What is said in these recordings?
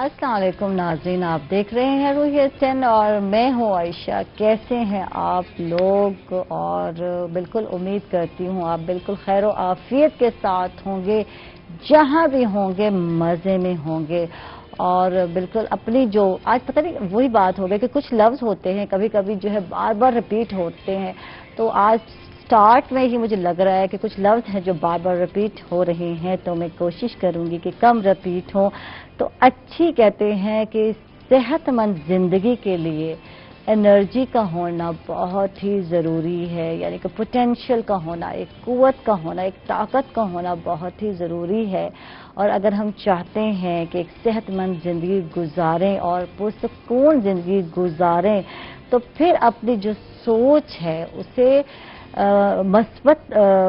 अस्सलाम वालेकुम नाज़रीन, आप देख रहे हैं रूहियत 10 और मैं हूँ आयशा। कैसे हैं आप लोग? और बिल्कुल उम्मीद करती हूँ आप बिल्कुल खैर व आफियत के साथ होंगे, जहाँ भी होंगे मज़े में होंगे। और बिल्कुल अपनी जो आज पता नहीं वही बात हो गई कि कुछ लफ्ज़ होते हैं कभी कभी जो है बार बार रिपीट होते हैं, तो आज स्टार्ट में ही मुझे लग रहा है कि कुछ लफ्ज़ हैं जो बार बार रिपीट हो रहे हैं, तो मैं कोशिश करूंगी कि कम रिपीट हो। तो अच्छी कहते हैं कि सेहतमंद ज़िंदगी के लिए एनर्जी का होना बहुत ही ज़रूरी है, यानी कि पोटेंशियल का होना, एक कुव्वत का होना, एक ताकत का होना बहुत ही ज़रूरी है। और अगर हम चाहते हैं कि एक सेहतमंद ज़िंदगी गुजारें और पुरसुकून ज़िंदगी गुजारें, तो फिर अपनी जो सोच है उसे मस्बत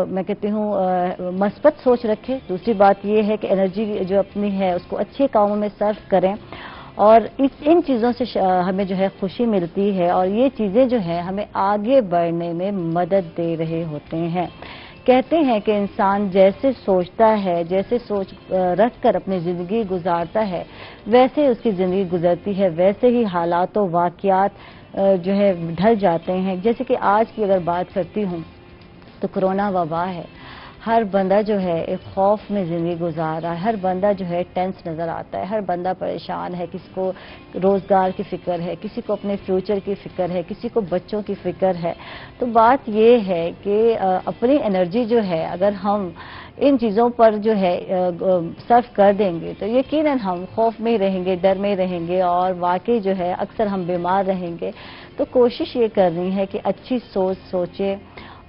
मैं कहती हूँ मस्बत सोच रखें। दूसरी बात ये है कि एनर्जी जो अपनी है उसको अच्छे कामों में सर्व करें, और इन चीज़ों से हमें जो है खुशी मिलती है, और ये चीज़ें जो है हमें आगे बढ़ने में मदद दे रहे होते हैं। कहते हैं कि इंसान जैसे सोचता है, जैसे सोच रख कर अपनी ज़िंदगी गुजारता है, वैसे उसकी ज़िंदगी गुजरती है, वैसे ही हालात व वाक़यात जो है ढल जाते हैं। जैसे कि आज की अगर बात करती हूँ तो कोरोना वबा है, हर बंदा जो है एक खौफ में ज़िंदगी गुजार रहा है, हर बंदा जो है टेंस नज़र आता है, हर बंदा परेशान है। किसी को रोज़गार की फ़िक्र है, किसी को अपने फ्यूचर की फ़िक्र है, किसी को बच्चों की फ़िक्र है। तो बात ये है कि अपनी एनर्जी जो है अगर हम इन चीज़ों पर जो है सर्व कर देंगे तो यकीनन हम खौफ में ही रहेंगे, डर में रहेंगे, और वाकई जो है अक्सर हम बीमार रहेंगे। तो कोशिश ये करनी है कि अच्छी सोच सोचें,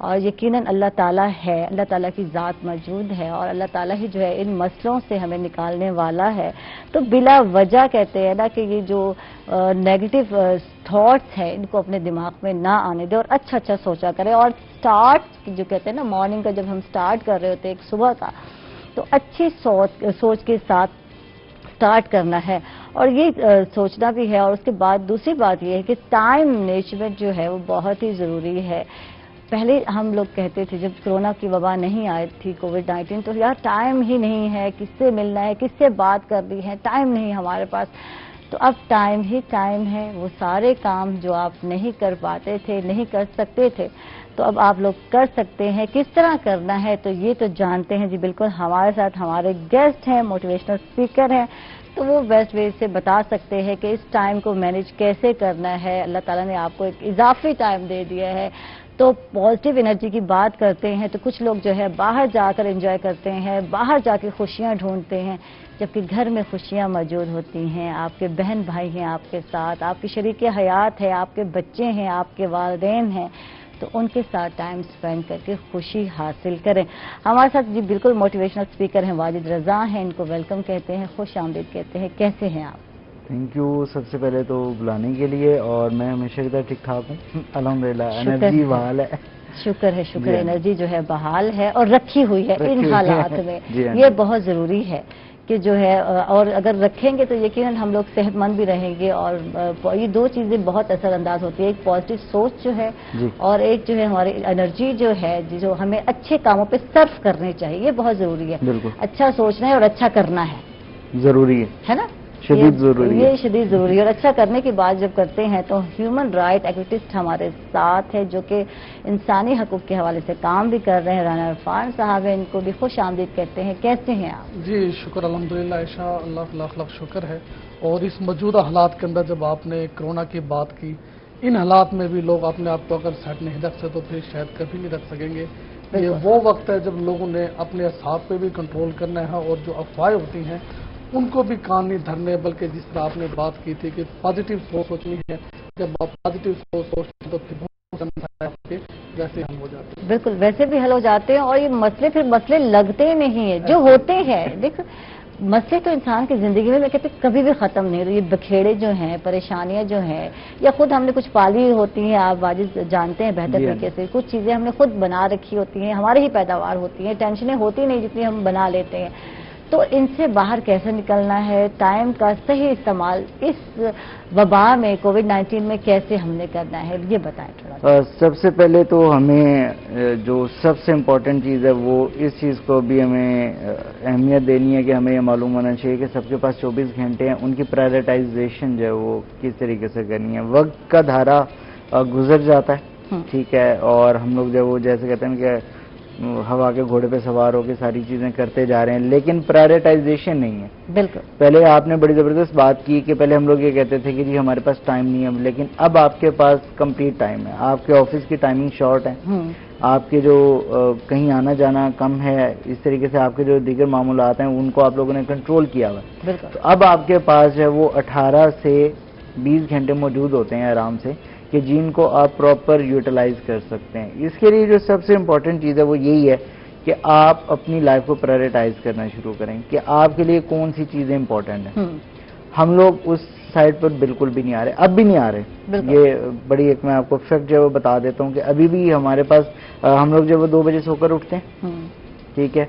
और यकीनन अल्लाह ताला है, अल्लाह ताला की ज़ात मौजूद है, और अल्लाह ताला ही जो है इन मसलों से हमें निकालने वाला है। तो बिला वजह कहते हैं ना कि ये जो नेगेटिव थॉट्स हैं इनको अपने दिमाग में ना आने दें, और अच्छा सोचा करें। और स्टार्ट जो कहते हैं ना मॉर्निंग का, जब हम स्टार्ट कर रहे होते हैं एक सुबह का, तो अच्छी सोच के साथ स्टार्ट करना है, और ये सोचना भी है। और उसके बाद दूसरी बात ये है कि टाइम मैनेजमेंट जो है वो बहुत ही ज़रूरी है। पहले हम लोग कहते थे जब कोरोना की वबा नहीं आई थी, कोविड-19, तो यार टाइम ही नहीं है, किससे मिलना है, किससे बात करनी है, टाइम नहीं हमारे पास। तो अब टाइम ही टाइम है, वो सारे काम जो आप नहीं कर पाते थे, नहीं कर सकते थे, तो अब आप लोग कर सकते हैं। किस तरह करना है तो ये तो जानते हैं जी, बिल्कुल हमारे साथ हमारे गेस्ट हैं, मोटिवेशनल स्पीकर हैं, तो वो बेस्ट वे से बता सकते हैं कि इस टाइम को मैनेज कैसे करना है। अल्लाह ताला ने आपको एक इजाफी टाइम दे दिया है। तो पॉजिटिव एनर्जी की बात करते हैं तो कुछ लोग जो है बाहर जाकर एंजॉय करते हैं, बाहर जाकर खुशियां ढूंढते हैं, जबकि घर में खुशियां मौजूद होती हैं। आपके बहन भाई हैं आपके साथ, आपकी शरीक हयात है, आपके बच्चे हैं, आपके वालिदैन हैं, तो उनके साथ टाइम स्पेंड करके खुशी हासिल करें। हमारे साथ जी बिल्कुल मोटिवेशनल स्पीकर हैं वाजिद रजा हैं, इनको वेलकम कहते हैं, खुश आमदीद कहते हैं। कैसे हैं आप? थैंक यू सबसे पहले तो बुलाने के लिए, और मैं हमेशा की तरह ठीक ठाक हूँ अल्हम्दुलिल्लाह। एनर्जी बहाल है, शुक्र है, शुक्र है। एनर्जी जो है बहाल है और रखी हुई है इन हालात में, ये बहुत ज़रूरी है कि जो है, और अगर रखेंगे तो यकीनन हम लोग सेहतमंद भी रहेंगे। और ये दो चीज़ें बहुत असरअंदाज होती है, एक पॉजिटिव सोच जो है और एक जो है हमारी एनर्जी जो है, जो हमें अच्छे कामों पे सर्व करने चाहिए, ये बहुत ज़रूरी है। अच्छा सोचना है और अच्छा करना है, ज़रूरी है ना, शदीद ज़रूरी है, ये शदीद ज़रूरी है। और अच्छा करने की बात जब करते हैं तो ह्यूमन राइट एक्टिविस्ट हमारे साथ है, जो कि इंसानी हकूक़ के हवाले से काम भी कर रहे हैं। राना इरफान साहब हैं, इनको भी खुश आमदीद कहते हैं। कैसे हैं आप? जी शुक्र अल्हम्दुलिल्लाह आयशा, अल्लाह लाख लाख शुक्र है। और इस मौजूदा हालात के अंदर जब आपने कोरोना की बात की, इन हालात में भी लोग अपने आप को अगर सेट नहीं रख सकते तो फिर शायद कभी नहीं रख सकेंगे। ये वो वक्त है जब लोगों ने अपने असाब पे भी कंट्रोल करना है, और जो अफवाहें होती हैं उनको भी कान नहीं धरने, बल्कि जिस तरह आपने बात की थी कि पॉजिटिव सोच सोचनी है। जब आप पॉजिटिव सोच सोचते हैं तो फिर वैसे हल हो जाते हैं, बिल्कुल वैसे भी हल हो जाते हैं। और ये मसले फिर मसले लगते नहीं है जो होते हैं। देखो मसले तो इंसान की जिंदगी में मैं कहती कभी भी खत्म नहीं होते। ये बखेड़े जो हैं, परेशानियां जो हैं, या खुद हमने कुछ पाली होती हैं, आप वाजिद जानते हैं बेहतर तरीके से, कुछ चीजें हमने खुद बना रखी होती हैं, हमारी ही पैदावार होती हैं, टेंशनें होती नहीं जितनी हम बना लेते हैं। تو ان سے باہر کیسے نکلنا ہے، ٹائم کا صحیح استعمال اس وبا میں کووڈ-19 میں کیسے ہم نے کرنا ہے، یہ بتائیں تھوڑا. سب سے پہلے تو ہمیں جو سب سے امپورٹنٹ چیز ہے وہ اس چیز کو بھی ہمیں اہمیت دینی ہے کہ ہمیں یہ معلوم ہونا چاہیے کہ سب کے پاس 24 گھنٹے ہیں، ان کی پرائرٹائزیشن جو ہے وہ کس طریقے سے کرنی ہے. وقت کا دھارا گزر جاتا ہے، ٹھیک ہے، اور ہم لوگ جو وہ جیسے کہتے ہیں کہ ہوا کے گھوڑے پہ سوار ہو کے ساری چیزیں کرتے جا رہے ہیں، لیکن پرائرٹائزیشن نہیں ہے. بالکل. پہلے آپ نے بڑی زبردست بات کی کہ پہلے ہم لوگ یہ کہتے تھے کہ جی ہمارے پاس ٹائم نہیں ہے، لیکن اب آپ کے پاس کمپلیٹ ٹائم ہے. آپ کے آفس کی ٹائمنگ شارٹ ہے، آپ کے جو کہیں آنا جانا کم ہے، اس طریقے سے آپ کے جو دیگر معاملات ہیں ان کو آپ لوگوں نے کنٹرول کیا ہوا ہے. تو اب آپ کے پاس جو ہے وہ 18 سے 20 گھنٹے موجود ہوتے ہیں آرام سے کہ جن کو آپ پراپر یوٹیلائز کر سکتے ہیں. اس کے لیے جو سب سے امپورٹنٹ چیز ہے وہ یہی ہے کہ آپ اپنی لائف کو پرائرٹائز کرنا شروع کریں کہ آپ کے لیے کون سی چیزیں امپورٹنٹ ہیں. ہم لوگ اس سائڈ پر بالکل بھی نہیں آ رہے، اب بھی نہیں آ رہے. یہ بڑی ایک میں آپ کو فیکٹ جو ہے وہ بتا دیتا ہوں کہ ابھی بھی ہمارے پاس ہم لوگ جو وہ 2 بجے سو کر اٹھتے ہیں، ٹھیک ہے،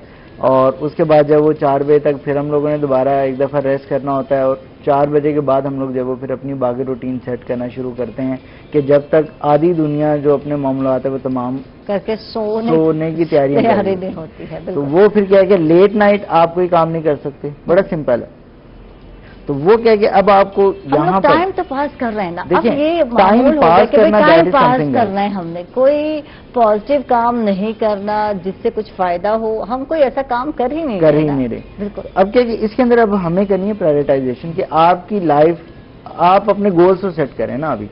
اور اس کے بعد جب وہ 4 بجے تک پھر ہم لوگوں نے دوبارہ ایک دفعہ ریسٹ کرنا ہوتا ہے، اور 4 بجے کے بعد ہم لوگ جب وہ پھر اپنی باقی روٹین سیٹ کرنا شروع کرتے ہیں کہ جب تک آدھی دنیا جو اپنے معاملات ہے وہ تمام کر کے سونے کی تیاری نہیں ہوتی ہے. تو وہ پھر کیا ہے کہ لیٹ نائٹ آپ کوئی کام نہیں کر سکتے. بڑا سمپل ہے. تو وہ کیا کہ اب آپ کو یہاں پر ٹائم تو پاس کر رہے ہیں نا، اب یہ ٹائم پاس کرنا ہے ہم نے، کوئی پازیٹیو کام نہیں کرنا جس سے کچھ فائدہ ہو. ہم کوئی ایسا کام کر ہی نہیں رہے. بالکل. اب کیا کہ اس کے اندر اب ہمیں کرنی ہے پرائرٹائزیشن کہ آپ کی لائف آپ اپنے گولز کو سیٹ کریں نا ابھی،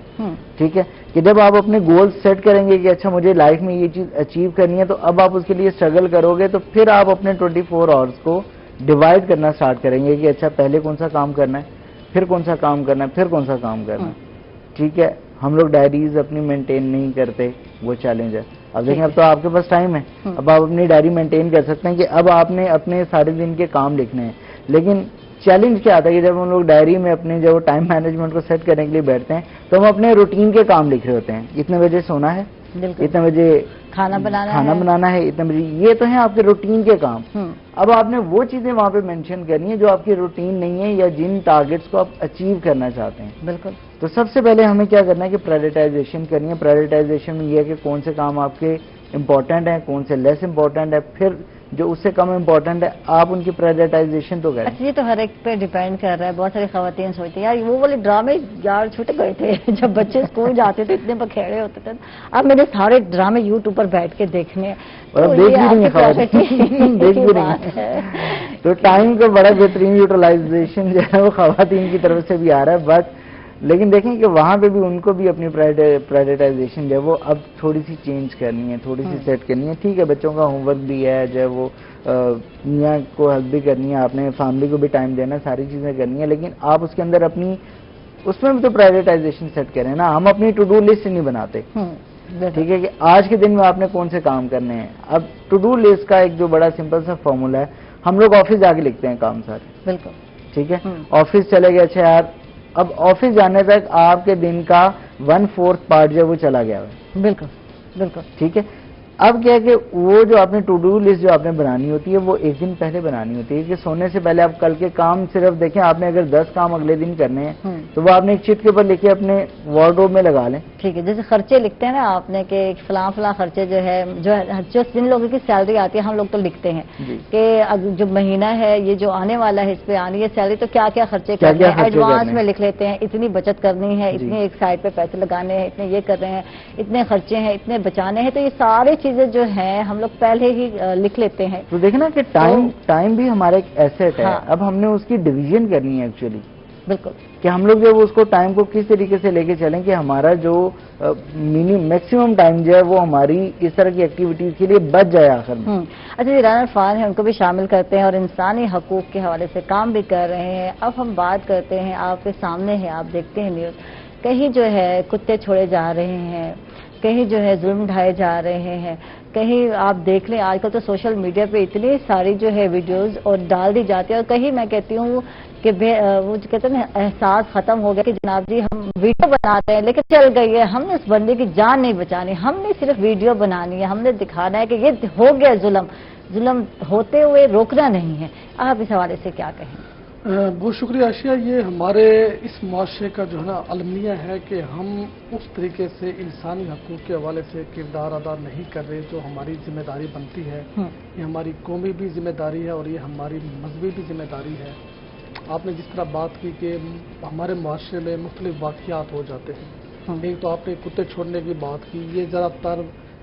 ٹھیک ہے، کہ جب آپ اپنے گولز سیٹ کریں گے کہ اچھا مجھے لائف میں یہ چیز اچیو کرنی ہے، تو اب آپ اس کے لیے اسٹرگل کرو گے تو پھر آپ اپنے 24 آورس کو ڈیوائڈ کرنا سٹارٹ کریں گے کہ اچھا پہلے کون سا کام کرنا ہے، پھر کون سا کام کرنا ہے، پھر کون سا کام کرنا ہے. ٹھیک ہے. ہم لوگ ڈائریز اپنی مینٹین نہیں کرتے، وہ چیلنج ہے. اب دیکھیں اب تو آپ کے پاس ٹائم ہے، اب آپ اپنی ڈائری مینٹین کر سکتے ہیں کہ اب آپ نے اپنے سارے دن کے کام لکھنے ہیں. لیکن چیلنج کیا آتا ہے کہ جب ہم لوگ ڈائری میں اپنے جو ٹائم مینجمنٹ کو سیٹ کرنے کے لیے بیٹھتے ہیں تو ہم اپنے روٹین کے کام لکھ رہے ہوتے ہیں. اتنے بجے سونا ہے، اتنے بجے کھانا بنانا ہے، اتنے بجے، یہ تو ہیں آپ کے روٹین کے کام. اب آپ نے وہ چیزیں وہاں پہ مینشن کرنی ہے جو آپ کی روٹین نہیں ہے یا جن ٹارگیٹس کو آپ اچیو کرنا چاہتے ہیں. بالکل. تو سب سے پہلے ہمیں کیا کرنا ہے کہ پرائرٹائزیشن کرنی ہے. پرائرٹائزیشن میں یہ ہے کہ کون سے کام آپ کے امپورٹنٹ ہیں، کون سے لیس امپورٹنٹ ہے، پھر جو اس سے کم امپورٹنٹ ہے آپ ان کی پرائرٹائزیشن تو کریں. اچھا، یہ تو ہر ایک پہ ڈیپینڈ کر رہا ہے. بہت ساری خواتین سوچتی ہیں یار وہ والے ڈرامے یار چھوٹے گئے تھے جب بچے اسکول جاتے تھے اتنے بکھیڑے ہوتے تھے، اب میرے سارے ڈرامے یوٹیوب پر بیٹھ کے دیکھنے. تو ٹائم کا بڑا بہترین یوٹیلائزیشن جو ہے وہ خواتین کی طرف سے بھی آ رہا ہے. بٹ لیکن دیکھیں کہ وہاں پہ بھی ان کو بھی اپنی پرائرٹائزیشن جو ہے وہ اب تھوڑی سی چینج کرنی ہے، تھوڑی سی سیٹ کرنی ہے. ٹھیک ہے، بچوں کا ہوم ورک بھی ہے جو ہے وہ میاں کو ہیلپ بھی کرنی ہے، آپ نے فیملی کو بھی ٹائم دینا ہے، ساری چیزیں کرنی ہے. لیکن آپ اس کے اندر اپنی اس میں بھی تو پرائرٹائزیشن سیٹ کریں نا. ہم اپنی ٹو ڈو لسٹ نہیں بناتے، ٹھیک ہے، کہ آج کے دن میں آپ نے کون سے کام کرنے ہیں. اب ٹو ڈو لسٹ کا ایک جو بڑا سمپل سا فارمولا ہے، ہم لوگ آفس جا کے لکھتے ہیں کام سارے. بالکل ٹھیک ہے. آفس چلے گئے، اچھا یار اب آفس جانے تک آپ کے دن کا 1/4 پارٹ جو ہے وہ چلا گیا ہے. بالکل بالکل ٹھیک ہے. اب کیا ہے کہ وہ جو آپ نے ٹو ڈو لسٹ جو آپ نے بنانی ہوتی ہے وہ ایک دن پہلے بنانی ہوتی ہے کہ سونے سے پہلے آپ کل کے کام صرف دیکھیں. آپ نے اگر 10 کام اگلے دن کرنے ہیں تو وہ آپ نے ایک شیٹ کے اوپر لکھے اپنے وارڈروب میں لگا لیں. ٹھیک ہے. جیسے خرچے لکھتے ہیں نا آپ نے کہ فلاں فلاں خرچے جو ہے جو جن لوگوں کی سیلری آتی ہے ہم لوگ تو لکھتے ہیں کہ جو مہینہ ہے یہ جو آنے والا ہے اس پہ آنی ہے سیلری تو کیا کیا خرچے کرنے ہیں ایڈوانس میں لکھ لیتے ہیں. اتنی بچت کرنی ہے، اتنے ایک سائڈ پہ پیسے لگانے ہیں، اتنے یہ کر رہے ہیں، اتنے خرچے ہیں، اتنے بچانے ہیں. تو یہ سارے چیزیں جو ہیں ہم لوگ پہلے ہی لکھ لیتے ہیں. تو دیکھیں نا کہ ٹائم بھی ہمارا ایک ایسٹ ہے. اب ہم نے اس کی ڈویژن کرنی ہے ایکچولی. بالکل. کہ ہم لوگ جو اس کو ٹائم کو کس طریقے سے لے کے چلیں کہ ہمارا جو میکسیمم ٹائم جو ہے وہ ہماری اس طرح کی ایکٹیویٹیز کے لیے بچ جائے آخر میں. اچھا جی، رانا عرفان ہیں ان کو بھی شامل کرتے ہیں اور انسانی حقوق کے حوالے سے کام بھی کر رہے ہیں. اب ہم بات کرتے ہیں، آپ کے سامنے ہے، آپ دیکھتے ہیں نیوز، کہیں جو ہے کتے چھوڑے جا رہے ہیں، کہیں جو ہے ظلم ڈھائے جا رہے ہیں، کہیں آپ دیکھ لیں آج کل تو سوشل میڈیا پہ اتنی ساری جو ہے ویڈیوز اور ڈال دی جاتی ہے، اور کہیں میں کہتی ہوں کہ وہ جو کہتے ہیں نا احساس ختم ہو گیا کہ جناب جی ہم ویڈیو بناتے ہیں لیکن چل گئی ہے، ہم نے اس بندے کی جان نہیں بچانی، ہم نے صرف ویڈیو بنانی ہے، ہم نے دکھانا ہے کہ یہ ہو گیا ظلم ہوتے ہوئے روکنا نہیں ہے۔ آپ اس حوالے سے کیا کہیں؟ بہت شکریہ عائشہ، یہ ہمارے اس معاشرے کا جو ہے نا المیہ ہے کہ ہم اس طریقے سے انسانی حقوق کے حوالے سے کردار ادا نہیں کر رہے جو ہماری ذمہ داری بنتی ہے۔ یہ ہماری قومی بھی ذمہ داری ہے اور یہ ہماری مذہبی بھی ذمہ داری ہے۔ آپ نے جس طرح بات کی کہ ہمارے معاشرے میں مختلف واقعات ہو جاتے ہیں، ایک تو آپ نے کتے چھوڑنے کی بات کی، یہ زیادہ تر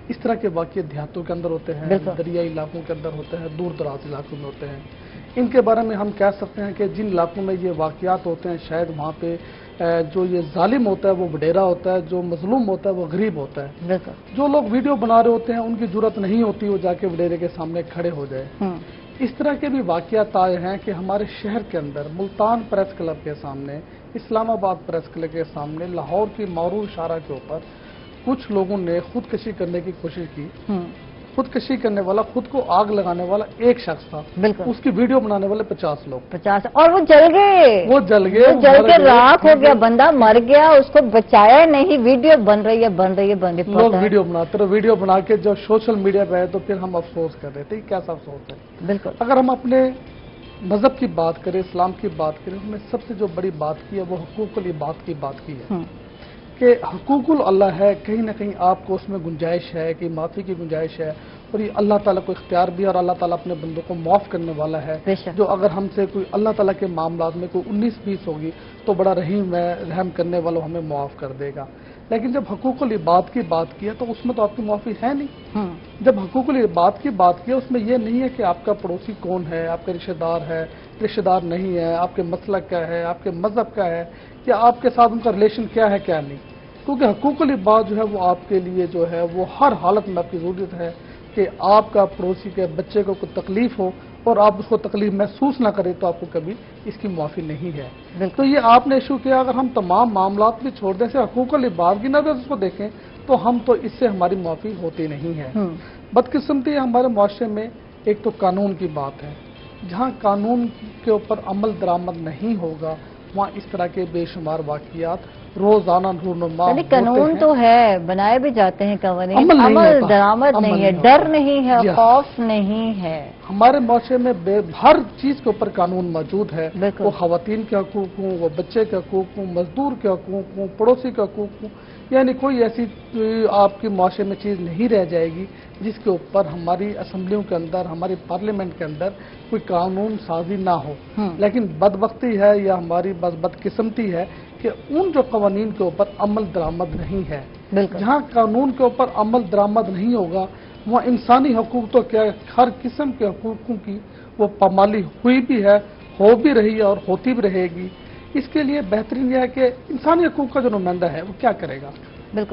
اس طرح کے واقعات دیہاتوں کے اندر ہوتے ہیں، دریائی علاقوں کے اندر ہوتے ہیں، دور دراز علاقوں میں ہوتے ہیں۔ ان کے بارے میں ہم کہہ سکتے ہیں کہ جن علاقوں میں یہ واقعات ہوتے ہیں شاید وہاں پہ جو یہ ظالم ہوتا ہے وہ وڈیرا ہوتا ہے، جو مظلوم ہوتا ہے وہ غریب ہوتا ہے۔ جو لوگ ویڈیو بنا رہے ہوتے ہیں ان کی ضرورت نہیں ہوتی وہ جا کے وڈیرے کے سامنے کھڑے ہو جائے۔ اس طرح کے بھی واقعات آئے ہیں کہ ہمارے شہر کے اندر ملتان پریس کلب کے سامنے، اسلام آباد پریس کلب کے سامنے، لاہور کی معروف شارع کے اوپر کچھ لوگوں نے خودکشی کرنے کی کوشش کی۔ خودکشی کرنے والا، خود کو آگ لگانے والا ایک شخص تھا، اس کی ویڈیو بنانے والے 50 لوگ، 50 اور وہ جل گئے، جل کے راکھ ہو گیا، بندہ مر گیا، اس کو بچایا نہیں، ویڈیو بن رہی ہے لوگ ویڈیو بناتے رہے، ویڈیو بنا کے جو سوشل میڈیا پہ ہے تو پھر ہم افسوس کر رہے تھے، کیسا افسوس ہے۔ بالکل اگر ہم اپنے مذہب کی بات کریں، اسلام کی بات کریں، ہم نے سب سے جو بڑی بات کی ہے وہ حقوق العباد کی بات کی ہے کہ حقوق اللہ ہے، کہیں نہ کہیں آپ کو اس میں گنجائش ہے کہ معافی کی گنجائش ہے، اور یہ اللہ تعالیٰ کو اختیار بھی ہے اور اللہ تعالیٰ اپنے بندوں کو معاف کرنے والا ہے۔ جو اگر ہم سے کوئی اللہ تعالیٰ کے معاملات میں کوئی 19-20 ہوگی تو بڑا رحیم ہے، رحم کرنے والوں ہمیں معاف کر دے گا۔ لیکن جب حقوق العباد کی بات کی ہے تو اس میں تو آپ کی معافی ہے نہیں۔ جب حقوق العباد کی بات کی ہے اس میں یہ نہیں ہے کہ آپ کا پڑوسی کون ہے، آپ کا رشتہ دار ہے، رشتہ دار نہیں ہے، آپ کے مسلک کیا ہے، آپ کے مذہب کا ہے، یا آپ کے ساتھ ان کا ریلیشن کیا ہے کیا نہیں۔ کیونکہ حقوق العباد جو ہے وہ آپ کے لیے جو ہے وہ ہر حالت میں آپ کی ضرورت ہے کہ آپ کا پڑوسی کے بچے کو کوئی تکلیف ہو اور آپ اس کو تکلیف محسوس نہ کریں تو آپ کو کبھی اس کی معافی نہیں ہے۔ تو یہ آپ نے ایشو کیا، اگر ہم تمام معاملات بھی چھوڑ دیں، صرف حقوق العباد کی نظر اس کو دیکھیں تو ہم تو اس سے ہماری معافی ہوتی نہیں ہے۔ بدقسمتی ہمارے معاشرے میں ایک تو قانون کی بات ہے، جہاں قانون کے اوپر عمل درآمد نہیں ہوگا وہاں اس طرح کے بے شمار واقعات روزانہ رونما ہوتے ہیں۔ قانون تو ہے، بنائے بھی جاتے ہیں قوانین، عمل درآمد نہیں ہے، ڈر نہیں ہے، خوف نہیں ہے۔ ہمارے معاشرے میں ہر چیز کے اوپر قانون موجود ہے، وہ خواتین کے حقوق ہوں، وہ بچے کے حقوق ہوں، مزدور کے حقوق ہوں، پڑوسی کے حقوق ہوں، یعنی کوئی ایسی آپ کے معاشرے میں چیز نہیں رہ جائے گی جس کے اوپر ہماری اسمبلیوں کے اندر، ہماری پارلیمنٹ کے اندر کوئی قانون سازی نہ ہو۔ لیکن بدبختی ہے یا ہماری بدقسمتی ہے کہ ان جو قوانین کے اوپر عمل درآمد نہیں ہے، جہاں قانون کے اوپر عمل درآمد نہیں ہوگا وہاں انسانی حقوق تو کیا ہر قسم کے حقوقوں کی وہ پامالی ہوئی بھی ہے، ہو بھی رہی ہے اور ہوتی بھی رہے گی۔ اس کے لیے بہترین یہ ہے کہ انسانی حقوق کا جو نمائندہ ہے وہ کیا کرے گا؟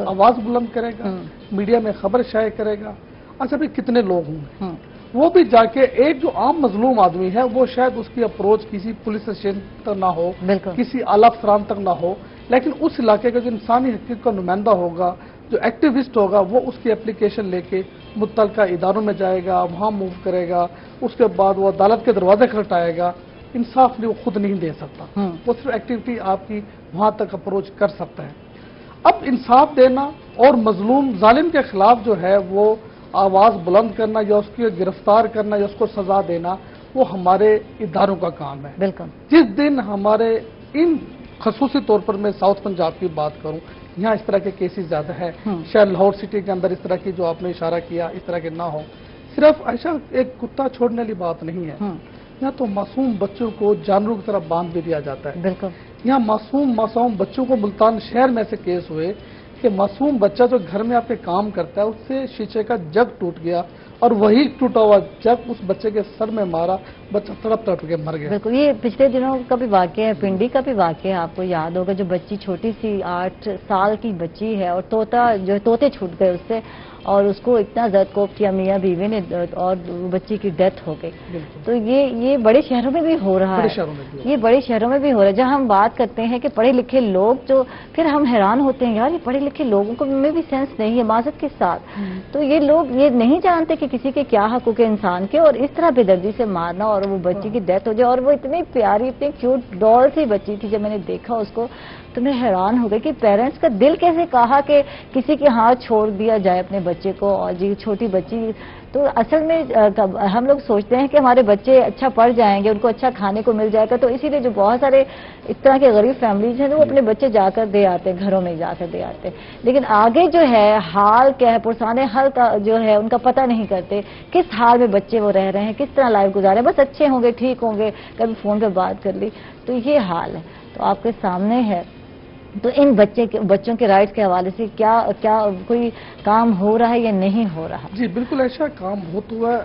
آواز بلند کرے گا، میڈیا میں خبر شائع کرے گا۔ اچھا بھی کتنے لوگ ہوں گے، وہ بھی جا کے ایک جو عام مظلوم آدمی ہے وہ شاید اس کی اپروچ کسی پولیس اسٹیشن تک نہ ہو، کسی اعلیٰ افسران تک نہ ہو، لیکن اس علاقے کا جو انسانی حقوق کا نمائندہ ہوگا، جو ایکٹیوسٹ ہوگا، وہ اس کی اپلیکیشن لے کے متعلقہ اداروں میں جائے گا، وہاں موو کرے گا، اس کے بعد وہ عدالت کے دروازے کھٹکھٹائے گا۔ انصاف نہیں وہ خود نہیں دے سکتا، وہ صرف ایکٹیویٹی آپ کی وہاں تک اپروچ کر سکتا ہے۔ اب انصاف دینا اور مظلوم ظالم کے خلاف جو ہے وہ آواز بلند کرنا یا اس کی گرفتار کرنا یا اس کو سزا دینا وہ ہمارے اداروں کا کام ہے۔ جس دن ہمارے ان خصوصی طور پر میں ساؤتھ پنجاب کی بات کروں، یہاں اس طرح کے کیسز زیادہ ہے، شاید لاہور سٹی کے اندر اس طرح کی جو آپ نے اشارہ کیا اس طرح کے نہ ہو۔ صرف ایسا ایک کتا چھوڑنے والی بات نہیں ہے، یہاں تو معصوم بچوں کو جانوروں کی طرح باندھ بھی دیا جاتا ہے۔ یہاں معصوم بچوں کو ملتان شہر میں سے کیس ہوئے کہ معصوم بچہ جو گھر میں آپ کے کام کرتا ہے اس سے شیشے کا جگ ٹوٹ گیا اور وہی ٹوٹا ہوا جگ اس بچے کے سر میں مارا، بچہ تڑپ تڑپ کے مر گیا۔ بالکل، یہ پچھلے دنوں کا بھی واقعہ ہے، پنڈی کا بھی واقعہ ہے، آپ کو یاد ہوگا، جو بچی چھوٹی سی 8 سال کی بچی ہے اور طوطے چھوٹ گئے اس سے، اور اس کو اتنا زد کوب کیا میاں بیوی نے اور بچی کی ڈیتھ ہو گئی. تو یہ بڑے شہروں میں بھی ہو رہا ہے, یہ بڑے شہروں میں بھی ہو رہا ہے. جہاں ہم بات کرتے ہیں کہ پڑھے لکھے لوگ جو, پھر ہم حیران ہوتے ہیں یار یہ پڑھے لکھے لوگوں کو میں بھی سینس نہیں ہے معذرت کے ساتھ. تو یہ لوگ یہ نہیں جانتے کہ کسی کے کیا حقوق انسان کے, اور اس طرح بے دردی سے مارنا اور وہ بچی کی ڈیتھ ہو جائے. اور وہ اتنی پیاری اتنی کیوٹ ڈال سی بچی تھی, جب میں نے دیکھا اس کو تو میں حیران ہو گئی کہ پیرنٹس کا دل کیسے کہا کہ کسی کے ہاتھ چھوڑ دیا جائے اپنے بچے کو. اور جی چھوٹی بچی, تو اصل میں ہم لوگ سوچتے ہیں کہ ہمارے بچے اچھا پڑھ جائیں گے, ان کو اچھا کھانے کو مل جائے گا, تو اسی لیے جو بہت سارے اس طرح کے غریب فیملیز ہیں وہ اپنے بچے جا کر دے آتے ہیں, گھروں میں جا کر دے آتے ہیں. لیکن آگے جو ہے حال کیا ہے, پرسان حال کا جو ہے ان کا پتہ نہیں کرتے کس حال میں بچے وہ رہ رہے ہیں, کس طرح لائف گزارے ہیں. بس اچھے ہوں گے, ٹھیک ہوں گے, کبھی فون پہ بات کر لی, تو یہ حال ہے. تو آپ کے سامنے ہے. تو ان بچوں کے رائٹس کے حوالے سے کیا کوئی کام ہو رہا ہے یا نہیں ہو رہا؟ جی بالکل ایسا کام بہت ہوا,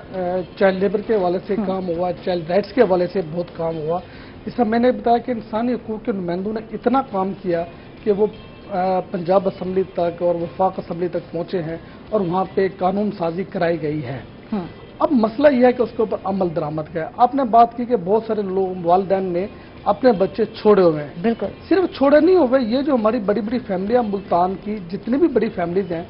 چائلڈ لیبر کے حوالے سے کام ہوا, چائلڈ رائٹس کے حوالے سے بہت کام ہوا. اس طرح میں نے بتایا کہ انسانی حقوق کے نمائندوں نے اتنا کام کیا کہ وہ پنجاب اسمبلی تک اور وفاق اسمبلی تک پہنچے ہیں, اور وہاں پہ قانون سازی کرائی گئی ہے. اب مسئلہ یہ ہے کہ اس کے اوپر عمل درآمد کا ہے. آپ نے بات کی کہ بہت سارے لوگ والدین نے اپنے بچے چھوڑے ہوئے ہیں. بالکل, صرف چھوڑے نہیں ہوئے, یہ جو ہماری بڑی بڑی فیملیاں ملتان کی جتنی بھی بڑی فیملیز ہیں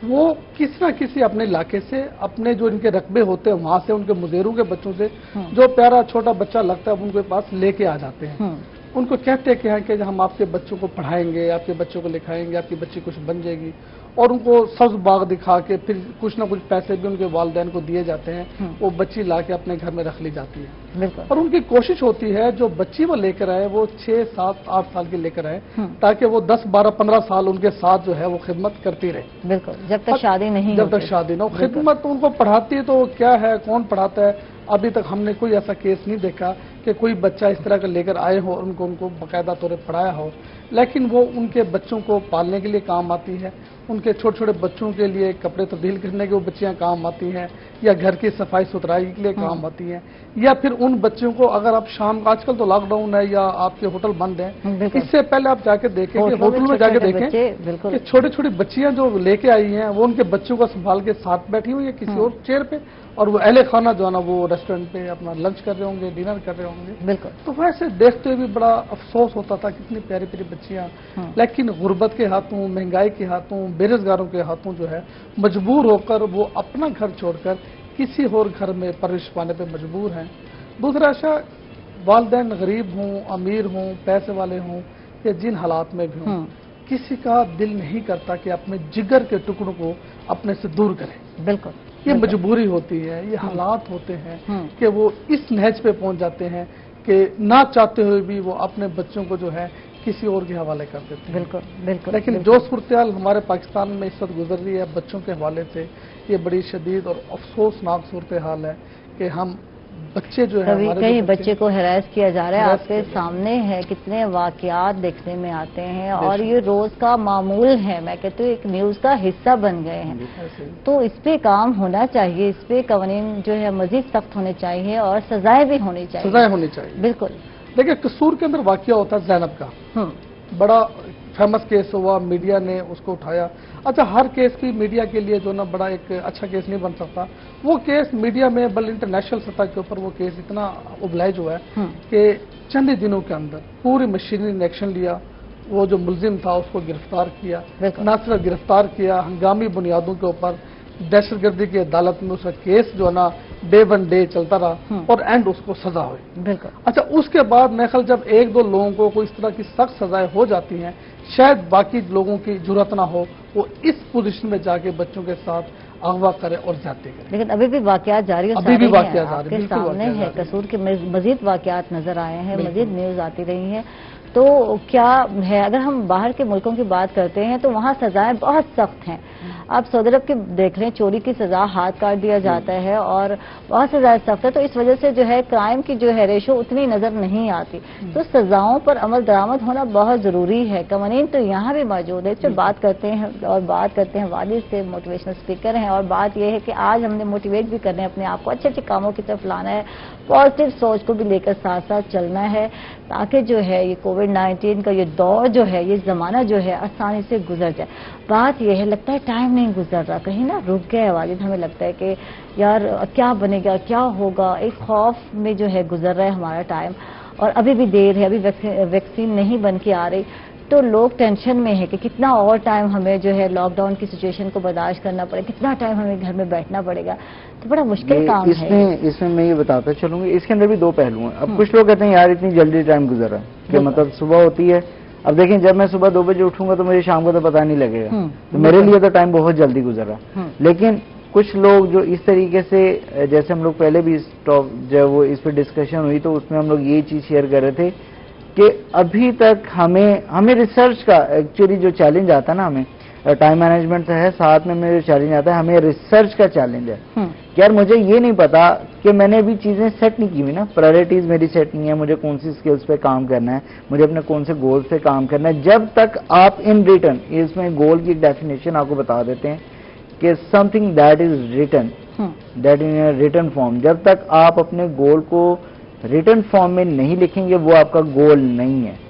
وہ کسی نہ کسی اپنے علاقے سے, اپنے جو ان کے رقبے ہوتے ہیں وہاں سے, ان کے مزیروں کے بچوں سے جو پیارا چھوٹا بچہ لگتا ہے ان کے پاس لے کے آ جاتے ہیں. ان کو کہتے کہ ہم آپ کے بچوں کو پڑھائیں گے, آپ کے بچوں کو لکھائیں گے, آپ کی بچی کچھ بن جائے گی, اور ان کو سبز باغ دکھا کے پھر کچھ نہ کچھ پیسے بھی ان کے والدین کو دیے جاتے ہیں, وہ بچی لا کے اپنے گھر میں رکھ لی جاتی ہے. اور ان کی کوشش ہوتی ہے جو بچی وہ لے کر آئے وہ 6, 7, 8 سال کی لے کر آئے, تاکہ وہ 10, 12, 15 سال ان کے ساتھ جو ہے وہ خدمت کرتی رہے. بالکل, جب تک شادی نہیں, جب تک شادی نہ ہو. خدمت ان کو پڑھاتی ہے تو کیا ہے, کون پڑھاتا ہے؟ ابھی تک ہم نے کوئی ایسا کیس نہیں دیکھا کہ کوئی بچہ اس طرح کا لے کر آئے ہو اور ان کو باقاعدہ طور پر پڑھایا ہو. لیکن وہ ان کے بچوں کو پالنے کے لیے کام آتی ہے, ان کے چھوٹے چھوٹے بچوں کے لیے کپڑے تبدیل کرنے کے وہ بچیاں کام آتی ہیں, یا گھر کی صفائی ستھرائی کے لیے کام آتی ہیں, یا پھر ان بچوں کو اگر آپ شام, آج کل تو لاک ڈاؤن ہے یا آپ کے ہوٹل بند ہیں, اس سے پہلے آپ جا کے دیکھیں کہ ہوٹل میں جا کے دیکھیں کہ چھوٹی چھوٹی بچیاں جو لے کے آئی ہیں وہ ان کے بچوں کو سنبھال کے ساتھ بیٹھی ہوئی ہیں کسی اور چیئر پہ, اور وہ اہل خانہ جو ہے نا وہ ریسٹورینٹ پہ اپنا لنچ کر رہے ہوں گے, ڈنر کر رہے ہوں گے. بالکل, تو ویسے دیکھتے ہوئے بھی بڑا افسوس ہوتا تھا, کتنی پیاری پیاری بچیاں, لیکن غربت کے ہاتھوں, مہنگائی کے ہاتھوں, بے روزگاروں کے ہاتھوں جو ہے مجبور ہو کر وہ اپنا گھر چھوڑ کر کسی اور گھر میں پرورش پانے پہ مجبور ہیں. دوسرا والدین غریب ہوں, امیر ہوں, پیسے والے ہوں, یا جن حالات میں بھی ہوں, کسی کا دل نہیں کرتا کہ اپنے جگر کے ٹکڑوں کو اپنے سے دور کرے. بالکل, یہ مجبوری ہوتی ہے, یہ حالات ہوتے ہیں کہ وہ اس نہج پہ پہنچ جاتے ہیں کہ نہ چاہتے ہوئے بھی وہ اپنے بچوں کو جو ہے کسی اور کے حوالے کر دیتے ہیں. بالکل, بالکل. لیکن جو صورتحال ہمارے پاکستان میں اس وقت گزر رہی ہے بچوں کے حوالے سے, یہ بڑی شدید اور افسوسناک صورتحال ہے کہ ہم بچے جو ہے کئی بچے کو ہراس کیا جا رہا ہے. آپ کے سامنے ہے کتنے واقعات دیکھنے میں آتے ہیں, اور یہ روز کا معمول ہے, میں کہتی ہوں ایک نیوز کا حصہ بن گئے ہیں. تو اس پہ کام ہونا چاہیے, اس پہ قوانین جو ہے مزید سخت ہونے چاہیے اور سزائیں بھی ہونی چاہیے. سزائیں ہونی چاہیے, بالکل. دیکھیں قصور کے اندر واقعہ ہوتا ہے زینب کا, بڑا فیمس کیس ہوا, میڈیا نے اس کو اٹھایا. اچھا, ہر کیس کی میڈیا کے لیے جو نا بڑا ایک اچھا کیس نہیں بن سکتا. وہ کیس میڈیا میں بل انٹرنیشنل سطح کے اوپر وہ کیس اتنا ابلائج ہوا ہے کہ چند ہی دنوں کے اندر پوری مشینری نے ایکشن لیا, وہ جو ملزم تھا اس کو گرفتار کیا. نہ صرف گرفتار کیا, ہنگامی بنیادوں کے اوپر دہشت گردی کی عدالت میں اس کا کیس جو ہے نا ڈے ون ڈے چلتا رہا, اور اینڈ اس کو سزا ہوئی. بالکل. اچھا, اس کے بعد میرے خیال جب 1-2 لوگوں کو کوئی اس طرح کی سخت سزائیں ہو جاتی ہیں, شاید باقی لوگوں کی جرأت نہ ہو وہ اس پوزیشن میں جا کے بچوں کے ساتھ اغوا کرے اور زیادتی کرے. لیکن ابھی بھی واقعات جاری ہیں, ابھی بھی واقعات جاری کے سامنے ہے. قصور کے مزید واقعات نظر آئے ہیں, مزید نیوز آتی رہی ہیں. تو کیا ہے, اگر ہم باہر کے ملکوں کی بات کرتے ہیں تو وہاں سزائیں بہت سخت ہیں. آپ سعودی عرب کی دیکھ رہے ہیں, چوری کی سزا ہاتھ کاٹ دیا جاتا ہے, اور بہت سزائیں سخت ہے. تو اس وجہ سے جو ہے کرائم کی جو ہے ریشو اتنی نظر نہیں آتی. تو سزاؤں پر عمل درآمد ہونا بہت ضروری ہے. قوانین تو یہاں بھی موجود ہے. بات کرتے ہیں والد سے, موٹیویشنل اسپیکر ہیں, اور بات یہ ہے کہ آج ہم نے موٹیویٹ بھی کرنا ہے اپنے آپ کو, اچھے اچھے کاموں کی طرف لانا ہے, پازیٹیو سوچ کو بھی لے کر ساتھ ساتھ چلنا ہے, تاکہ جو ہے یہ کووڈ कोविड-19 का ये दौर जो है, ये ज़माना जो है आसानी से गुजर जाए। बात ये है, लगता है टाइम नहीं गुजर रहा, कहीं ना रुक गया है वालिद। हमें लगता है कि यार क्या बनेगा, क्या होगा, एक खौफ में जो है गुजर रहा है हमारा टाइम। और अभी भी देर है, अभी वैक्सीन नहीं बन के आ रही, तो लोग टेंशन में है कि कितना और टाइम हमें जो है लॉकडाउन की सिचुएशन को बर्दाश्त करना पड़ेगा, कितना टाइम हमें घर में बैठना पड़ेगा। तो बड़ा मुश्किल काम है। इसमें मैं ये बताता चलूंगी, इसके अंदर भी दो पहलू हैं। अब कुछ लोग कहते हैं यार इतनी जल्दी टाइम गुजर रहा है, कि मतलब सुबह होती है, अब देखें जब मैं सुबह 2 बजे उठूंगा तो मुझे शाम को तो पता नहीं लगेगा, तो मेरे लिए तो टाइम बहुत जल्दी गुजर रहा है। लेकिन कुछ लोग जो इस तरीके से, जैसे हम लोग पहले भी जब वो इस पर डिस्कशन हुई तो उसमें हम लोग ये चीज शेयर कर रहे थे कि अभी तक हमें रिसर्च का एक्चुअली जो चैलेंज आता है ना, हमें टाइम मैनेजमेंट है, साथ में जो चैलेंज आता है हमें रिसर्च का चैलेंज है। यार मुझे ये नहीं पता कि मैंने अभी चीजें सेट नहीं की हुई ना, प्रायोरिटीज मेरी सेट नहीं है, मुझे कौन सी स्किल्स पे काम करना है, मुझे अपने कौन से गोल्स पे काम करना है। जब तक आप इन रिटर्न, इसमें गोल की डेफिनेशन आपको बता देते हैं कि something that is written, that in written form, जब तक आप अपने गोल को रिटन फॉर्म में नहीं लिखेंगे वो आपका गोल नहीं है।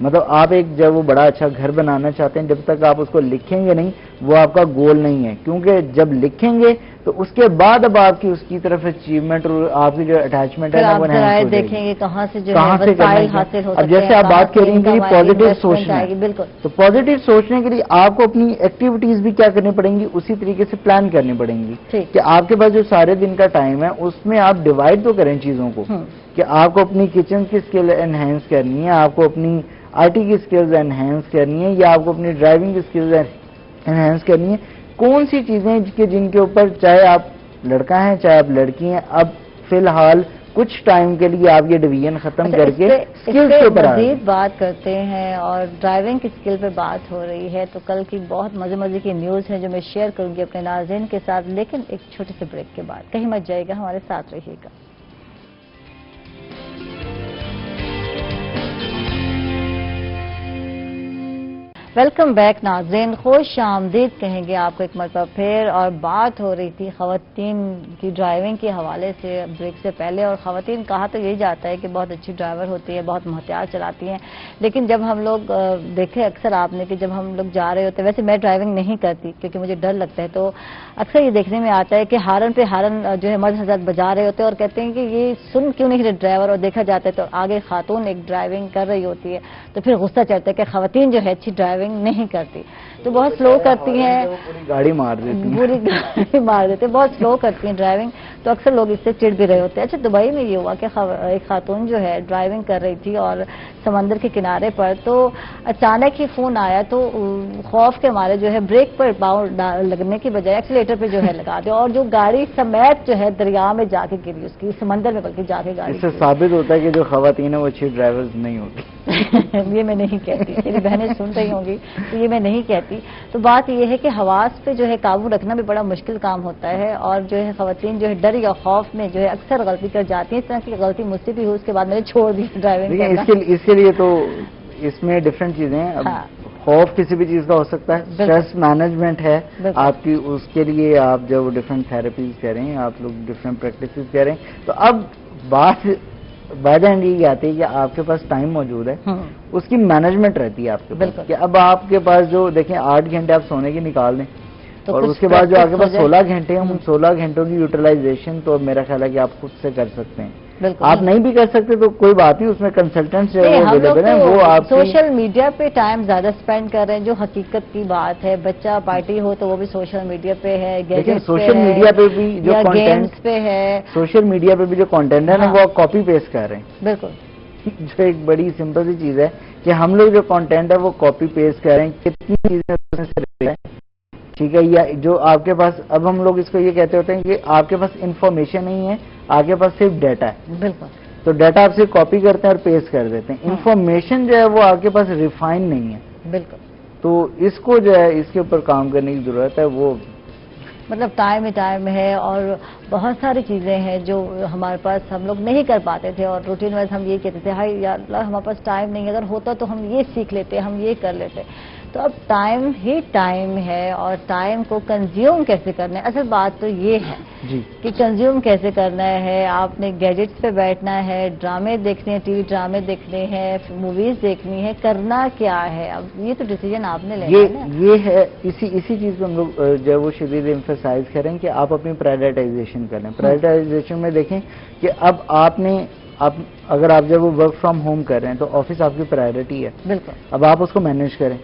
मतलब आप जब वो बड़ा अच्छा घर बनाना चाहते हैं, जब तक आप उसको लिखेंगे नहीं वो आपका गोल नहीं है, क्योंकि जब लिखेंगे तो उसके बाद अब आपकी उसकी तरफ अचीवमेंट और आपकी जो अटैचमेंट है ना वो एनहांस हो देखेंगे कहाँ से जो कहाँ से हासिल हो सकते अब जैसे आप बात कर रही हैं कि पॉजिटिव सोचना, बिल्कुल, तो पॉजिटिव सोचने के लिए आपको अपनी एक्टिविटीज भी क्या करनी पड़ेंगी, उसी तरीके से प्लान करनी पड़ेंगी कि आपके पास जो सारे दिन का टाइम है उसमें आप डिवाइड तो करें चीजों को, कि आपको अपनी किचन की स्किल एनहेंस करनी है, आपको अपनी आईटी की स्किल्स एनहेंस करनी है, या आपको अपनी ड्राइविंग की स्किल्स एनहेंस करनी है। कौन सी चीजें कि जिनके ऊपर, चाहे आप लड़का हैं चाहे आप लड़की हैं, अब फिलहाल कुछ टाइम के लिए आप ये डिवीजन खत्म करके स्किल्स के ऊपर मजीद बात करते हैं। और ड्राइविंग की स्किल पे बात हो रही है तो कल की बहुत मजे की न्यूज है जो मैं शेयर करूंगी अपने नाज़रीन के साथ, लेकिन एक छोटे से ब्रेक के बाद। कहीं मत जाइएगा, हमारे साथ रहिएगा। वेलकम बैक नाज़रीन, खुश आमदीद कहेंगे आपको एक मरतबा फिर। और बात हो रही थी ख़वातीन की ड्राइविंग के हवाले से ब्रेक से पहले। और ख़वातीन कहा तो यही जाता है कि बहुत अच्छी ड्राइवर होती है, बहुत मुहतियात चलाती हैं, लेकिन जब हम लोग देखे अक्सर आपने कि जब हम लोग जा रहे होते, वैसे मैं ड्राइविंग नहीं करती क्योंकि मुझे डर लगता है, तो अक्सर ये देखने में आता है कि हारन पे हारन जो है मर्द हज़रत बजा रहे होते हैं और कहते हैं कि ये सुन क्यों नहीं रहे ड्राइवर। और देखा जाता है तो आगे खातून एक ड्राइविंग कर रही होती है तो फिर गुस्सा चढ़ता है कि ख़वातीन जो है अच्छी ड्राइविंग नहीं करती, तो बहुत स्लो करती हैं, पूरी गाड़ी मार देती, पूरी गाड़ी मार देते, बहुत स्लो करती हैं ड्राइविंग। तो अक्सर लोग इससे चिढ़ भी रहे होते हैं। अच्छा, दुबई में ये हुआ कि एक खातून जो है ड्राइविंग कर रही थी और समंदर के किनारे पर, तो अचानक ही फोन आया, तो खौफ के मारे जो है ब्रेक पर पाँव लगने की बजाय एक्सीलेटर पे जो है लगा दिया और जो गाड़ी समेत जो है दरिया में जाके गिरी, उसकी समंदर में बल्कि जाके गाड़ी। इससे साबित होता है कि जो खवातीन है वो अच्छी ड्राइवर्स नहीं होती। ये मैं नहीं कहती, मेरी बहनें सुन रही होंगी तो ये मैं नहीं कहती। तो बात ये है कि हवास पे जो है काबू रखना भी बड़ा मुश्किल काम होता है और जो है खवातीन जो है डर या खौफ में जो है अक्सर गलती कर जाती हैं। इस तरह की गलती मुझसे भी हुई, उसके बाद मैंने छोड़ दी ड्राइविंग करना। इसके लिए तो इसमें डिफरेंट चीजें हैं। अब खौफ किसी भी चीज का हो सकता है, स्ट्रेस मैनेजमेंट है आपकी, उसके लिए आप जब डिफरेंट थेरेपीज करें, आप लोग डिफरेंट प्रैक्टिसेस करें, तो अब बात बाय द एंड ये आती है कि आपके पास टाइम मौजूद है, उसकी मैनेजमेंट रहती है आपके पास कि अब आपके पास जो देखें 8 घंटे आप सोने की निकाल दें तो और उसके बाद जो आपके पास 16 घंटे हैं, उन 16 घंटों की यूटिलाइजेशन तो मेरा ख्याल है कि आप खुद से कर सकते हैं। आप नहीं भी कर सकते तो कोई बात नहीं, उसमें कंसल्टेंट्स जो है वो अवेलेबल हैं, वो आप सोशल मीडिया पे टाइम ज्यादा स्पेंड कर रहे हैं, जो हकीकत की बात है। बच्चा पार्टी हो तो वो भी सोशल मीडिया पे है, गैजेट्स सोशल मीडिया पे भी जो कंटेंट पे है, सोशल मीडिया पे भी जो कंटेंट है ना वो कॉपी पेस्ट कर रहे हैं। बिल्कुल, जो एक बड़ी सिंपल सी चीज है कि हम लोग जो कंटेंट है वो कॉपी पेस्ट कर रहे हैं, कितनी चीजें, ठीक है, या जो आपके पास, अब हम लोग इसको ये कहते होते हैं कि आपके पास इंफॉर्मेशन नहीं है, आपके पास सिर्फ डाटा है। बिल्कुल, तो डाटा आप सिर्फ कॉपी करते हैं और पेस्ट कर देते हैं, इंफॉर्मेशन जो है वो आपके पास रिफाइन नहीं है। बिल्कुल, तो इसको जो है इसके ऊपर काम करने की जरूरत है। वो मतलब टाइम ही टाइम है और बहुत सारी चीज़ें हैं जो हमारे पास हम लोग नहीं कर पाते थे और रूटीन वाइज हम ये कहते थे हाय यार हमारे पास टाइम नहीं है, अगर होता तो हम ये सीख लेते, हम ये कर लेते। تو اب ٹائم ہی ٹائم ہے اور ٹائم کو کنزیوم کیسے کرنا ہے، اصل بات تو یہ ہے جی کہ کنزیوم کیسے کرنا ہے. آپ نے گیجٹس پہ بیٹھنا ہے، ڈرامے دیکھنے ہیں، ٹی وی ڈرامے دیکھنے ہیں، موویز دیکھنی ہے، کرنا کیا ہے؟ اب یہ تو ڈیسیجن آپ نے لینا ہے نا. یہ ہے اسی چیز پہ ہم لوگ جو ہے وہ شدید ایمفسائز کریں کہ آپ اپنی پرائرٹائزیشن کریں. پرائرٹائزیشن میں دیکھیں کہ اب اگر آپ جب وہ ورک فرام ہوم کر رہے ہیں تو آفس آپ کی پرائرٹی ہے. بالکل. اب آپ اس کو مینیج کریں،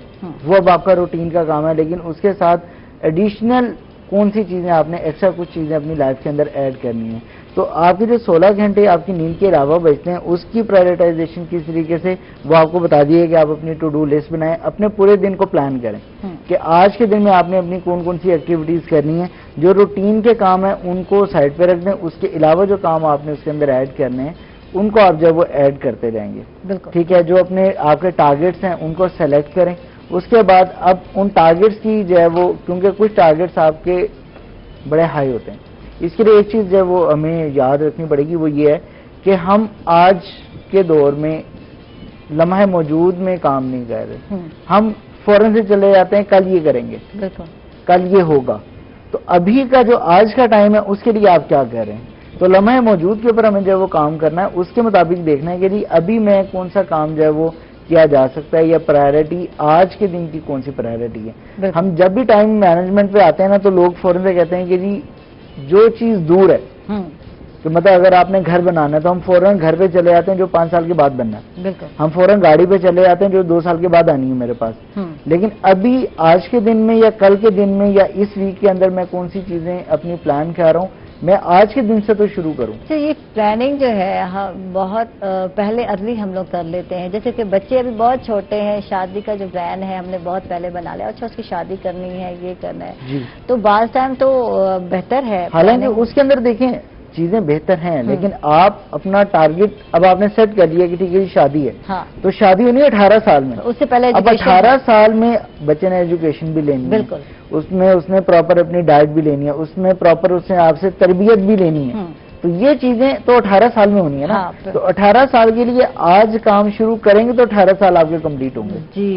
وہ اب آپ کا روٹین کا کام ہے، لیکن اس کے ساتھ ایڈیشنل کون سی چیزیں آپ نے ایکسٹرا کچھ چیزیں اپنی لائف کے اندر ایڈ کرنی ہیں. تو آپ کے جو 16 گھنٹے آپ کی نیند کے علاوہ بچتے ہیں اس کی پرائرٹائزیشن کس طریقے سے وہ آپ کو بتا دیے کہ آپ اپنی ٹو ڈو لسٹ بنائیں، اپنے پورے دن کو پلان کریں کہ آج کے دن میں آپ نے اپنی کون سی ایکٹیویٹیز کرنی ہیں. جو روٹین کے کام ہیں ان کو سائڈ پہ رکھ دیں، اس کے علاوہ جو کام آپ نے اس کے اندر ایڈ کرنے ہیں ان کو آپ جب وہ ایڈ کرتے جائیں گے. بالکل. ٹھیک ہے. جو اپنے آپ کے ٹارگیٹس ہیں ان کو سلیکٹ کریں. اس کے بعد اب ان ٹارگیٹس کی جو ہے وہ، کیونکہ کچھ ٹارگیٹس آپ کے بڑے ہائی ہوتے ہیں، اس کے لیے ایک چیز جو ہے وہ ہمیں یاد رکھنی پڑے گی، وہ یہ ہے کہ ہم آج کے دور میں لمحہ موجود میں کام نہیں کر رہے. ہم فوراً سے چلے جاتے ہیں کل یہ کریں گے، بالکل کل یہ ہوگا. تو ابھی کا جو آج کا ٹائم ہے اس کے لیے آپ کیا کر رہے ہیں؟ تو لمحہ موجود کے اوپر ہمیں جو ہے وہ کام کرنا ہے، اس کے مطابق دیکھنا ہے کہ جی ابھی میں کون سا کام جو ہے وہ کیا جا سکتا ہے، یا پرائرٹی آج کے دن کی کون سی پرائرٹی ہے. ہم جب بھی ٹائم مینجمنٹ پہ آتے ہیں نا تو لوگ فوراً سے کہتے ہیں کہ جی جو چیز دور ہے، کہ مطلب اگر آپ نے گھر بنانا ہے تو ہم فوراً گھر پہ چلے جاتے ہیں جو 5 سال کے بعد بننا ہے. بالکل. ہم فوراً گاڑی پہ چلے جاتے ہیں جو 2 سال کے بعد آنی ہے میرے پاس. لیکن ابھی آج کے دن میں یا کل کے دن میں یا اس ویک کے اندر میں کون سی چیزیں اپنی پلان کر رہا ہوں، میں آج کے دن سے تو شروع کروں. یہ پلاننگ جو ہے بہت پہلے ارلی ہم لوگ کر لیتے ہیں. جیسے کہ بچے ابھی بہت چھوٹے ہیں، شادی کا جو پلان ہے ہم نے بہت پہلے بنا لیا، اچھا اس کی شادی کرنی ہے، یہ کرنا ہے. تو بعض ٹائم تو بہتر ہے. حالانکہ اس کے اندر دیکھیں چیزیں بہتر ہیں، لیکن آپ اپنا ٹارگیٹ اب آپ نے سیٹ کر لیا کہ ٹھیک ہے جی شادی ہے، تو شادی ہونی ہے 18 سال میں. اس سے پہلے اب 18 سال میں بچے نے ایجوکیشن بھی لینی ہے، بالکل اس نے پراپر اپنی ڈائٹ بھی لینی ہے، اس میں پراپر اس نے آپ سے تربیت بھی لینی ہے. تو یہ چیزیں تو 18 سال میں ہونی ہے نا. تو 18 سال کے لیے آج کام شروع کریں گے تو 18 سال آپ کے کمپلیٹ ہوں گے. جی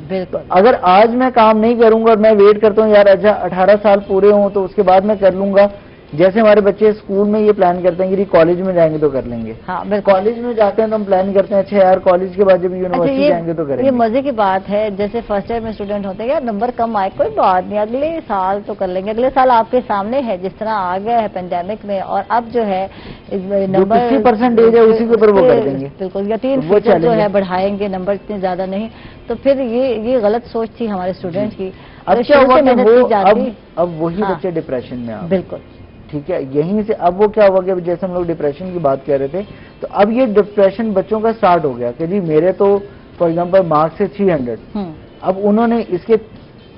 بالکل. اگر آج میں کام نہیں کروں گا اور میں ویٹ کرتا ہوں یار اچھا 18 سال پورے ہوں تو اس کے بعد میں کر لوں گا، جیسے ہمارے بچے اسکول میں یہ پلان کرتے ہیں کہ کالج میں جائیں گے تو کر لیں گے. کالج میں جاتے ہیں تو ہم پلان کرتے ہیں اچھا یار کالج کے بعد جب یونیورسٹی جائیں گے تو کریں گے. یہ مزے کی بات ہے، جیسے فرسٹ ایئر میں اسٹوڈنٹ ہوتے ہیں یار نمبر کم آئے کوئی بات نہیں، اگلے سال تو کر لیں گے. اگلے سال آپ کے سامنے ہے جس طرح آ گیا ہے پینڈیمک میں، اور اب جو ہے نمبر 50% ہے اسی کے اوپر وہ کر دیں گے. بالکل. یا 3% جو ہے بڑھائیں گے، نمبر اتنے زیادہ نہیں. تو پھر یہ غلط سوچ تھی ہمارے اسٹوڈنٹ کی. اب وہی بچے ڈپریشن میں آ. بالکل ٹھیک ہے. یہیں سے اب وہ کیا ہوا کہ جیسے ہم لوگ ڈپریشن کی بات کر رہے تھے تو اب یہ ڈپریشن بچوں کا سٹارٹ ہو گیا کہ جی میرے تو فار ایگزامپل مارکس سے 300، اب انہوں نے اس کے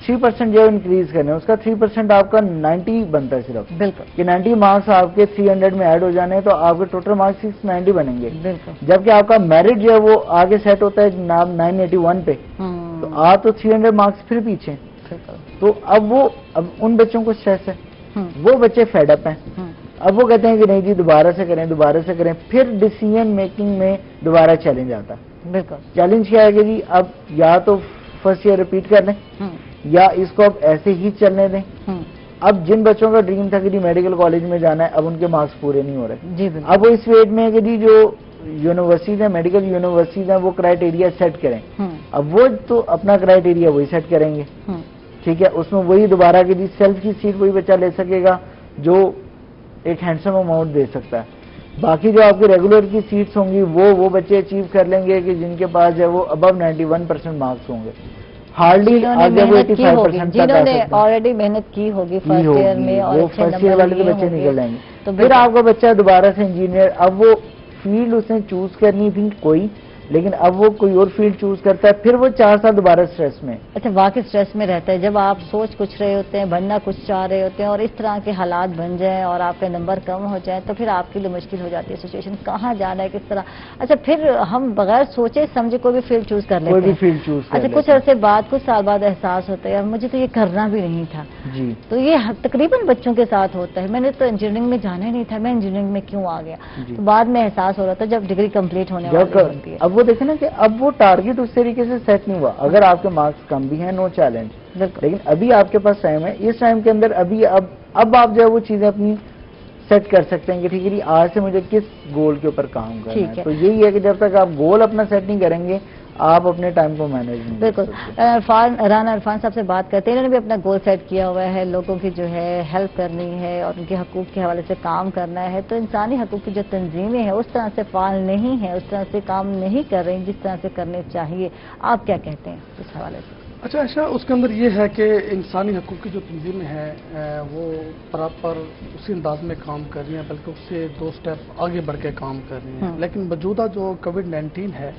3% جو انکریز کرنے، اس کا 3% آپ کا 90 بنتا ہے صرف. بالکل. کہ 90 مارکس آپ کے 300 میں ایڈ ہو جانے تو آپ کے ٹوٹل مارکس 690 بنیں گے. بالکل. جبکہ آپ کا میرٹ جو ہے وہ آگے سیٹ ہوتا ہے جناب 981 پہ، تو آپ تو 300 مارکس پھر پیچھے. تو اب ان بچوں کو اسٹریس ہے، وہ بچے فیڈ اپ ہیں. اب وہ کہتے ہیں کہ نہیں جی دوبارہ سے کریں، پھر ڈیسیژن میکنگ میں دوبارہ چیلنج آتا ہے. بالکل. چیلنج کیا ہے کہ جی اب یا تو فرسٹ ایئر ریپیٹ کر لیں یا اس کو اب ایسے ہی چلنے دیں. اب جن بچوں کا ڈریم تھا کہ جی میڈیکل کالج میں جانا ہے، اب ان کے مارکس پورے نہیں ہو رہے. اب وہ اس ویٹ میں ہے کہ جی جو یونیورسٹیز ہیں، میڈیکل یونیورسٹیز ہیں، وہ کرائیٹیریا سیٹ کریں. اب وہ تو اپنا کرائیٹیریا وہی سیٹ کریں گے. ٹھیک ہے. اس میں وہی دوبارہ کہ جی سیلف کی سیٹ وہی بچہ لے سکے گا جو ایک ہینڈسم اماؤنٹ دے سکتا ہے. باقی جو آپ کے ریگولر کی سیٹس ہوں گی وہ بچے اچیو کر لیں گے کہ جن کے پاس جو ہے وہ ابو 91% مارکس ہوں گے. ہارڈلی جنہوں نے آلریڈی محنت کی ہوگی فرسٹ ایئر میں، اور فرسٹ ایئر والے بچے نکل جائیں گے. تو پھر آپ کا بچہ دوبارہ سے انجینئر، اب وہ فیلڈ اس نے چوز کرنی تھی کوئی، لیکن اب وہ کوئی اور فیلڈ چوز کرتا ہے، پھر وہ 4 سال دوبارہ اسٹریس میں. اچھا واقعی اسٹریس میں رہتا ہے جب آپ سوچ کچھ رہے ہوتے ہیں، بننا کچھ چاہ رہے ہوتے ہیں، اور اس طرح کے حالات بن جائیں اور آپ کے نمبر کم ہو جائیں تو پھر آپ کے لیے مشکل ہو جاتی ہے سچویشن، کہاں جانا ہے کس طرح. اچھا پھر ہم بغیر سوچے سمجھے کوئی بھی فیلڈ چوز کر لیتے ہیں. کوئی بھی فیلڈ چوز. اچھا کچھ عرصے بعد، کچھ سال بعد احساس ہوتا ہے مجھے تو یہ کرنا بھی نہیں تھا. جی. تو یہ تقریباً بچوں کے ساتھ ہوتا ہے، میں نے تو انجینئرنگ میں جانا ہی نہیں تھا، میں انجینئرنگ میں کیوں آ گیا. تو بعد میں احساس ہو رہا تھا جب ڈگری کمپلیٹ ہونے والی ہوتی ہے. اب اب وہ دیکھیں نا کہ اب وہ ٹارگیٹ اس طریقے سے سیٹ نہیں ہوا. اگر آپ کے مارکس کم بھی ہیں نو چیلنج, لیکن ابھی آپ کے پاس ٹائم ہے, اس ٹائم کے اندر ابھی اب آپ جو ہے وہ چیزیں اپنی سیٹ کر سکتے ہیں کہ ٹھیک ہے جی آج سے مجھے کس گول کے اوپر کام کرنا ہے. تو یہی ہے کہ جب تک آپ گول اپنا سیٹ نہیں کریں گے آپ اپنے ٹائم کو مینیج نہیں. بالکل. رانا عرفان صاحب سے بات کرتے ہیں, انہوں نے بھی اپنا گول سیٹ کیا ہوا ہے, لوگوں کی جو ہے ہیلپ کرنی ہے اور ان کے حقوق کے حوالے سے کام کرنا ہے. تو انسانی حقوق کی جو تنظیمیں ہیں اس طرح سے فعال نہیں ہیں, اس طرح سے کام نہیں کر رہی جس طرح سے کرنے چاہیے. آپ کیا کہتے ہیں اس حوالے سے؟ اچھا عائشہ, اس کے اندر یہ ہے کہ انسانی حقوق کی جو تنظیمیں ہیں وہ پراپر اسی انداز میں کام کر رہی ہیں, بلکہ اس سے 2 سٹیپ آگے بڑھ کے کام کر رہی ہیں. لیکن موجودہ جو کووڈ-19 ہے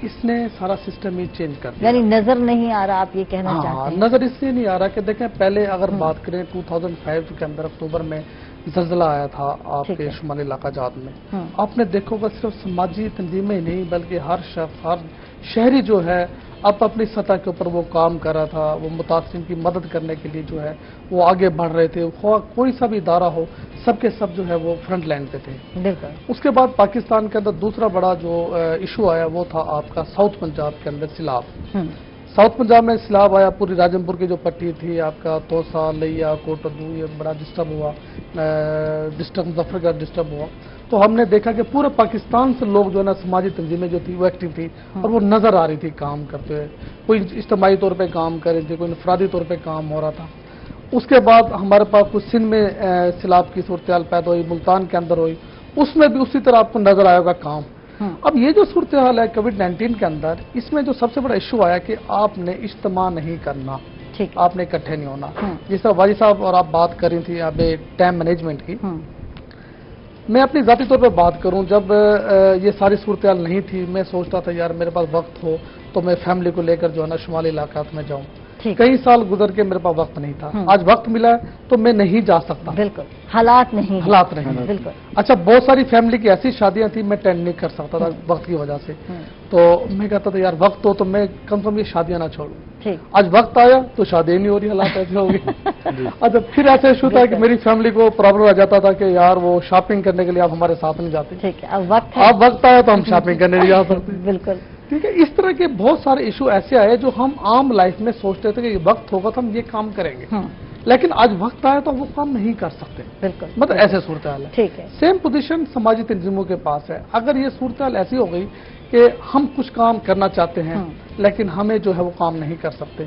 اس نے سارا سسٹم ہی چینج کر دیا. یعنی نظر نہیں آ رہا, آپ یہ کہنا چاہتے ہیں؟ نظر اس لیے نہیں آ رہا کہ دیکھیں پہلے اگر بات کریں 2005 کے اندر اکتوبر میں زلزلہ آیا تھا آپ کے شمالی علاقہ جات میں, آپ نے دیکھو گا صرف سماجی تنظیمیں نہیں بلکہ ہر شخص, ہر شہری جو ہے اپنی سطح کے اوپر وہ کام کر رہا تھا. وہ متاثرین کی مدد کرنے کے لیے جو ہے وہ آگے بڑھ رہے تھے. کوئی سا بھی ادارہ ہو سب کے سب جو ہے وہ فرنٹ لائن پہ تھے. اس کے بعد پاکستان کے اندر دوسرا بڑا جو ایشو آیا وہ تھا آپ کا ساؤتھ پنجاب کے اندر سیلاب. ساؤتھ پنجاب میں سیلاب آیا, پوری راجمپور کی جو پٹی تھی آپ کا توسا, لیا, کوٹدو, یہ بڑا ڈسٹرب ہوا, ڈسٹرب مظفر گڑھ ڈسٹرب ہوا. تو ہم نے دیکھا کہ پورے پاکستان سے لوگ جو ہے نا سماجی تنظیمیں جو تھی وہ ایکٹیو تھی اور وہ نظر آ رہی تھی کام کرتے ہوئے. کوئی اجتماعی طور پہ کام کر رہی تھی, کوئی انفرادی طور پہ کام ہو رہا تھا. اس کے بعد ہمارے پاس کچھ سندھ میں سیلاب کی صورتحال پیدا ہوئی, ملتان کے اندر ہوئی, اس میں بھی اسی طرح آپ کو نظر آئے گا کام. اب یہ جو صورتحال ہے کووڈ-19 کے اندر, اس میں جو سب سے بڑا ایشو آیا کہ آپ نے اجتماع نہیں کرنا, آپ نے اکٹھے نہیں ہونا. جس طرح واجد صاحب اور آپ بات کر رہی تھی اب ٹائم مینجمنٹ کی, میں اپنی ذاتی طور پہ بات کروں, جب یہ ساری صورتحال نہیں تھی میں سوچتا تھا یار میرے پاس وقت ہو تو میں فیملی کو لے کر جو ہے نا شمالی علاقات میں جاؤں. کئی سال گزر کے میرے پاس وقت نہیں تھا, آج وقت ملا تو میں نہیں جا سکتا. بالکل حالات نہیں. بالکل. اچھا بہت ساری فیملی کی ایسی شادیاں تھیں میں اٹینڈ نہیں کر سکتا تھا وقت کی وجہ سے. تو میں کہتا تھا یار وقت ہو تو میں کم سے کم یہ شادیاں نہ چھوڑوں. آج وقت آیا تو شادی نہیں ہو رہی, حالات ایسے ہو گئے. اچھا پھر ایسا ایشو تھا کہ میری فیملی کو پرابلم آ جاتا تھا کہ یار وہ شاپنگ کرنے کے لیے آپ ہمارے ساتھ نہیں جاتے. اب وقت آیا تو ہم شاپنگ کرنے نہیں جا سکتے. بالکل ٹھیک ہے. اس طرح کے بہت سارے ایشو ایسے آئے جو ہم عام لائف میں سوچتے تھے کہ یہ وقت ہوگا تو ہم یہ کام کریں گے, لیکن آج وقت آیا تو وہ کام نہیں کر سکتے. بالکل مطلب ایسے صورتحال ہے. سیم پوزیشن سماجی تنظیموں کے پاس ہے. اگر یہ صورتحال ایسی ہو گئی کہ ہم کچھ کام کرنا چاہتے ہیں لیکن ہمیں جو ہے وہ کام نہیں کر سکتے,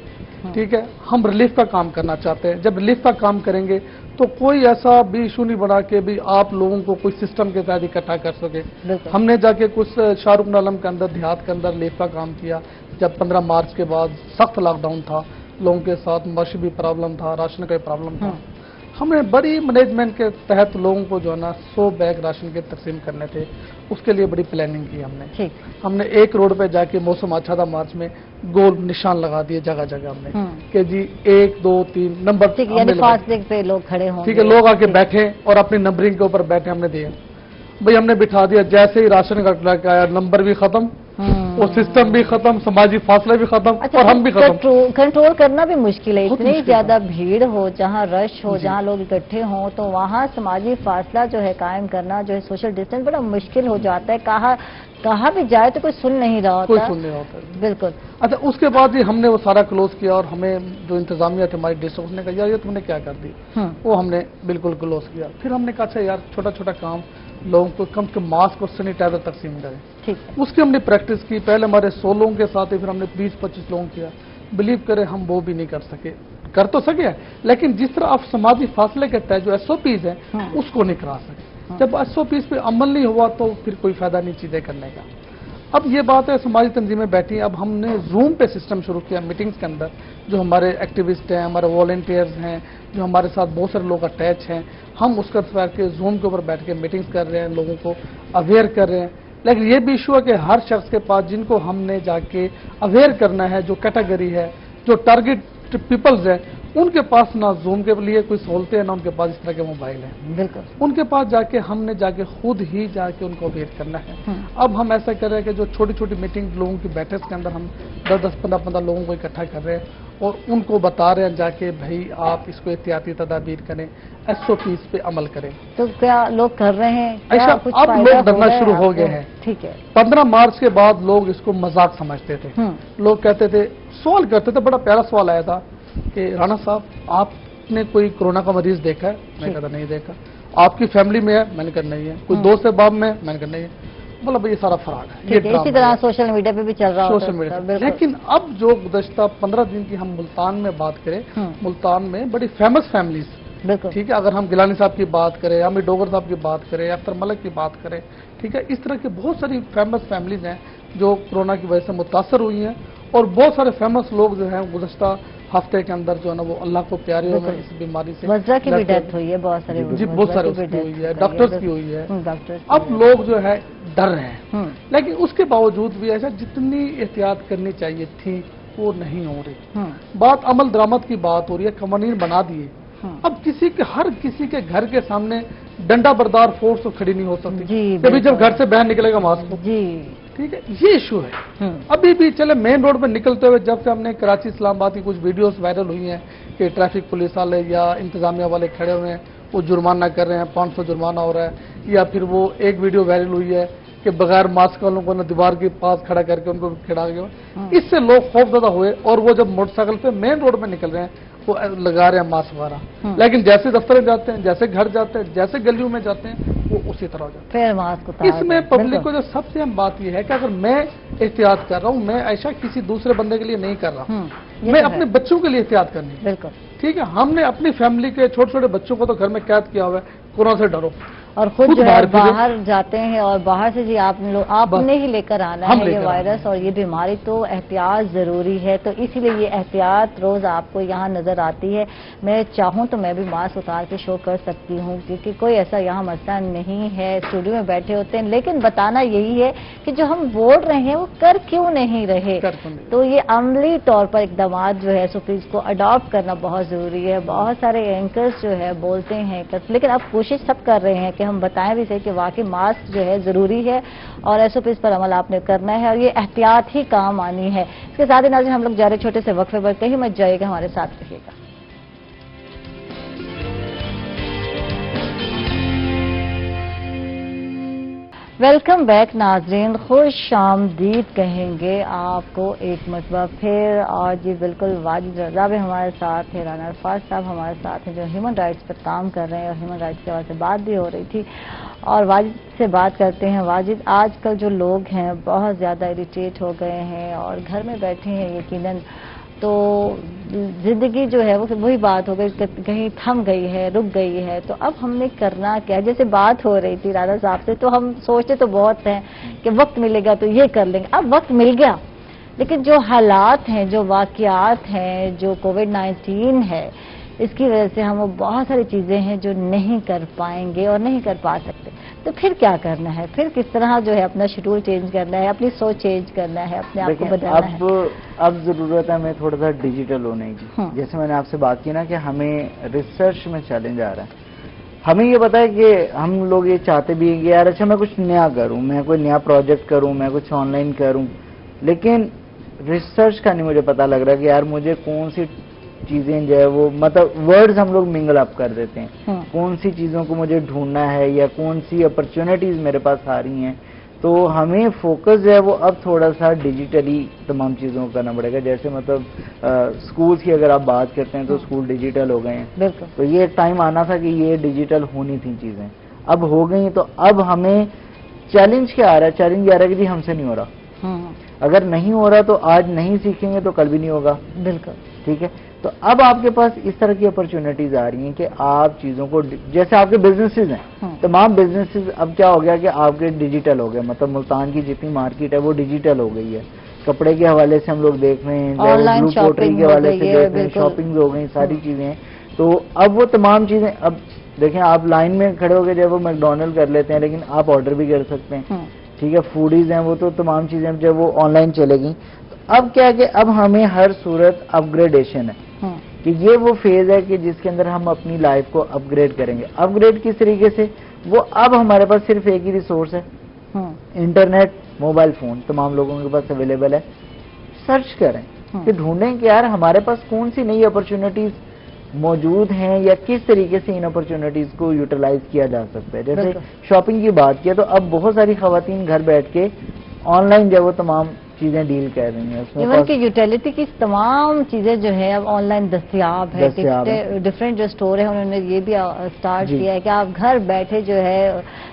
ٹھیک ہے, ہم ریلیف کا کام کرنا چاہتے ہیں, جب ریلیف کا کام کریں گے تو کوئی ایسا بھی ایشو نہیں بنا کہ بھی آپ لوگوں کو کوئی سسٹم کے تحت اکٹھا کر سکے. ہم نے جا کے کچھ شاہ رخ عالم کے اندر دیہات کے اندر ریلیف کا کام کیا, جب 15 مارچ کے بعد سخت لاک ڈاؤن تھا, لوگوں کے ساتھ معاشی بھی پرابلم تھا, راشن کا پرابلم تھا. ہم نے بڑی مینجمنٹ کے تحت لوگوں کو جو ہے نا 100 بیگ راشن کے تقسیم کرنے تھے, اس کے لیے بڑی پلاننگ کی ہم نے ایک روڈ پہ جا کے, موسم اچھا تھا مارچ میں, گول نشان لگا دیے جگہ جگہ ہم نے کہ جی 1 2 3 نمبر, یعنی فاصلے پہ لوگ کھڑے ہوں. ٹھیک ہے, لوگ آ کے بیٹھے اور اپنی نمبرنگ کے اوپر بیٹھے, ہم نے دیا بھائی, ہم نے بٹھا دیا. جیسے ہی راشن کا ٹرک آیا نمبر بھی ختم, وہ سسٹم بھی ختم, سماجی فاصلے بھی ختم, اور ہم بھی ختم. کنٹرول کرنا بھی مشکل ہے, اتنی زیادہ بھیڑ ہو, جہاں رش ہو, جہاں لوگ اکٹھے ہوں, تو وہاں سماجی فاصلہ جو ہے قائم کرنا, جو ہے سوشل ڈسٹینس, بڑا مشکل ہو جاتا ہے. کہاں بھی جائے تو کوئی سن نہیں رہا ہوتا. بالکل. اچھا اس کے بعد ہی ہم نے وہ سارا کلوز کیا, اور ہمیں جو انتظامیہ تھی ہماری ڈسٹرکٹ نے کہا یار یہ تم نے کیا کر دی, وہ ہم نے بالکل کلوز کیا. پھر ہم نے کہا اچھا یار چھوٹا چھوٹا کام, لوگوں کو کم سے کم ماسک اور سینیٹائزر تقسیم کریں. اس کی ہم نے پریکٹس کی. پہلے ہمارے 100 لوگوں کے ساتھ ہی, پھر ہم نے 20-25 لوگوں کیا. بلیو کرے ہم وہ بھی نہیں کر سکے, کر تو سکے لیکن جس طرح آپ سماجی فاصلے کے تحت جو SOPs ہیں اس کو نہیں کرا سکے. جب SOPs پہ عمل نہیں ہوا تو پھر کوئی فائدہ نہیں چیزیں کرنے کا. اب یہ بات ہے سماجی تنظیمیں بیٹھی, اب ہم نے زوم پہ سسٹم شروع کیا میٹنگز کے اندر. جو ہمارے ایکٹیوسٹ ہیں, ہمارے والنٹیئرز ہیں, جو ہمارے ساتھ بہت سارے لوگ اٹیچ ہیں, ہم اس کا کے زوم کے اوپر بیٹھ کے میٹنگز کر رہے ہیں, لوگوں کو اویئر کر رہے ہیں. لیکن یہ بھی ایشو ہے کہ ہر شخص کے پاس جن کو ہم نے جا کے اویئر کرنا ہے, جو کیٹیگری ہے, جو ٹارگٹ پیپلز ہیں, ان کے پاس نہ زوم کے لیے کوئی سہولتیں ہیں, نہ ان کے پاس اس طرح کے موبائل ہیں. بالکل. ان کے پاس جا کے ہم نے جا کے خود ہی جا کے ان کو اویئر کرنا ہے. اب ہم ایسا کر رہے ہیں کہ جو چھوٹی چھوٹی میٹنگ لوگوں کی بیٹھک کے اندر ہم 10-10, 15-15 لوگوں کو اکٹھا کر رہے ہیں, और उनको बता रहे हैं जाके भाई आप इसको एहतियाती तदाबीर करें, SOPs पे अमल करें। तो क्या लोग कर रहे हैं? क्या ऐसा कुछ अब फायदा लोग हो डरना रहा है शुरू हो आपको? गए हैं। ठीक है। 15 मार्च के बाद लोग इसको मजाक समझते थे। लोग कहते थे, सवाल करते थे, बड़ा प्यारा सवाल आया था कि राणा साहब आपने कोई कोरोना का मरीज देखा है? मैंने कहा नहीं देखा। आपकी फैमिली में है? मैंने कहा नहीं है। कोई दोस्त है बाप में? मैंने कहा नहीं है। बोला भाई ये सारा फ्रॉड है, ये ठीक है, इसी तरह सोशल मीडिया पे भी चल रहा होता सोशल है, मीडिया। बिल्कुल। लेकिन अब जो गुज़श्ता 15 दिन की हम मुल्तान में बात करें, मुल्तान में बड़ी फेमस फैमिलीज, बिल्कुल ठीक है, अगर हम गिलानी साहब की बात करें, अमीर डोगर साहब की बात करें, अख्तर मलिक की बात करें, ठीक है, इस तरह की बहुत सारी फेमस फैमिलीज हैं जो कोरोना की वजह से मुतासर हुई हैं, और बहुत सारे फेमस लोग जो हैं गुज़श्ता हफ्ते के अंदर जो है ना वो अल्लाह को प्यारे हो गए इस बीमारी से। वज़रा की भी डेथ हुई है, बहुत सारे जी, बहुत सारे उसकी हुई है, डॉक्टर्स की हुई है। डॉक्टर्स अब लोग जो है डर रहे हैं, लेकिन उसके बावजूद भी ऐसा जितनी एहतियात करनी चाहिए थी वो नहीं हो रही। बात अमल दरामद की बात हो रही है, कवानीन बना दिए। अब हर किसी के घर के सामने डंडा बरदार फोर्स तो खड़ी नहीं हो सकती, कभी जब घर से बाहर निकलेगा मास्क जी, ठीक है, ये इशू है। अभी भी चले मेन रोड पर निकलते हुए जब से हमने कराची इस्लामाबाद की कुछ वीडियोस वायरल हुई हैं कि ट्रैफिक पुलिस वाले या इंतजामिया वाले खड़े हुए हैं, वो जुर्माना कर रहे हैं, 500 जुर्माना हो रहा है, या फिर वो एक वीडियो वायरल हुई है कि बगैर मास्क वालों को दीवार के पास खड़ा करके उनको खड़ा गया। इससे लोग खौफजदा हुए और वो जब मोटरसाइकिल पे मेन रोड में निकल रहे हैं वो लगा रहे हैं मास्क वगैरह, लेकिन जैसे दफ्तर जाते हैं, जैसे घर जाते हैं, जैसे गलियों में जाते हैं, वो उसी तरह हो जाते हैं। फिर मास्क उतार इसमें पब्लिक को जो सबसे अहम बात यह है कि अगर मैं एहतियात कर रहा हूँ, मैं ऐसा किसी दूसरे बंदे के लिए नहीं कर रहा, मैं अपने बच्चों के लिए एहतियात करनी है। बिल्कुल ठीक है, हमने अपनी फैमिली के छोटे छोटे बच्चों को तो घर में कैद किया हुआ है, कोरोना से डरो, और खुद जो है बाहर जाते हैं और बाहर से जी आपने ही लेकर आना है ये वायरस और ये बीमारी, तो एहतियात ज़रूरी है। तो इसीलिए ये एहतियात रोज़ आपको यहाँ नज़र आती है। मैं चाहूँ तो मैं भी मास्क उतार के शो कर सकती हूँ, क्योंकि कोई ऐसा यहाँ मसला नहीं है, स्टूडियो में बैठे होते हैं, लेकिन बताना यही है कि जो हम बोल रहे हैं वो कर क्यों नहीं रहे। तो ये अमली तौर पर इकदाम जो है सो इसको अडॉप्ट करना बहुत ज़रूरी है। बहुत सारे एंकर्स जो है बोलते हैं, लेकिन अब कोशिश सब कर रहे हैं कि हम बताएं भी सही कि वाकई मास्क जो है ज़रूरी है और SOPs पर अमल आपने करना है और ये एहतियात ही काम आनी है। इसके साथ ही नाज़रीन हम लोग जा रहे छोटे से वक्फे पर, कहीं मत जाइएगा, हमारे साथ रहिएगा। वेलकम बैक नाजरीन, खुश आमदीद कहेंगे आपको एक मरतबा फिर। और जी बिल्कुल वाजिद रजा भी हमारे साथ है, राना अरफाज साहब हमारे साथ हैं जो ह्यूमन राइट्स पर काम कर रहे हैं और ह्यूमन राइट्स के हवाले से बात भी हो रही थी। और वाजिद से बात करते हैं। वाजिद, आजकल जो लोग हैं बहुत ज़्यादा इरिटेट हो गए हैं और घर में बैठे हैं यकीनन, तो ज़िंदगी जो है वो वही बात हो गई, कहीं थम गई है, रुक गई है। तो अब हमने करना क्या? जैसे बात हो रही थी राना साहब से, तो हम सोचते तो बहुत हैं कि वक्त मिलेगा तो ये कर लेंगे। अब वक्त मिल गया, लेकिन जो हालात हैं, जो वाक़यात हैं, जो कोविड-19 है, इसकी वजह से हम वो बहुत सारी चीज़ें हैं जो नहीं कर पाएंगे और नहीं कर पा सकते। तो फिर क्या करना है? फिर किस तरह जो है अपना शेड्यूल चेंज करना है, अपनी सोच चेंज करना है, अपने आप को बदलना है? अब ज़रूरत है हमें थोड़ा सा डिजिटल होने की। जैसे मैंने आपसे बात की ना कि हमें रिसर्च में चैलेंज आ रहा है। हमें ये पता है कि हम लोग ये चाहते भी हैं कि यार अच्छा मैं कुछ नया करूं, मैं कोई नया प्रोजेक्ट करूं, मैं कुछ ऑनलाइन करूं, लेकिन रिसर्च का नहीं मुझे पता लग रहा कि यार मुझे कौन सी चीजें जो है वो, मतलब वर्ड्स हम लोग मिंगल अप कर देते हैं, कौन सी चीजों को मुझे ढूंढना है या कौन सी अपॉर्चुनिटीज मेरे पास आ रही हैं। तो हमें फोकस जो है वो अब थोड़ा सा डिजिटली तमाम चीज़ों को करना पड़ेगा। जैसे मतलब स्कूल्स की अगर आप बात करते हैं तो स्कूल डिजिटल हो गए हैं, तो ये एक टाइम आना था कि ये डिजिटल होनी थी चीज़ें, अब हो गई। तो अब हमें चैलेंज क्या आ रहा है? चैलेंज ये आ रहा है कि जी हमसे नहीं हो रहा। अगर नहीं हो रहा तो आज नहीं सीखेंगे तो कल भी नहीं होगा। बिल्कुल ठीक है। तो अब आपके पास इस तरह की अपॉर्चुनिटीज आ रही हैं कि आप चीज़ों को, जैसे आपके बिजनेसेस हैं, तमाम बिजनेसेस अब क्या हो गया कि आपके डिजिटल हो गए। मतलब मुल्तान की जितनी मार्केट है वो डिजिटल हो गई है। कपड़े के हवाले से हम लोग देख रहे हैं, ब्लू पोट्री के हवाले से देख रहे हैं, शॉपिंग हो गई, सारी चीज़ें। तो अब वो तमाम चीज़ें, अब देखें आप लाइन में खड़े हो गए जब वो मैकडोनल्ड कर लेते हैं, लेकिन आप ऑर्डर भी कर सकते हैं। ठीक है, फूडीज हैं वो, तो तमाम चीज़ें जब वो ऑनलाइन चलेगी। तो अब क्या है कि अब हमें हर सूरत अपग्रेडेशन है कि ये वो फेज है कि जिसके अंदर हम अपनी लाइफ को अपग्रेड करेंगे। अपग्रेड किस तरीके से? वो अब हमारे पास सिर्फ एक ही रिसोर्स है, इंटरनेट, मोबाइल फोन, तमाम लोगों के पास अवेलेबल है। सर्च करें, کہ ڈھونڈیں کہ یار ہمارے پاس کون سی نئی اپرچونٹیز موجود ہیں یا کس طریقے سے ان اپرچونٹیز کو یوٹیلائز کیا جا سکتا ہے. جیسے شاپنگ کی بات کیا تو اب بہت ساری خواتین گھر بیٹھ کے آن لائن جو وہ تمام چیزیں ڈیل کر رہی ہیں. ایون کہ یوٹیلیٹی کی تمام چیزیں جو ہیں اب آن لائن دستیاب ہے. ڈفرینٹ جو اسٹور ہیں انہوں نے یہ بھی اسٹارٹ کیا ہے کہ آپ گھر بیٹھے جو ہے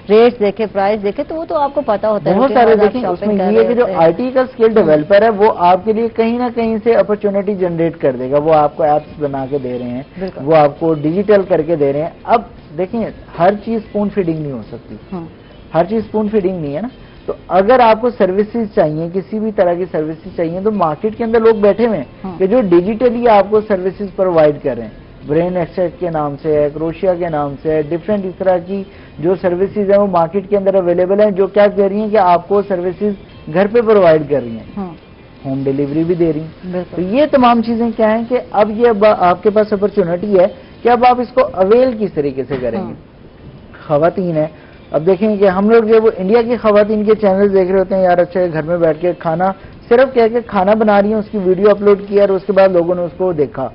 ریٹس دیکھیں, پرائس دیکھیں, تو وہ تو آپ کو پتا ہوتا ہے. بہت سارے دیکھیں اس میں یہ ہے کہ جو آئی ٹی کا اسکل ڈیولپر ہے وہ آپ کے لیے کہیں نہ کہیں سے اپرچونٹی جنریٹ کر دے گا. وہ آپ کو ایپس بنا کے دے رہے ہیں, وہ آپ کو ڈیجیٹل کر کے دے رہے ہیں. اب دیکھیں ہر چیز اسپون فیڈنگ نہیں ہو سکتی, ہر چیز اسپون فیڈنگ نہیں ہے نا. تو اگر آپ کو سروسز چاہیے, کسی بھی طرح کی سروسز چاہیے, تو مارکیٹ کے اندر لوگ بیٹھے ہوئے ہیں کہ جو ڈیجیٹلی آپ کو سروسز پرووائڈ کر رہے ہیں. برین ایکسٹریکٹ کے نام سے ہے, کروشیا کے نام سے ہے, ڈفرینٹ اس طرح کی جو سروسز ہیں وہ مارکیٹ کے اندر اویلیبل ہیں, جو کیا کر رہی ہیں کہ آپ کو سروسز گھر پہ پرووائڈ کر رہی ہیں, ہوم ڈیلیوری بھی دے رہی ہیں. تو یہ تمام چیزیں کیا ہیں کہ اب یہ آپ کے پاس اپرچونٹی ہے کہ اب آپ اس کو اویل کس طریقے سے کریں گے. خواتین ہیں, اب دیکھیں کہ ہم لوگ جو وہ انڈیا کی خواتین کے چینل دیکھ رہے ہوتے ہیں, یار اچھا گھر میں بیٹھ کے کھانا صرف کیا کہ کھانا بنا رہی ہیں, اس کی ویڈیو اپلوڈ کیا اور اس کے بعد لوگوں نے اس کو دیکھا.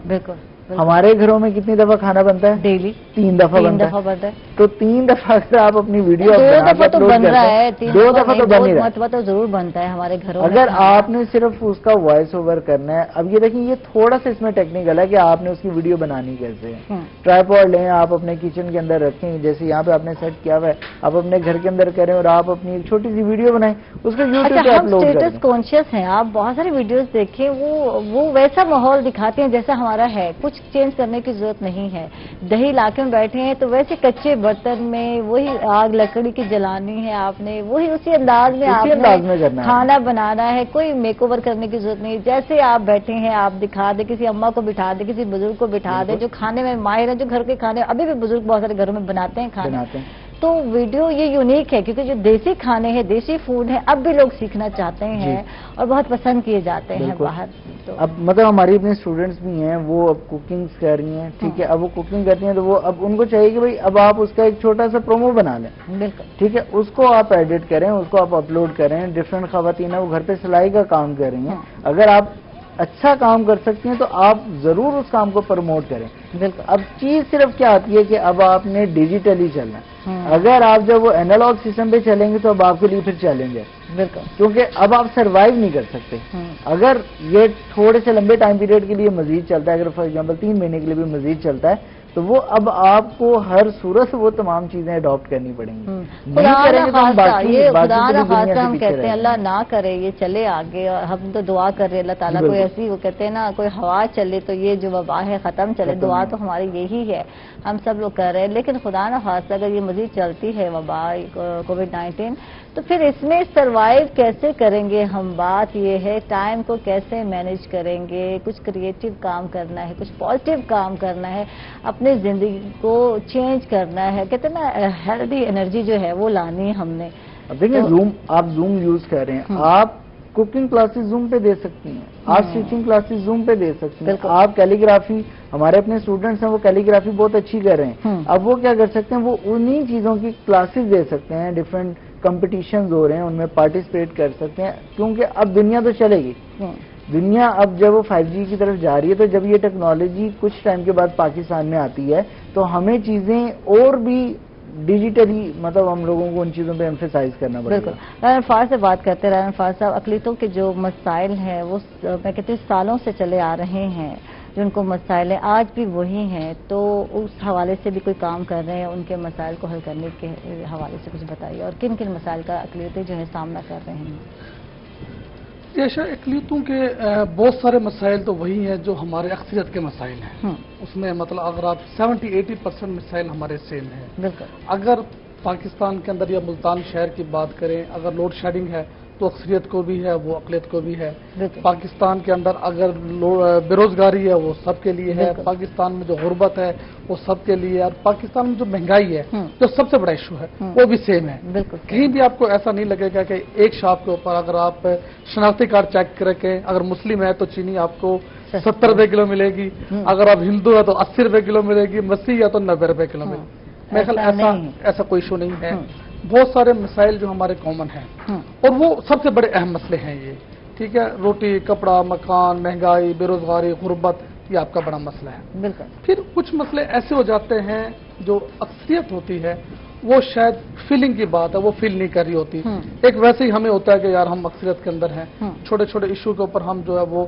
ہمارے گھروں میں کتنی دفعہ کھانا بنتا ہے؟ ڈیلی 3 دفعہ بنتا ہے. تو 3 دفعہ اگر آپ اپنی ویڈیو 2 دفعہ تو بن رہا ہے, 2 دفعہ تو بن ہی رہا ہے, تو ضرور بنتا ہے ہمارے گھروں میں. اگر آپ نے صرف اس کا وائس اوور کرنا ہے. اب یہ دیکھیں یہ تھوڑا سا اس میں ٹیکنیکل ہے کہ آپ نے اس کی ویڈیو بنانی کیسے ہے. ٹرائیپوڈ لیں, آپ اپنے کچن کے اندر رکھیں, جیسے یہاں پہ آپ نے سیٹ کیا ہوا ہے, آپ اپنے گھر کے اندر کریں اور آپ اپنی ایک چھوٹی سی ویڈیو بنائیں, اس کو یوٹیوب پہ اپلوڈ کریں. اسٹیٹس کانشیس ہیں آپ, بہت ساری ویڈیوز دیکھیں, وہ ویسا ماحول دکھاتے ہیں جیسا ہمارا ہے, کچھ چینج کرنے کی ضرورت نہیں ہے. دیہی علاقے میں بیٹھے ہیں تو ویسے کچے برتن میں وہی آگ لکڑی کی جلانی ہے, آپ نے وہی اسی انداز میں آپ نے کھانا بنانا ہے. کوئی میک اوور کرنے کی ضرورت نہیں. جیسے آپ بیٹھے ہیں آپ دکھا دیں, کسی اماں کو بٹھا دیں, کسی بزرگ کو بٹھا دیں جو کھانے میں ماہر ہیں, جو گھر کے کھانے ابھی بھی بزرگ بہت سارے گھروں میں بناتے ہیں کھانے. تو ویڈیو یہ یونیک ہے کیونکہ جو دیسی کھانے ہیں, دیسی فوڈ ہیں, اب بھی لوگ سیکھنا چاہتے ہیں اور بہت پسند کیے جاتے ہیں باہر. اب مطلب ہماری اپنے اسٹوڈنٹس بھی ہیں, وہ اب کوکنگ کر رہی ہیں, ٹھیک ہے, اب وہ کوکنگ کرتی ہیں تو وہ اب ان کو چاہیے کہ بھائی اب آپ اس کا ایک چھوٹا سا پرومو بنا لیں. بالکل ٹھیک ہے, اس کو آپ ایڈٹ کریں, اس کو آپ اپلوڈ کریں. ڈفرینٹ خواتین ہیں وہ گھر پہ سلائی کا کام کر رہی ہیں. اگر آپ اچھا کام کر سکتی ہیں تو آپ ضرور اس کام کو پروموٹ کریں. بالکل. اب چیز صرف کیا آتی ہے کہ اب آپ نے ڈیجیٹلی چلنا ہے. اگر آپ جب وہ اینالاگ سسٹم پہ چلیں گے تو اب آپ کے لیے پھر چیلنج ہے. بالکل, کیونکہ اب آپ سروائیو نہیں کر سکتے. اگر یہ تھوڑے سے لمبے ٹائم پیریڈ کے لیے مزید چلتا ہے, اگر فار ایگزامپل 3 مہینے کے لیے بھی مزید چلتا ہے, تو وہ اب آپ کو ہر صورت وہ تمام چیزیں اڈاپٹ کرنی پڑیں گی. خدا نہ خاصہ ہم کہتے ہیں اللہ نہ کرے یہ چلے آگے, اور ہم تو دعا کر رہے ہیں اللہ تعالیٰ کو ایسی, وہ کہتے ہیں نا کوئی ہوا چلے تو یہ جو وبا ہے ختم چلے. دعا تو ہماری یہی ہے, ہم سب لوگ کر رہے ہیں. لیکن خدا نہ خاصہ اگر یہ مزید چلتی ہے وبا کووڈ-19 تو پھر اس میں سروائیو کیسے کریں گے ہم؟ بات یہ ہے ٹائم کو کیسے مینیج کریں گے. کچھ کریٹو کام کرنا ہے, کچھ پازیٹیو کام کرنا ہے, اپنی زندگی کو چینج کرنا ہے. کہتے ہیں نا ہیلدی انرجی جو ہے وہ لانی ہے ہم نے. اب دیکھیں آپ زوم یوز کر رہے ہیں, آپ کوکنگ کلاسز زوم پہ دے سکتی ہیں, آپ اسٹیچنگ کلاسز زوم پہ دے سکتی ہیں, آپ کیلیگرافی, ہمارے اپنے اسٹوڈنٹس ہیں وہ کیلیگرافی بہت اچھی کر رہے ہیں. اب وہ کیا کر سکتے ہیں, وہ انہی چیزوں کی کلاسز دے سکتے ہیں. ڈفرینٹ کمپٹیشنز ہو رہے ہیں, ان میں پارٹیسپیٹ کر سکتے ہیں, کیونکہ اب دنیا تو چلے گی. دنیا اب جب وہ 5G کی طرف جا رہی ہے, تو جب یہ ٹیکنالوجی کچھ ٹائم کے بعد پاکستان میں آتی ہے تو ہمیں چیزیں اور بھی ڈیجیٹلی مطلب ہم لوگوں کو ان چیزوں پہ ایمفیسائز کرنا پڑے گا. بالکل. رائن فار سے بات کرتے ہیں. رائن فار صاحب, اقلیتوں کے جو مسائل ہیں وہ میں کہتی ہوں سالوں سے چلے آ رہے ہیں, جن کو مسائل ہیں آج بھی وہی ہیں, تو اس حوالے سے بھی کوئی کام کر رہے ہیں, ان کے مسائل کو حل کرنے کے حوالے سے کچھ بتائیے, اور کن کن مسائل کا اقلیتیں جو ہے سامنا کر رہے ہیں؟ جیسا اقلیتوں کے بہت سارے مسائل تو وہی ہیں جو ہمارے اکثریت کے مسائل ہیں. اس میں مطلب اگر آپ 70-80% مسائل ہمارے سیم ہیں. بالکل. اگر پاکستان کے اندر یا ملتان شہر کی بات کریں, اگر لوڈ شیڈنگ ہے تو اکثریت کو بھی ہے, وہ اقلیت کو بھی ہے. پاکستان کے اندر اگر بے روزگاری ہے وہ سب کے لیے ہے. پاکستان میں جو غربت ہے وہ سب کے لیے ہے. اور پاکستان میں جو مہنگائی ہے جو سب سے بڑا ایشو ہے وہ بھی سیم ہے. کہیں بھی آپ کو ایسا نہیں لگے گا کہ ایک شاپ کے اوپر اگر آپ شناختی کارڈ چیک کر کے, اگر مسلم ہے تو چینی آپ کو 70 روپے کلو ملے گی, اگر آپ ہندو ہے تو 80 روپے کلو ملے گی, مسیح ہے تو 90 روپے کلو ملے گی. میرے خیال ایسا کوئی ایشو نہیں ہے. بہت سارے مسائل جو ہمارے کامن ہیں, اور وہ سب سے بڑے اہم مسئلے ہیں یہ. ठीक है, रोटी, कपड़ा, मकान, महंगाई, बेरोजगारी, गुर्बत, ये आपका बड़ा मसला है। बिल्कुल। फिर कुछ मसले ऐसे हो जाते हैं जो अक्सरियत होती है वो शायद फीलिंग की बात है, वो फील नहीं कर रही होती। एक वैसे ही हमें होता है कि यार हम अक्सरियत के अंदर हैं, छोटे छोटे इशू के ऊपर हम जो है वो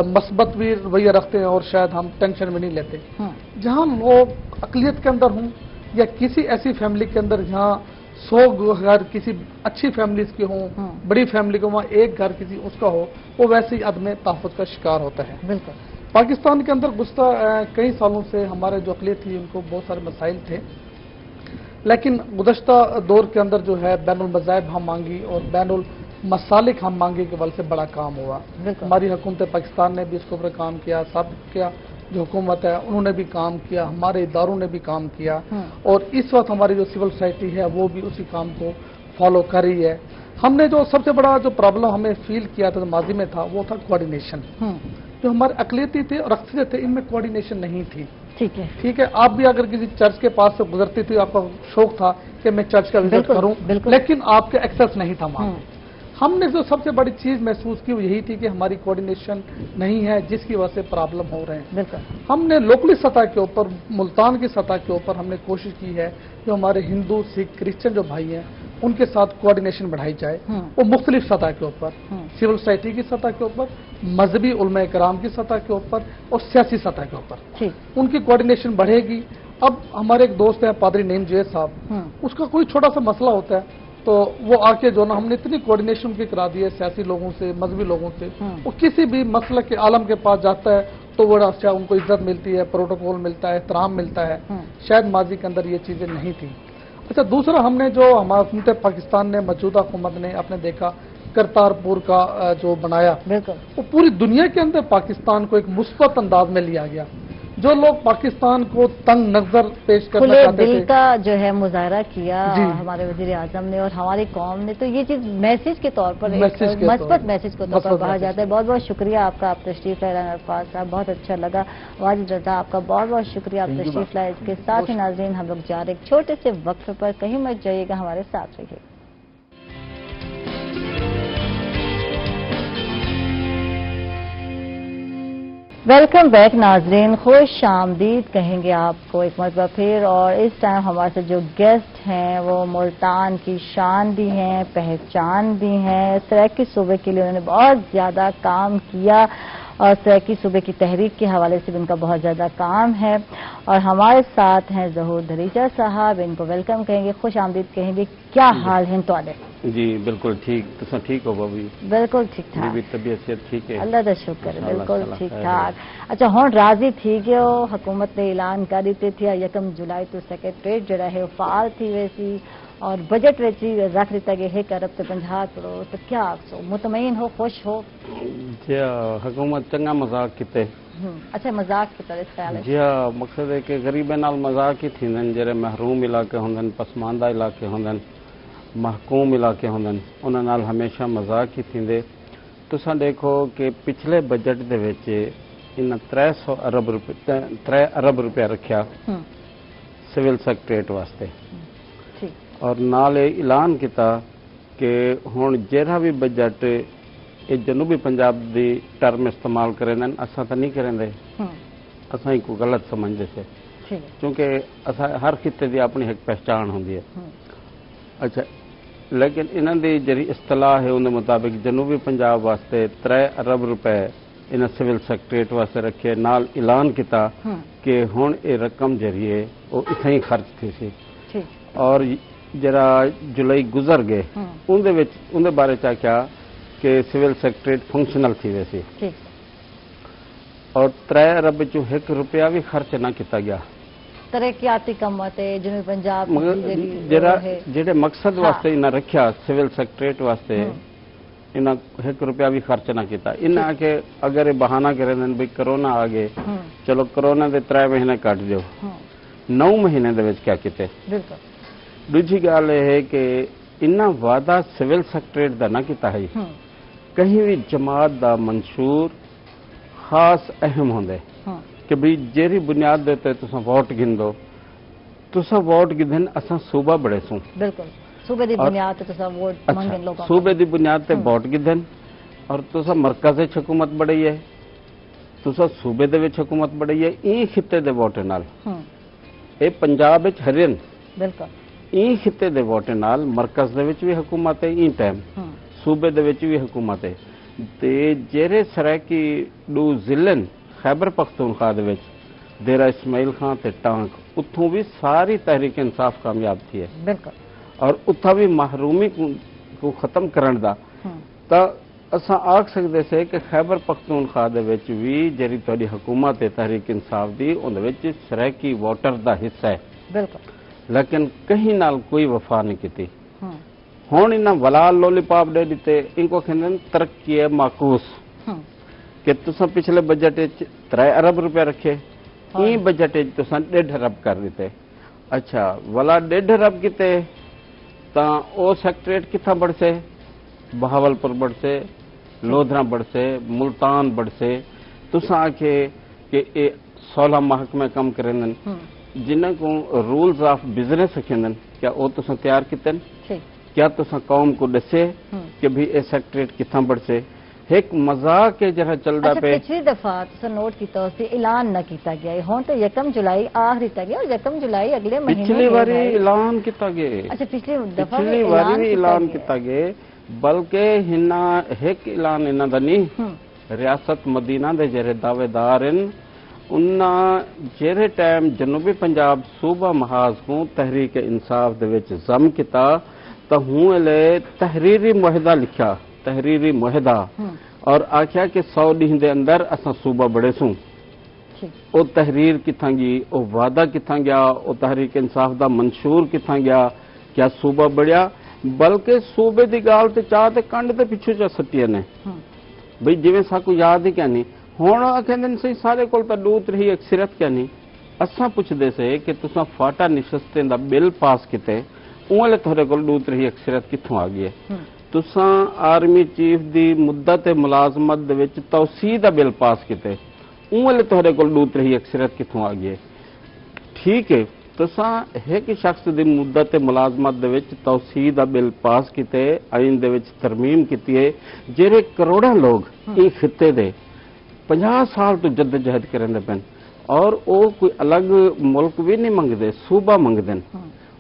मस्बत भी रवैया रखते हैं और शायद हम टेंशन भी नहीं लेते। जहां लोग अकलियत के अंदर हों या किसी ऐसी फैमिली के अंदर जहां 100 घर किसी अच्छी फैमिलीज के हों, बड़ी फैमिली के, वहाँ एक घर किसी उसका हो, वो वैसे ही अदम तहफ़्फ़ुज़ का शिकार होता है। बिल्कुल। पाकिस्तान के अंदर गुज़श्ता कई सालों से हमारे जो अक़लियत थी उनको बहुत सारे मसाइल थे, लेकिन गुज़श्ता दौर के अंदर जो है बैनुल मज़ाहिब हम मांगी और बैनुल मसालिक हम मांगे के वजह से बड़ा काम हुआ। हमारी हुकूमत पाकिस्तान ने भी इसके ऊपर काम किया, सब क्या जो हुकूमत है उन्होंने भी काम किया, हमारे इदारों ने भी काम किया, और इस वक्त हमारी जो सिविल सोसाइटी है वो भी उसी काम को फॉलो कर रही है। हमने जो सबसे बड़ा जो प्रॉब्लम हमें फील किया था माजी में था वो था कोऑर्डिनेशन। जो हमारे अक़लियती थे और अक्सरियत थे इनमें कोऑर्डिनेशन नहीं थी। ठीक है, आप भी अगर किसी चर्च के पास से गुजरती थी, आपका शौक था कि मैं चर्च का विजिट करूं, लेकिन आपके एक्सेस नहीं था वहां। हमने जो सबसे बड़ी चीज महसूस की वो यही थी कि हमारी कोऑर्डिनेशन नहीं है, जिसकी वजह से प्रॉब्लम हो रहे हैं। हमने लोकली सतह के ऊपर, मुल्तान की सतह के ऊपर हमने कोशिश की है जो हमारे हिंदू, सिख, क्रिश्चियन जो भाई हैं उनके साथ कोऑर्डिनेशन बढ़ाई जाए। वो मुख्तलिफ सतह के ऊपर, सिविल सोसाइटी की सतह के ऊपर, मजहबी उलमा कराम की सतह के ऊपर और सियासी सतह के ऊपर उनकी कोऑर्डिनेशन बढ़ेगी। अब हमारे एक दोस्त है पादरी नईम जैद साहब, उसका कोई छोटा सा मसला होता है तो वो आके जो ना हमने इतनी कोऑर्डिनेशन उनकी करा दी है सियासी लोगों से, मजहबी लोगों से, वो किसी भी मसले के आलम के पास जाता है तो बड़ा अच्छा उनको इज्जत मिलती है, प्रोटोकॉल मिलता है, एहतराम मिलता है। शायद माजी के अंदर ये चीजें नहीं थी। अच्छा, दूसरा हमने जो हमारा हुकूमत पाकिस्तान ने, मौजूदा हुकूमत ने आपने देखा करतारपुर का जो बनाया, वो पूरी दुनिया के अंदर पाकिस्तान को एक मुस्बत अंदाज में लिया गया। जो लोग पाकिस्तान को तंग नजर पेश करना चाहते दिल थे, का जो है मुजाहरा किया हमारे वज़ीर आज़म ने और हमारी कौम ने, तो ये चीज मैसेज के तौर पर, मस्बत मैसेज के तौर पर कहा जाता है। बहुत बहुत शुक्रिया आपका, आप तशरीफ लाए अरफात साहब, बहुत अच्छा लगा। वाजिद रज़ा आपका बहुत बहुत शुक्रिया, आप तशरीफ लाए। इसके साथ ही नाज़रीन हम लोग जा रहे एक छोटे से वक्त पर, कहीं मत जाइएगा, हमारे साथ रहिए। वेलकम बैक नाजरीन, खुश आमदीद कहेंगे आपको एक मरतबा फिर। और इस टाइम हमारे साथ जो गेस्ट हैं वो मुल्तान की शान भी हैं, पहचान भी हैं। सराइकी सूबे के लिए उन्होंने बहुत ज़्यादा काम किया और सराइकी सूबे की तहरीक के हवाले से भी उनका बहुत ज़्यादा काम है। और हमारे साथ हैं ज़हूर दरीजा साहब, इनको वेलकम कहेंगे, खुश आमदीद कहेंगे। क्या हाल है तुहाडे? जी बिल्कुल ठीक, तुम ठीक हो भाभी? बिल्कुल ठीक ठाक, तबीयत से ठीक है, अल्लाह का शुक्र है, बिल्कुल ठीक ठाक। अच्छा, हुण राजी थी गयो, हुकूमत ने ऐलान कर दिते थे 1 जुलाई तो सेक्रेटरीट जड़ा है फाल थी वैसी और बजट वेच रख दिता गया 1 अरब ते 50 करोड़। तो क्या आखो, मुतमईन हो, खुश हो? जी हुकूमत चंगा मजाक किते। अच्छा, मजाक की तरह ख्याल है? जी मकसद है कि गरीबे नाल मजाक ही थींदन, जेरे महरूम इलाके होंदन, पसमानदा इलाके होंदन, महकूम इलाके होंदन, उन्हां नाल हमेशा मजाक ही थींदे। तुसां देखो कि पिछले बजट दे विच इन 300 अरब रुपया रखिया सिविल सैक्रेटरीट वास्ते, और नाल ऐलान किया कि हुण जेड़ा भी बजट ये जनूबी पंजाब की टर्म इस्तेमाल करें, असा तो नहीं करेंगे, असा ही कोई गलत समझते से, क्योंकि असा हर खिते की अपनी एक पहचान होंगी है। अच्छा, लेकिन इन्हों की जी इस्तलाह है उन मुताबिक जनूबी पंजाब वास्ते 3 अरब रुपए इन सिविल सैक्रेटरीट वास्ते रखे, नाल ऐलान किया कि हुण ये रकम जरिए वो इतना ही खर्च थी सी, और जरा जुलाई गुजर गए उनके बारे चा क्या कि सिविल सैक्रेटरीट फंक्शनल थी वैसी, और 3 अरब चो 1 रुपया भी खर्च ना किया गया तरक्याती काम ते जनूबी पंजाब जरा जेडे मकसद वास्ते इन्हें रखा सिविल सैक्रेटरीट वास्ते, इन्हें 1 रुपया भी खर्च ना किया। इन्हें आके अगर ये बहाना करे भाई कोरोना आ गए, चलो कोरोना के 3 महीने कट दो, 9 महीने दे विच क्या किते। दूजी गल है कि इन्ना वादा सिविल सैक्रेटरीट का ना किया है, कहीं भी जमात का मंशूर खास अहम होंगे कि भाई जेरी बुनियाद दे ते तुसा वोट गिंदो, तुसा वोट गिंदन असा सूबा बड़े सूं, बिल्कुल सूबे दी बुनियाद ते तुसा वोट मंगन लोगों, सूबे दी बुनियाद ते वोट गिंदन, और तुसा मरकज़ विच हुकूमत बढ़ाई है, तुसा सूबे दे विच हुकूमत बढ़ाई है, ई खिते दे वोटे नाल ये पंजाब विच हरियाणा बिल्कुल ई खिते दे वोटे नाल मरकज़ दे विच भी हुकूमत है, ई टाइम सूबे दे विच भी हुकूमत है ते जेरे सराकी दो जिलन खैबर पख्तूनख्वा दे विच डेरा इस्माइल खां ते टांक उत्थों भी सारी तहरीक इंसाफ कामयाब थी है बिल्कुल और उत्था भी महरूमी को खत्म करन दा तां असां आख सकदे से कि खैबर पख्तूनख्वा दे विच भी जेरी तुहाडी हुकूमत है तहरीक इंसाफ दी उहदे विच सराकी वोटर दा हिस्सा है बिल्कुल लेकिन कहीं नाल कोई वफा नहीं की। हुण इन्हां वलाल लॉलीपॉप दे दिते इनको कहंदे तरक्की है माकूस कि तुसां पिछले बजट विच 3 अरब रुपया रखे ई बजट विच तुसां 1.5 अरब कर दिते। अच्छा वाला 1.5 अरब किते तां ओ सैक्रेट कित्थां बढ़से बहावलपुर बढ़से लोधरा बढ़से मुल्तान बढ़से तुसां आखे कि ये 16 महकमे कम करेंदन जिन्हां को रूल्स ऑफ बिजनेस रखेंदन क्या वो तुसां तैयार कितन क्या तुसां कौम को दसे कि भी ये सैक्रेट कित्थां बढ़से एक मजाक है जरा चलदा अच्छा, पे पिछली दफा तुसा नोट किया उस ऐलान न किया गया हुण तो 1 जुलाई आखिरी तक गया और 1 जुलाई अगले महीने पिछली बारी ऐलान किया गए अच्छा पिछली दफा पिछली बारी भी ऐलान किया गए बल्कि हिना एक ऐलान इन्हां दा नहीं रियासत मदीना दे जेरे दावेदार हैं उन्हां जेरे टाइम जनूबी पंजाब सूबा महाज को तहरीक इंसाफ दे विच जम किता तो हूं ले तहरीरी मुहिदा लिखा तहरीरी मुहिदा और आख्या कि 100 ॾींहं दे अंदर असां सूबा बड़े सूं ओ तहरीर किथां गई ओ वादा किथां गया ओ तहरीक इंसाफ दा मंशूर किथां गया क्या सूबा बढ़िया बल्कि सूबे की गाल ते चाह ते कंड ते पिछू चा सटिया ने बई जिवें साकू याद ही क्या नहीं हुण आखेंदे सही सारे कोल तां 2-3 अक्सरियत क्या नहीं असां पुछदे से कि तुसां फाटा निशस्तें दा बिल पास किते उहले तुहाडे कोल 2-3 अक्सरियत कित्थों आ गई है तुसां आर्मी चीफ दी मुद्दत मुलाजमत दे विच तौसीह दा बिल पास किते उहले तुहाडे कोल 2-3 अक्सरियत कित्थों आ गई है ठीक है तुसां एक शख्स दी मुद्दत मुलाजमत दे विच तौसीह दा बिल पास किते आइन दे विच तरमीम कीती है जेरे करोड़ां लोग ई खिते दे 50 साल तो जद्दोजहद करन पैन और वो कोई अलग मुल्क भी नहीं मंगदे सूबा मंगदे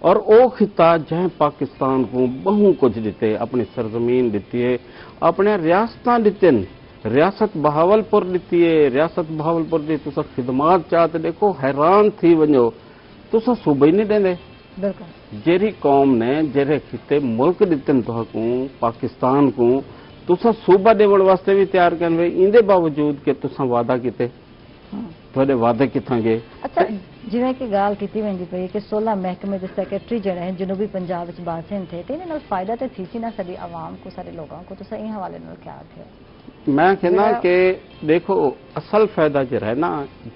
और वो खिता जहाँ पाकिस्तान को बहु कुछ दिते अपनी सरजमीन दिती है अपने रियासतां दिते रियासत बहावलपुर दिती है रियासत बहावलपुर दी तुसां खिदमात चाहते देखो हैरान थी वञो तुसां सूबे ही नहीं देंदे बिल्कुल जेरी कौम ने जेरे खिते मुल्क दिते तुहां पाकिस्तान को तुसां सूबा देवण वास्ते भी तैयार करन वे इंदे बावजूद कि तुसां वादा किते तुहाडे वादे कित्थां गए अच्छा जिवें कि गाल की वेंदी पई कि 16 महकमे के सेक्रेटरी जड़े हैं जनूबी पंजाब विच बासिन थे तो इन्हां फायदा तो थी सी ना साडी आवाम को सारे लोगों को तो सही हवाले नाल क्या आखे मैं कहना कि देखो असल फायदा जरा है ना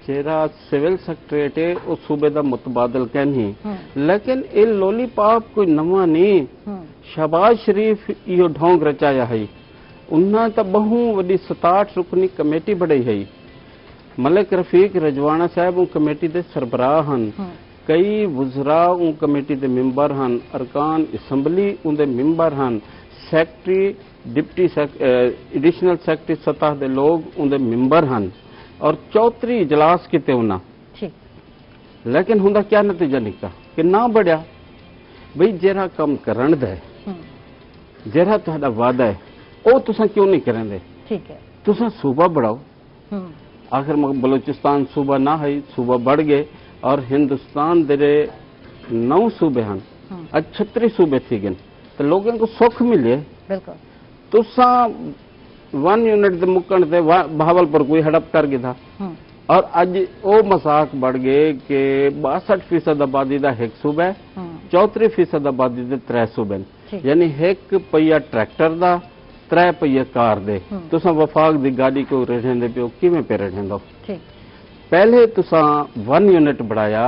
जेरा सिविल सेक्रेटरी है उस सूबे का मुतबादल कहनी लेकिन ये लॉलीपॉप कोई नवा नहीं शहबाज शरीफ यो ढोंग रचाया है उन्हें तो बहु वडी 67 रुकनी कमेटी बढ़ाई है मलिक रफीक रजवाना साहब कमेटी के सरबराह हैं कई वज़रा कमेटी के मैंबर हैं अरकान असैम्बली उनके मैंबर हैं सैकटरी डिप्टी एडिशनल सैकटरी सतह के लोग उनके मैंबर हैं और 34 इजलास किते उन्हें लेकिन हुंदा क्या नतीजा निकला कि ना बढ़िया बई जेरा कम करन दे जेरा तुहाडा वादा है वो तुसां क्यों नहीं करेंदे ठीक है तुसां सूबा बढ़ाओ आखिर बलूचिस्तान सूबा ना है सूबा बढ़ गए और हिंदुस्तान दे 9 सूबे हैं अब 36 सूबे थी गए तो लोगों को सुख मिले बिल्कुल तुसा 1 यूनिट दे मुकण ते बहावलपुर कोई हड़प कर गया था और अज वो मजाक बढ़ गए कि 62% आबादी का 1 सूबा है 34% आबादी के 3 सूबे यानी 1 पहिया ट्रैक्टर का 3 पहिए कार दे तुसा वफाक दी गाड़ी को रखेंदे पियो किवें पे रखेंदो पहले तुसा 1 यूनिट बढ़ाया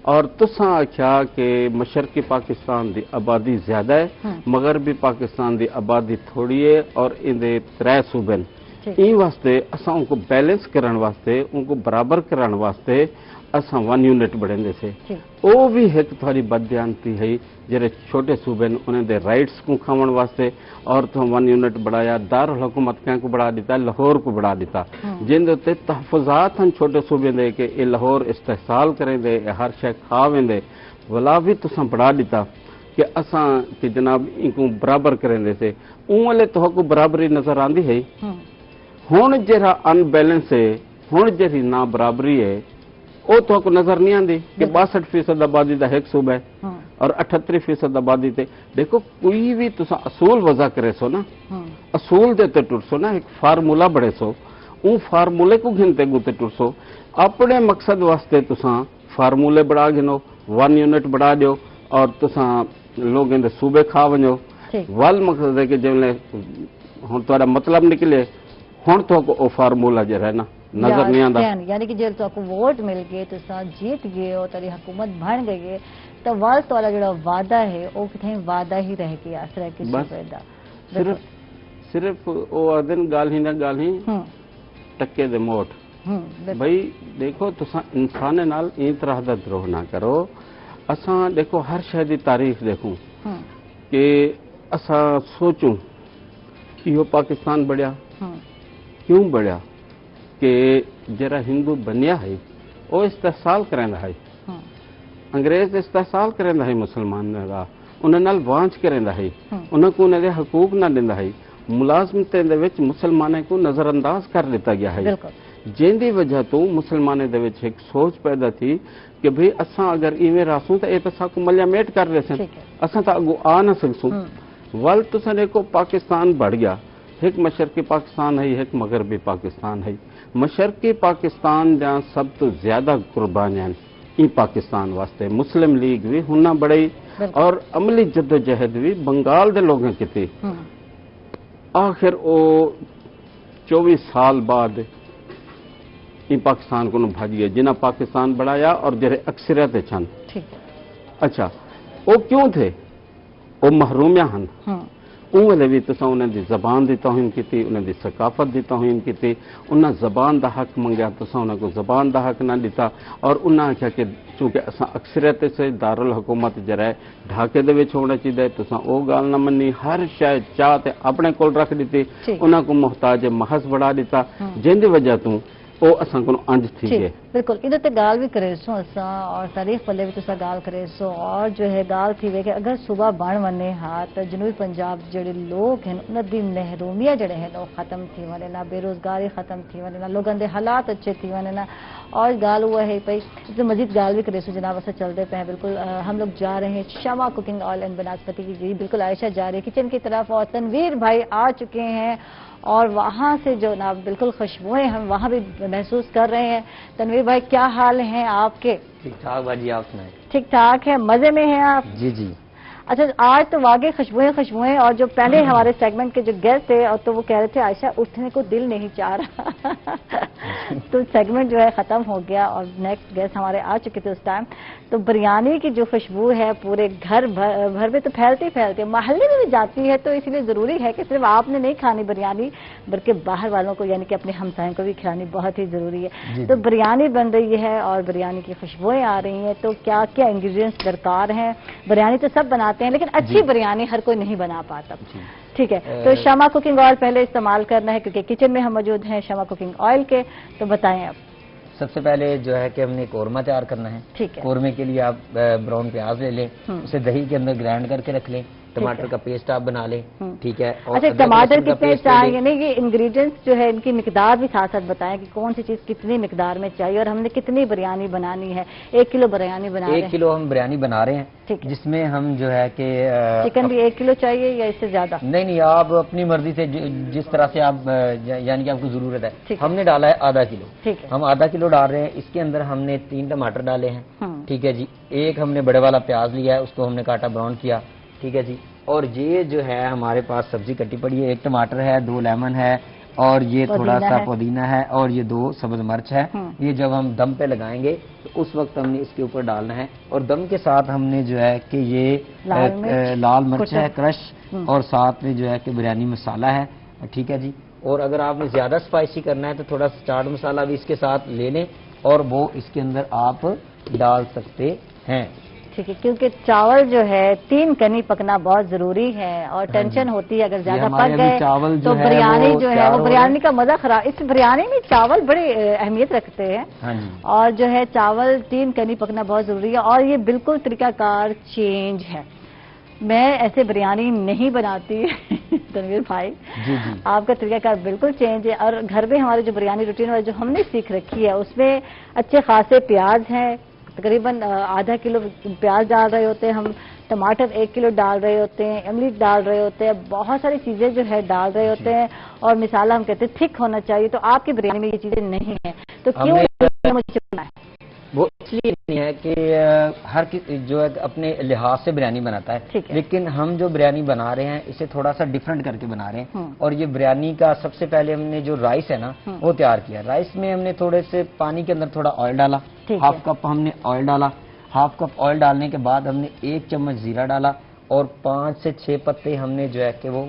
और तुसा आख्या कि मशरकी पाकिस्तान की आबादी ज्यादा है मगरबी पाकिस्तान की आबादी थोड़ी है और इनके 3 सूबे इन वास्ते असा उनको बैलेंस करने वास्ते उनको बराबर कराने वास्ते असां 1 यूनिट बढ़ेंदे से जी। ਉਹ ਵੀ ਇੱਕ ਤੁਹਾਡੀ ਬਦਿਆਨਤੀ ਹੈ ਜਿਹੜੇ ਛੋਟੇ ਸੂਬੇ ਨੇ ਉਹਨਾਂ ਦੇ ਰਾਈਟਸ ਨੂੰ ਖਾਵਣ ਵਾਸਤੇ ਔਰ ਤੋਂ 1 यूनिट बढ़ाया दारुल हुकूमत कैं को बढ़ा दिता लाहौर को बढ़ा दिता जिन उत्ते तहफ़ुज़ात हैं छोटे सूबे दे के ये लाहौर इस्तेहसाल करेंदे हर शय खा वेंदे वला भी तुसां बढ़ा दिता कि असां कि जनाब इनको बराबर करेंदे से उले तो को बराबरी नजर आंदी है हुण जेड़ा अनबैलेंस है हुण जेड़ी ना बराबरी है वो तो को नजर नहीं आती कि 62% आबादी का एक सूबा है और 78% आबादी ते देखो कोई भी तुसा असूल वजह करे सो ना असूल दे ते टुरसो ना एक फार्मूला बड़े सो उन फार्मूले को घिनते गुते टुरसो अपने मकसद वास्ते तुसा फार्मूले बढ़ा गिनो 1 यूनिट बढ़ा दो और तुसा लोगों दे सूबे खा वनो वल मकसद है कि जिवें हुण तुहाडा मतलब निकले हुण तो को फार्मूला जो है ना नजर नहीं आता यानी कि जे तो वोट मिल गए तो जीत गए और तेरी हुकूमत बन गई तो वाल तोला जो वादा है वो कितने वादा ही रह गया असर किसी पैदा सिर्फ वो दिन गाल ही ना गाल ही टक्के दे मोट भाई देखो तुसा इंसान नाल ई तरह दा द्रोह ना करो असा देखो हर शय दी तारीफ देखूं कि असा सोचूं कि पाकिस्तान बढ़िया क्यों बढ़िया कि जरा हिंदू बनिया है वो इस्तेहसाल करेंदा है अंग्रेज इस्तेहसाल करेंदा है मुसलमान का उन्हें नाल वांच करेंदा है उन्हें को उन्हें हकूक ना दिंदा है मुलाजमतें दे विच मुसलमाने को नजरअंदाज कर दिता गया है जिंदी वजह तो मुसलमाने दे विच एक सोच पैदा थी कि भाई असा अगर इवें रासूं तो ये तो साकू मलिया मेट कर रहे सन असा तो अगू आ ना सकसूं वल तुसा देखो पाकिस्तान बढ़ गया एक मशरकी पाकिस्तान है एक मगरबी पाकिस्तान है मशरकी पाकिस्तान जहाँ सब तो ज्यादा कुर्बानियां ई पाकिस्तान वास्ते मुस्लिम लीग भी हुना बड़ी और अमली जद्दोजहद भी बंगाल दे लोगों की थी आखिर वो 24 साल बाद ई पाकिस्तान को भाज गए जिन्हें पाकिस्तान बढ़ाया और जरे अक्सरियत छन अच्छा वो क्यों थे वो महरूमिया हन उन्हें भी तुसा उन्हें दी जबान की तौहीन की उन्हें दी सकाफत की तौहीन की उन्हें जबान का हक मंगया तुसा उन्हें को जबान का हक ना दिता और उन्हें आख्या कि चूंकि असा अक्सरियत से दारुल हुकूमत जरा ढाके दे विच होना चाहिए तुसा वो गाल ना मनी हर शय चाह ते अपने कोल रख दी उन्हें को मुहताज महज बढ़ा दिता जिंदी वजह तू वो असा को अंज थी गए बिल्कुल इधर ते गाल भी करे सो असा और तारीख पल्ले भी तुसा गाल करे सो और जो है गाल थी वे कि अगर सुबह बण वने हा तो जनूबी पंजाब जेडे लोग हैं उन दी महरूमिया जड़े हैं वो खत्म थी वने ना बेरोजगारी खत्म थी वने ना लोगों दे हालात अच्छे थी वने ना और गाल हुआ है भाई इससे मजीद गाल भी करे सो जनाब असा चलते पे हैं बिल्कुल हम लोग जा रहे हैं शमा कुकिंग ऑयल एंड बनास्पति की जी बिल्कुल आयशा जा रही है किचन की तरफ और तनवीर भाई आ चुके हैं और वहाँ से जो ना बिल्कुल खुशबुएं हम वहाँ भी महसूस कर रहे हैं तनवीर भाई क्या हाल हैं आपके ठीक ठाक बाजी आप सुनाए ठीक ठाक है मजे में हैं आप जी जी अच्छा आज तो वाकई खुशबुएं और जो पहले हमारे सेगमेंट के जो गेस्ट थे और तो वो कह रहे थे आयशा उठने को दिल नहीं चाह रहा तो सेगमेंट जो है खत्म हो गया और नेक्स्ट गेस्ट हमारे आ चुके थे उस टाइम तो बिरयानी की जो खुशबू है पूरे घर भर में तो फैलती फैलती है मोहल्ले में भी जाती है तो इसलिए जरूरी है कि सिर्फ आपने नहीं खानी बिरयानी बल्कि बाहर वालों को यानी कि अपने हमसायों को भी खिलानी बहुत ही जरूरी है तो बिरयानी बन रही है और बिरयानी की खुशबुएं आ रही हैं तो क्या क्या इंग्रेडिएंट्स दरकार हैं बिरयानी तो सब बनाते हैं लेकिन अच्छी बिरयानी हर कोई नहीं बना पाता ठीक है तो शमा कुकिंग ऑयल पहले इस्तेमाल करना है क्योंकि किचन में हम मौजूद हैं शमा कुकिंग ऑयल के तो बताएं आप सबसे पहले जो है कि हमने कोरमा तैयार करना है ठीक है कोरमे के लिए आप ब्राउन प्याज ले लें उसे दही के अंदर ग्राइंड करके रख लें टमाटर का पेस्ट आप बना लें ठीक है और अच्छा टमाटर कितने चाहिए नहीं ये इंग्रेडिएंट्स जो है इनकी मिकदार भी साथ साथ बताएं कि कौन सी चीज कितनी मिकदार में चाहिए और हमने कितनी बिरयानी बनानी है 1 किलो बिरयानी बना रहे हैं 1 किलो हम बिरयानी बना रहे हैं ठीक है जिसमें हम जो है कि चिकन भी 1 किलो चाहिए या इससे ज्यादा नहीं आप अपनी मर्जी से जिस तरह से आप यानी कि आपको जरूरत है हमने डाला है आधा किलो ठीक है हम आधा किलो डाल रहे हैं इसके अंदर हमने 3 टमाटर डाले हैं ठीक है जी एक हमने बड़े वाला प्याज लिया है उसको हमने काटा ब्राउन किया ठीक है जी और ये जो है हमारे पास सब्जी कटी पड़ी है 1 टमाटर है 2 लेमन है और ये थोड़ा सा पुदीना है और ये 2 सब्ज मिर्च है ये जब हम दम पे लगाएंगे तो उस वक्त हमने इसके ऊपर डालना है और दम के साथ हमने जो है कि ये लाल मिर्च है क्रश और साथ में जो है कि बिरयानी मसाला है ठीक है जी और अगर आपने ज्यादा स्पाइसी करना है तो थोड़ा चाट मसाला भी इसके साथ ले लें اور وہ اس کے اندر آپ ڈال سکتے ہیں. ٹھیک ہے، کیونکہ چاول جو ہے 3 کنی پکنا بہت ضروری ہے اور ٹینشن ہوتی ہے اگر زیادہ پک گئے تو بریانی جو ہے وہ بریانی کا مزہ خراب. اس بریانی میں چاول بڑی اہمیت رکھتے ہیں اور جو ہے چاول 3 کنی پکنا بہت ضروری ہے اور یہ بالکل طریقہ کار چینج ہے. میں ایسے بریانی نہیں بناتی تنویر بھائی، آپ کا طریقہ کار بالکل چینج ہے. اور گھر میں ہمارے جو بریانی روٹین جو ہم نے سیکھ رکھی ہے اس میں اچھے خاصے پیاز ہیں، تقریباً ½ کلو پیاز ڈال رہے ہوتے ہیں ہم، ٹماٹر 1 کلو ڈال رہے ہوتے ہیں، املی ڈال رہے ہوتے ہیں، بہت ساری چیزیں جو ہے ڈال رہے ہوتے ہیں اور مسالہ ہم کہتے ہیں تھک ہونا چاہیے. تو آپ کی بریانی میں یہ چیزیں نہیں ہیں تو کیوں مجھے بننا ہے؟ وہ اس لیے نہیں ہے کہ ہر جو ہے اپنے لحاظ سے بریانی بناتا ہے، لیکن ہم جو بریانی بنا رہے ہیں اسے تھوڑا سا ڈیفرنٹ کر کے بنا رہے ہیں. اور یہ بریانی کا سب سے پہلے ہم نے جو رائس ہے نا وہ تیار کیا. رائس میں ہم نے تھوڑے سے پانی کے اندر تھوڑا آئل ڈالا، ½ کپ ہم نے آئل ڈالا. ½ کپ آئل ڈالنے کے بعد ہم نے 1 چمچ زیرہ ڈالا اور 5 سے 6 پتے ہم نے جو ہے کہ وہ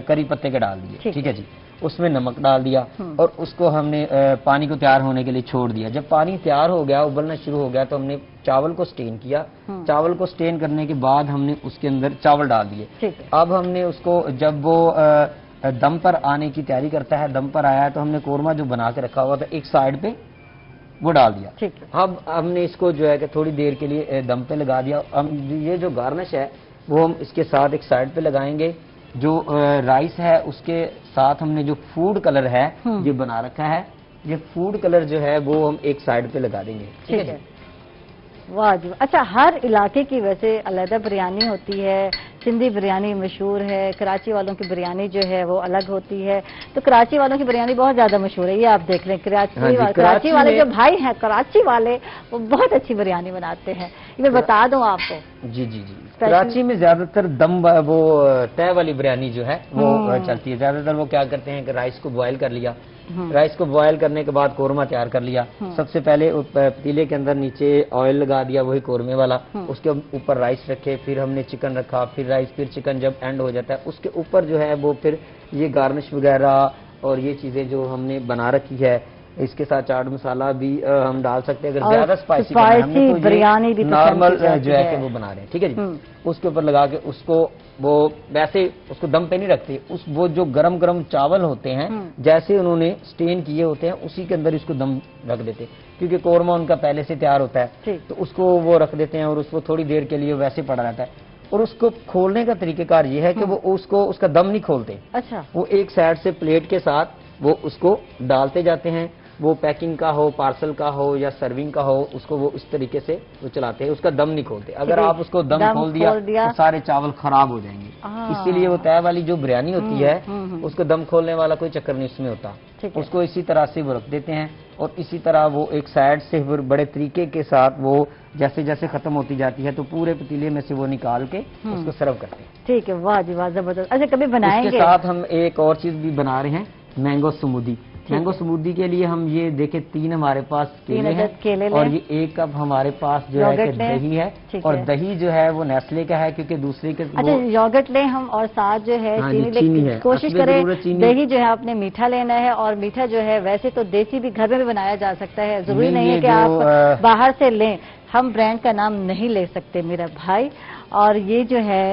کری پتے کے ڈال دیے. ٹھیک ہے جی. اس میں نمک ڈال دیا اور اس کو ہم نے پانی کو تیار ہونے کے لیے چھوڑ دیا. جب پانی تیار ہو گیا، ابلنا شروع ہو گیا تو ہم نے چاول کو سٹین کیا. چاول کو سٹین کرنے کے بعد ہم نے اس کے اندر چاول ڈال دیے. اب ہم نے اس کو جب وہ دم پر آنے کی تیاری کرتا ہے، دم پر آیا تو ہم نے قورمہ جو بنا کے رکھا ہوا تھا ایک سائڈ پہ وہ ڈال دیا. اب ہم نے اس کو جو ہے کہ تھوڑی دیر کے لیے دم پہ لگا دیا. یہ جو گارنش ہے وہ ہم اس کے ساتھ ایک سائڈ پہ لگائیں گے. جو رائس ہے اس کے ساتھ ہم نے جو فوڈ کلر ہے یہ بنا رکھا ہے، یہ فوڈ کلر جو ہے وہ ہم ایک سائڈ پہ لگا دیں گے. ٹھیک ہے. واہ جی. اچھا، ہر علاقے کی ویسے علیحدہ بریانی ہوتی ہے. سندھی بریانی مشہور ہے، کراچی والوں کی بریانی جو ہے وہ الگ ہوتی ہے. تو کراچی والوں کی بریانی بہت زیادہ مشہور ہے، یہ آپ دیکھ لیں. کراچی والے جو بھائی ہیں کراچی والے وہ بہت اچھی بریانی بناتے ہیں، یہ میں بتا دوں آپ کو. جی جی جی. کراچی میں زیادہ تر دم وہ تہ والی بریانی جو ہے وہ چلتی ہے. زیادہ تر وہ کیا کرتے ہیں کہ رائس کو بوائل کر لیا، رائس کو بوائل کرنے کے بعد قورمہ تیار کر لیا. سب سے پہلے پتیلے کے اندر نیچے آئل لگا دیا وہی قورمے والا، اس کے اوپر رائس رکھے، پھر ہم نے چکن رکھا، پھر رائس، پھر چکن. جب اینڈ ہو جاتا ہے اس کے اوپر جو ہے وہ پھر یہ گارنش وغیرہ اور یہ چیزیں جو ہم نے بنا رکی ہے، اس کے ساتھ چاٹ مسالہ بھی ہم ڈال سکتے ہیں اگر زیادہ اسپائسی بریانی بھی نارمل جو ہے کہ وہ بنا رہے ہیں. ٹھیک ہے جی. اس کے اوپر لگا کے اس کو وہ ویسے اس کو دم پہ نہیں رکھتے، وہ جو گرم گرم چاول ہوتے ہیں جیسے انہوں نے سٹین کیے ہوتے ہیں اسی کے اندر اس کو دم رکھ دیتے، کیونکہ قورمہ ان کا پہلے سے تیار ہوتا ہے تو اس کو وہ رکھ دیتے ہیں اور اس کو تھوڑی دیر کے لیے ویسے پڑا رہتا ہے. اور اس کو کھولنے کا طریقہ کار یہ ہے کہ وہ اس کا دم نہیں کھولتے. اچھا. وہ ایک سائڈ سے پلیٹ کے ساتھ وہ اس کو ڈالتے جاتے ہیں. وہ پیکنگ کا ہو، پارسل کا ہو یا سرونگ کا ہو، اس کو وہ اس طریقے سے وہ چلاتے ہیں. اس کا دم نہیں کھولتے. اگر آپ اس کو دم کھول دیا تو سارے چاول خراب ہو جائیں گے. اسی لیے وہ تہ والی جو بریانی ہوتی ہے اس کو دم کھولنے والا کوئی چکر نہیں اس میں ہوتا. اس کو اسی طرح سے وہ رکھ دیتے ہیں اور اسی طرح وہ ایک سائڈ سے بڑے طریقے کے ساتھ وہ جیسے جیسے ختم ہوتی جاتی ہے تو پورے پتیلے میں سے وہ نکال کے اس کو سرو کرتے ہیں. ٹھیک ہے. واہ جی واہ، زبردست. اچھا، کبھی بنائیں گے؟ اس کے ساتھ ہم ایک اور چیز بھی بنا رہے ہیں، مینگو سمودی. مینگو سمودی کے لیے ہم یہ دیکھیں 3 ہمارے پاس کیلے ہیں اور یہ 1 کپ ہمارے پاس جو ہے کہ دہی ہے اور دہی جو ہے وہ نیسلے کا ہے کیونکہ دوسرے کے یوگرٹ لیں ہم اور ساتھ جو ہے چینی ہے. کوشش کریں دہی جو ہے آپ نے میٹھا لینا ہے اور میٹھا جو ہے ویسے تو دیسی بھی گھر میں بھی بنایا جا سکتا ہے، ضروری نہیں ہے کہ آپ باہر سے لیں. ہم برانڈ کا نام نہیں لے سکتے میرا بھائی. اور یہ جو ہے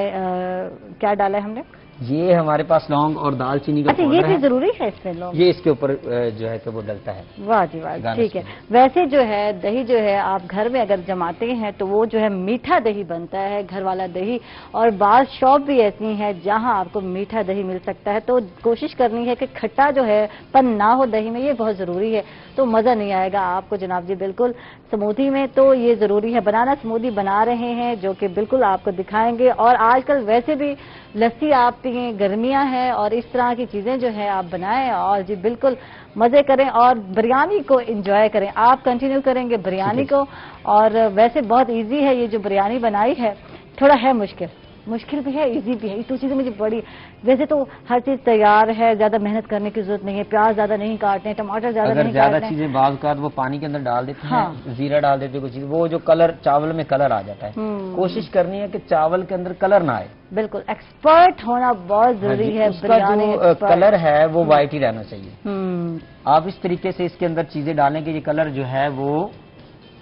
کیا ڈالا ہے ہم نے؟ یہ ہمارے پاس لونگ اور دال چینی کا یہ بھی ضروری ہے اس میں لونگ، یہ اس کے اوپر جو ہے کہ وہ ڈلتا ہے. واہ جی واہ. ٹھیک ہے. ویسے جو ہے دہی جو ہے آپ گھر میں اگر جماتے ہیں تو وہ جو ہے میٹھا دہی بنتا ہے، گھر والا دہی. اور بعض شاپ بھی ایسی ہیں جہاں آپ کو میٹھا دہی مل سکتا ہے تو کوشش کرنی ہے کہ کھٹا جو ہے پن نہ ہو دہی میں، یہ بہت ضروری ہے. تو مزہ نہیں آئے گا آپ کو جناب جی بالکل سمودی میں. تو یہ ضروری ہے. بنانا سمودی بنا رہے ہیں جو کہ بالکل آپ کو دکھائیں گے. اور آج کل ویسے بھی لسی آپ پئیں، گرمیاں ہیں اور اس طرح کی چیزیں جو ہے آپ بنائیں اور جی بالکل مزے کریں اور بریانی کو انجوائے کریں. آپ کنٹینیو کریں گے بریانی کو. اور ویسے بہت ایزی ہے یہ جو بریانی بنائی ہے، تھوڑا ہے مشکل मुश्किल भी है, इजी भी है, ये तो चीजें मुझे बड़ी, वैसे तो हर चीज तैयार है, ज्यादा मेहनत करने की जरूरत नहीं है, प्याज ज्यादा नहीं काटने, टमाटर ज्यादा अगर नहीं ज्यादा काटने। चीजें बाज़ औक़ात वो पानी के अंदर डाल देते हाँ। हैं, जीरा डाल देते हैं, कुछ चीज, वो जो कलर चावल में कलर आ जाता है। कोशिश करनी है कि चावल के अंदर कलर ना आए। बिल्कुल, एक्सपर्ट होना बहुत जरूरी है। उसका बिरयानी जो expert। कलर है वो वाइट ही रहना चाहिए। आप आप इस तरीके से इसके अंदर चीजें डालें कि ये कलर जो है वो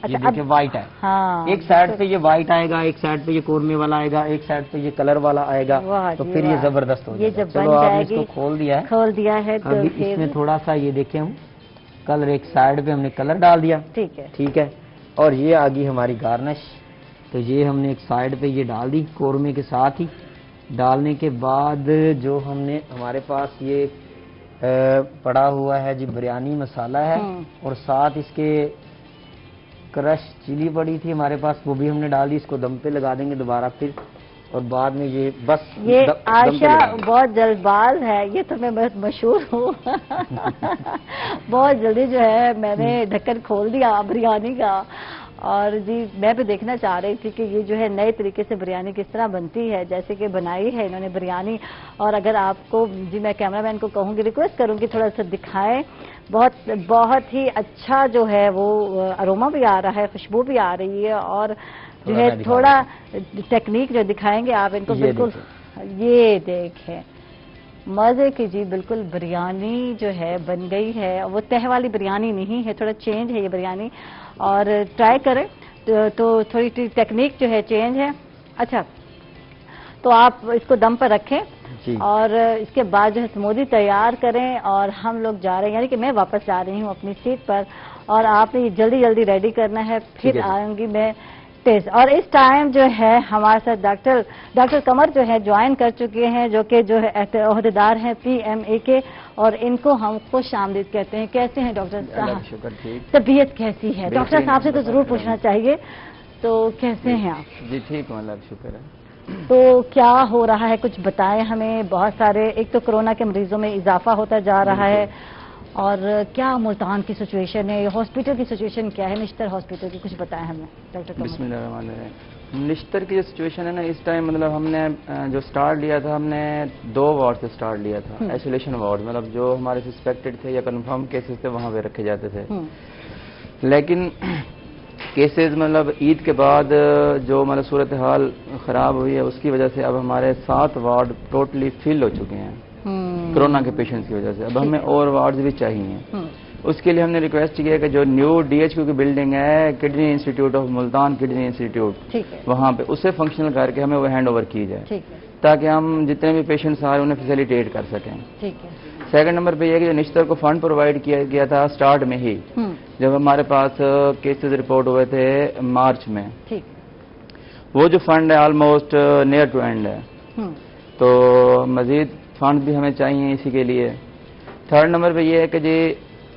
ये अच्छा, देखिए वाइट है। हाँ, एक साइड पे ये वाइट आएगा, एक साइड पे ये कोरमे वाला आएगा, एक साइड पे ये कलर वाला आएगा, वाह तो जी फिर ये वाह। जबरदस्त हो ये जाएगा। जब बन चलो आपने जाएगी, इसको खोल दिया है, खोल दिया है तो अभी फिर इसमें थोड़ा सा ये देखें हम कलर, एक साइड पे हमने कलर डाल दिया, ठीक है। ठीक है, और ये आ गई हमारी गार्निश। तो ये हमने एक साइड पे ये डाल दी कोरमे के साथ ही। डालने के बाद जो हमने हमारे पास ये पड़ा हुआ है जी बिरयानी मसाला है, और साथ इसके क्रश चिली पड़ी थी हमारे पास, वो भी हमने डाल दी। इसको दम पे लगा देंगे दोबारा फिर, और बाद में ये बस ये दम पे आशा लगाएंगे। बहुत जल्दबाज है, ये तो मैं बहुत मशहूर हूँ। बहुत जल्दी जो है मैंने ढक्कन खोल दिया बिरयानी का, और जी मैं भी देखना चाह रही थी कि ये जो है नए तरीके से बिरयानी किस तरह बनती है, जैसे कि बनाई है इन्होंने बिरयानी। और अगर आपको जी, मैं कैमरामैन को कहूँगी, रिक्वेस्ट करूँगी थोड़ा सा दिखाएं। बहुत बहुत ही अच्छा जो है वो अरोमा भी आ रहा है, खुशबू भी आ रही है, और जो है थोड़ा टेक्निक जो दिखाएंगे आप इनको, बिल्कुल ये देखें मजे की जी, बिल्कुल बिरयानी जो है बन गई है। वो तह वाली बिरयानी नहीं है, थोड़ा चेंज है ये बिरयानी, और ट्राई करें तो थोड़ी टेक्निक जो है चेंज है। अच्छा, तो आप इसको दम पर रखें जी। और इसके बाद जो है स्मूदी तैयार करें, और हम लोग जा रहे हैं, यानी कि मैं वापस जा रही हूँ अपनी सीट पर, और आपने ये जल्दी जल्दी रेडी करना है, फिर आऊंगी मैं टेस्ट। और इस टाइम जो है हमारे साथ डॉक्टर कमर जो है ज्वाइन कर चुके हैं, जो कि जो है ओहदेदार हैं PMA के, और इनको हम खुश आमदीद कहते हैं। कैसे हैं डॉक्टर साहब? तबीयत कैसी है? डॉक्टर साहब से तो जरूर पूछना चाहिए, तो कैसे हैं आप? जी ठीक हूँ, अल्लाह का शुक्र है। तो क्या हो रहा है, कुछ बताएं हमें। बहुत सारे, एक तो कोरोना के मरीजों में इजाफा होता जा रहा है, और क्या मुल्तान की सिचुएशन है, हॉस्पिटल की सिचुएशन क्या है, निश्तर हॉस्पिटल की, कुछ बताएं हमें डॉक्टर कमर। बिस्मिल्लाहिर्रहमानिर्रहीम। निश्तर की जो सिचुएशन है ना, इस टाइम मतलब हमने जो स्टार्ट लिया था, हमने 2 वार्ड से स्टार्ट लिया था। आइसोलेशन वार्ड, मतलब जो हमारे सस्पेक्टेड थे या कंफर्म केसेस थे वहाँ पे रखे जाते थे। लेकिन केसेस मतलब ईद के बाद जो मतलब सूरत हाल ख़राब हुई है, उसकी वजह से अब हमारे 7 वार्ड टोटली फिल हो चुके हैं कोरोना के पेशेंट्स की वजह से। अब हमें और वार्ड्स भी चाहिए। उसके लिए हमने रिक्वेस्ट किया कि जो न्यू DHQ की बिल्डिंग है, kidney institute of Multan kidney institute, वहाँ पे उसे फंक्शनल करके हमें वो हैंड ओवर की जाए, ताकि हम जितने भी पेशेंट्स आ रहे हैं उन्हें फैसिलिटेट कर सकें। सेकंड नंबर पे यह कि जो निश्तर को फंड प्रोवाइड किया गया था स्टार्ट में ही, जब हमारे पास केसेस रिपोर्ट हुए थे मार्च में, वो जो फंड है ऑलमोस्ट नियर टू एंड है, तो मजीद फंड भी हमें चाहिए इसी के लिए। थर्ड नंबर पे ये है कि जी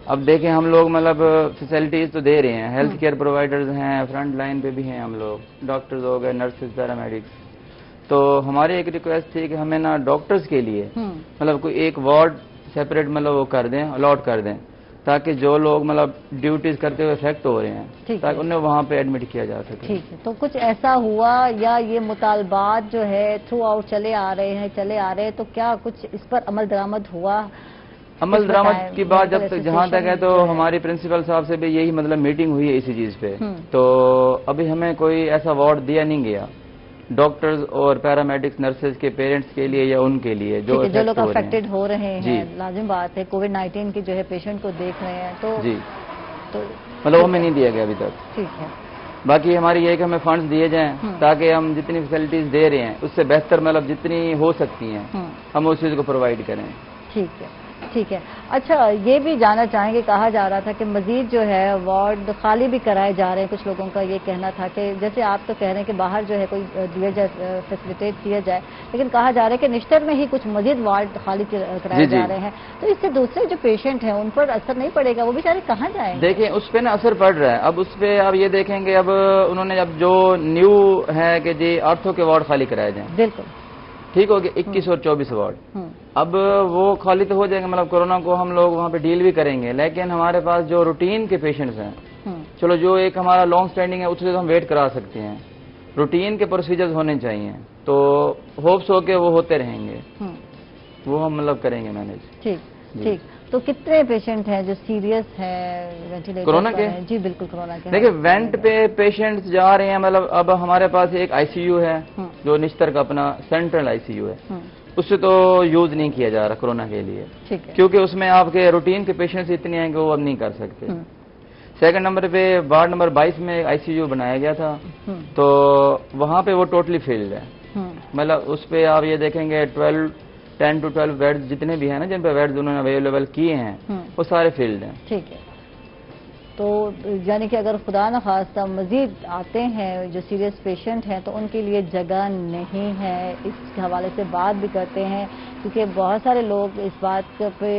अब देखें हम लोग मतलब फैसिलिटीज़ तो दे रहे हैं, हेल्थ केयर प्रोवाइडर्स हैं, फ्रंट लाइन पे भी हैं हम लोग, डॉक्टर्स हो गए, नर्सेज, पैरामेडिक्स। तो हमारी एक रिक्वेस्ट थी कि हमें ना डॉक्टर्स के लिए मतलब कोई एक वार्ड सेपरेट मतलब वो कर दें, अलॉट कर दें, ताकि जो लोग मतलब ड्यूटीज करते हुए इफेक्ट हो रहे हैं, ताकि उन्हें वहाँ पे एडमिट किया जा सके। ठीक है, तो कुछ ऐसा हुआ या ये मुतालबात जो है थ्रू आउट चले आ रहे हैं, तो क्या कुछ इस पर अमल दरामद हुआ? अमल दरामद की बात जब तक जहाँ तक है, तो हमारी प्रिंसिपल साहब से भी यही मतलब मीटिंग हुई है इसी चीज़ पे। तो अभी हमें कोई ऐसा वार्ड दिया नहीं गया डॉक्टर्स और पैरामेडिक्स नर्सेज के पेरेंट्स के लिए या उनके लिए जो लोग अफेक्टेड हो रहे हैं। लाजिम बात है, कोविड-19 की जो है पेशेंट को देख रहे हैं, तो जी तो मतलब हमें नहीं दिया गया अभी तक। ठीक है, बाकी हमारी ये है कि हमें फंड्स दिए जाएं, ताकि हम जितनी फैसिलिटीज दे रहे हैं उससे बेहतर मतलब जितनी हो सकती हैं हम उस चीज़ को प्रोवाइड करें। ठीक है। अच्छा, ये भी जानना चाहेंगे, कहा जा रहा था कि मजीद जो है वार्ड खाली भी कराए जा रहे हैं। कुछ लोगों का ये कहना था कि जैसे आप तो कह रहे हैं कि बाहर जो है कोई दिया जाए, फैसिलिटेट किया जाए, लेकिन कहा जा रहा है कि निश्तर में ही कुछ मजीद वार्ड खाली कराए जा रहे हैं, तो इससे दूसरे जो पेशेंट हैं उन पर असर नहीं पड़ेगा? वो बेचारे कहाँ जाएंगे? देखिए उस पर ना असर पड़ रहा है। अब उस पर आप ये देखेंगे, अब उन्होंने अब जो न्यू है कि जी आर्थो के वार्ड खाली कराए जाए, बिल्कुल ठीक हो गया, 21 और 24 वार्ड। अब वो खाली तो हो जाएंगे, मतलब कोरोना को हम लोग वहाँ पे डील भी करेंगे, लेकिन हमारे पास जो रूटीन के पेशेंट्स हैं, चलो जो एक हमारा लॉन्ग स्टैंडिंग है उससे तो हम वेट करा सकते हैं, रूटीन के प्रोसीजर्स होने चाहिए। तो होप्स हो के वो होते रहेंगे, वो हम मतलब करेंगे मैनेज। ठीक ठीक। तो कितने पेशेंट हैं जो सीरियस है वेंटिलेटर कोरोना पर के? हैं? जी बिल्कुल कोरोना के। देखिए वेंट पे पेशेंट्स जा रहे हैं, मतलब अब हमारे पास एक आईसीयू है जो निश्तर का अपना सेंट्रल आईसीयू है, उससे तो यूज नहीं किया जा रहा कोरोना के लिए, ठीक है। क्योंकि उसमें आपके रूटीन के पेशेंट्स इतने हैं कि वो अब नहीं कर सकते। सेकंड नंबर पे वार्ड नंबर 22 में आईसीयू बनाया गया था, तो वहाँ पे वो टोटली फील्ड है, मतलब उस पे आप ये देखेंगे 10 to 12 बेड्स जितने भी हैं ना, जिन पे बेड्स उन्होंने अवेलेबल किए हैं, वो सारे फील्ड हैं। ठीक है। तो यानी कि अगर खुदा न खास्ता मजीद आते हैं जो सीरियस पेशेंट हैं तो उनके लिए जगह नहीं है, इस हवाले से बात भी करते हैं, क्योंकि बहुत सारे लोग इस बात पे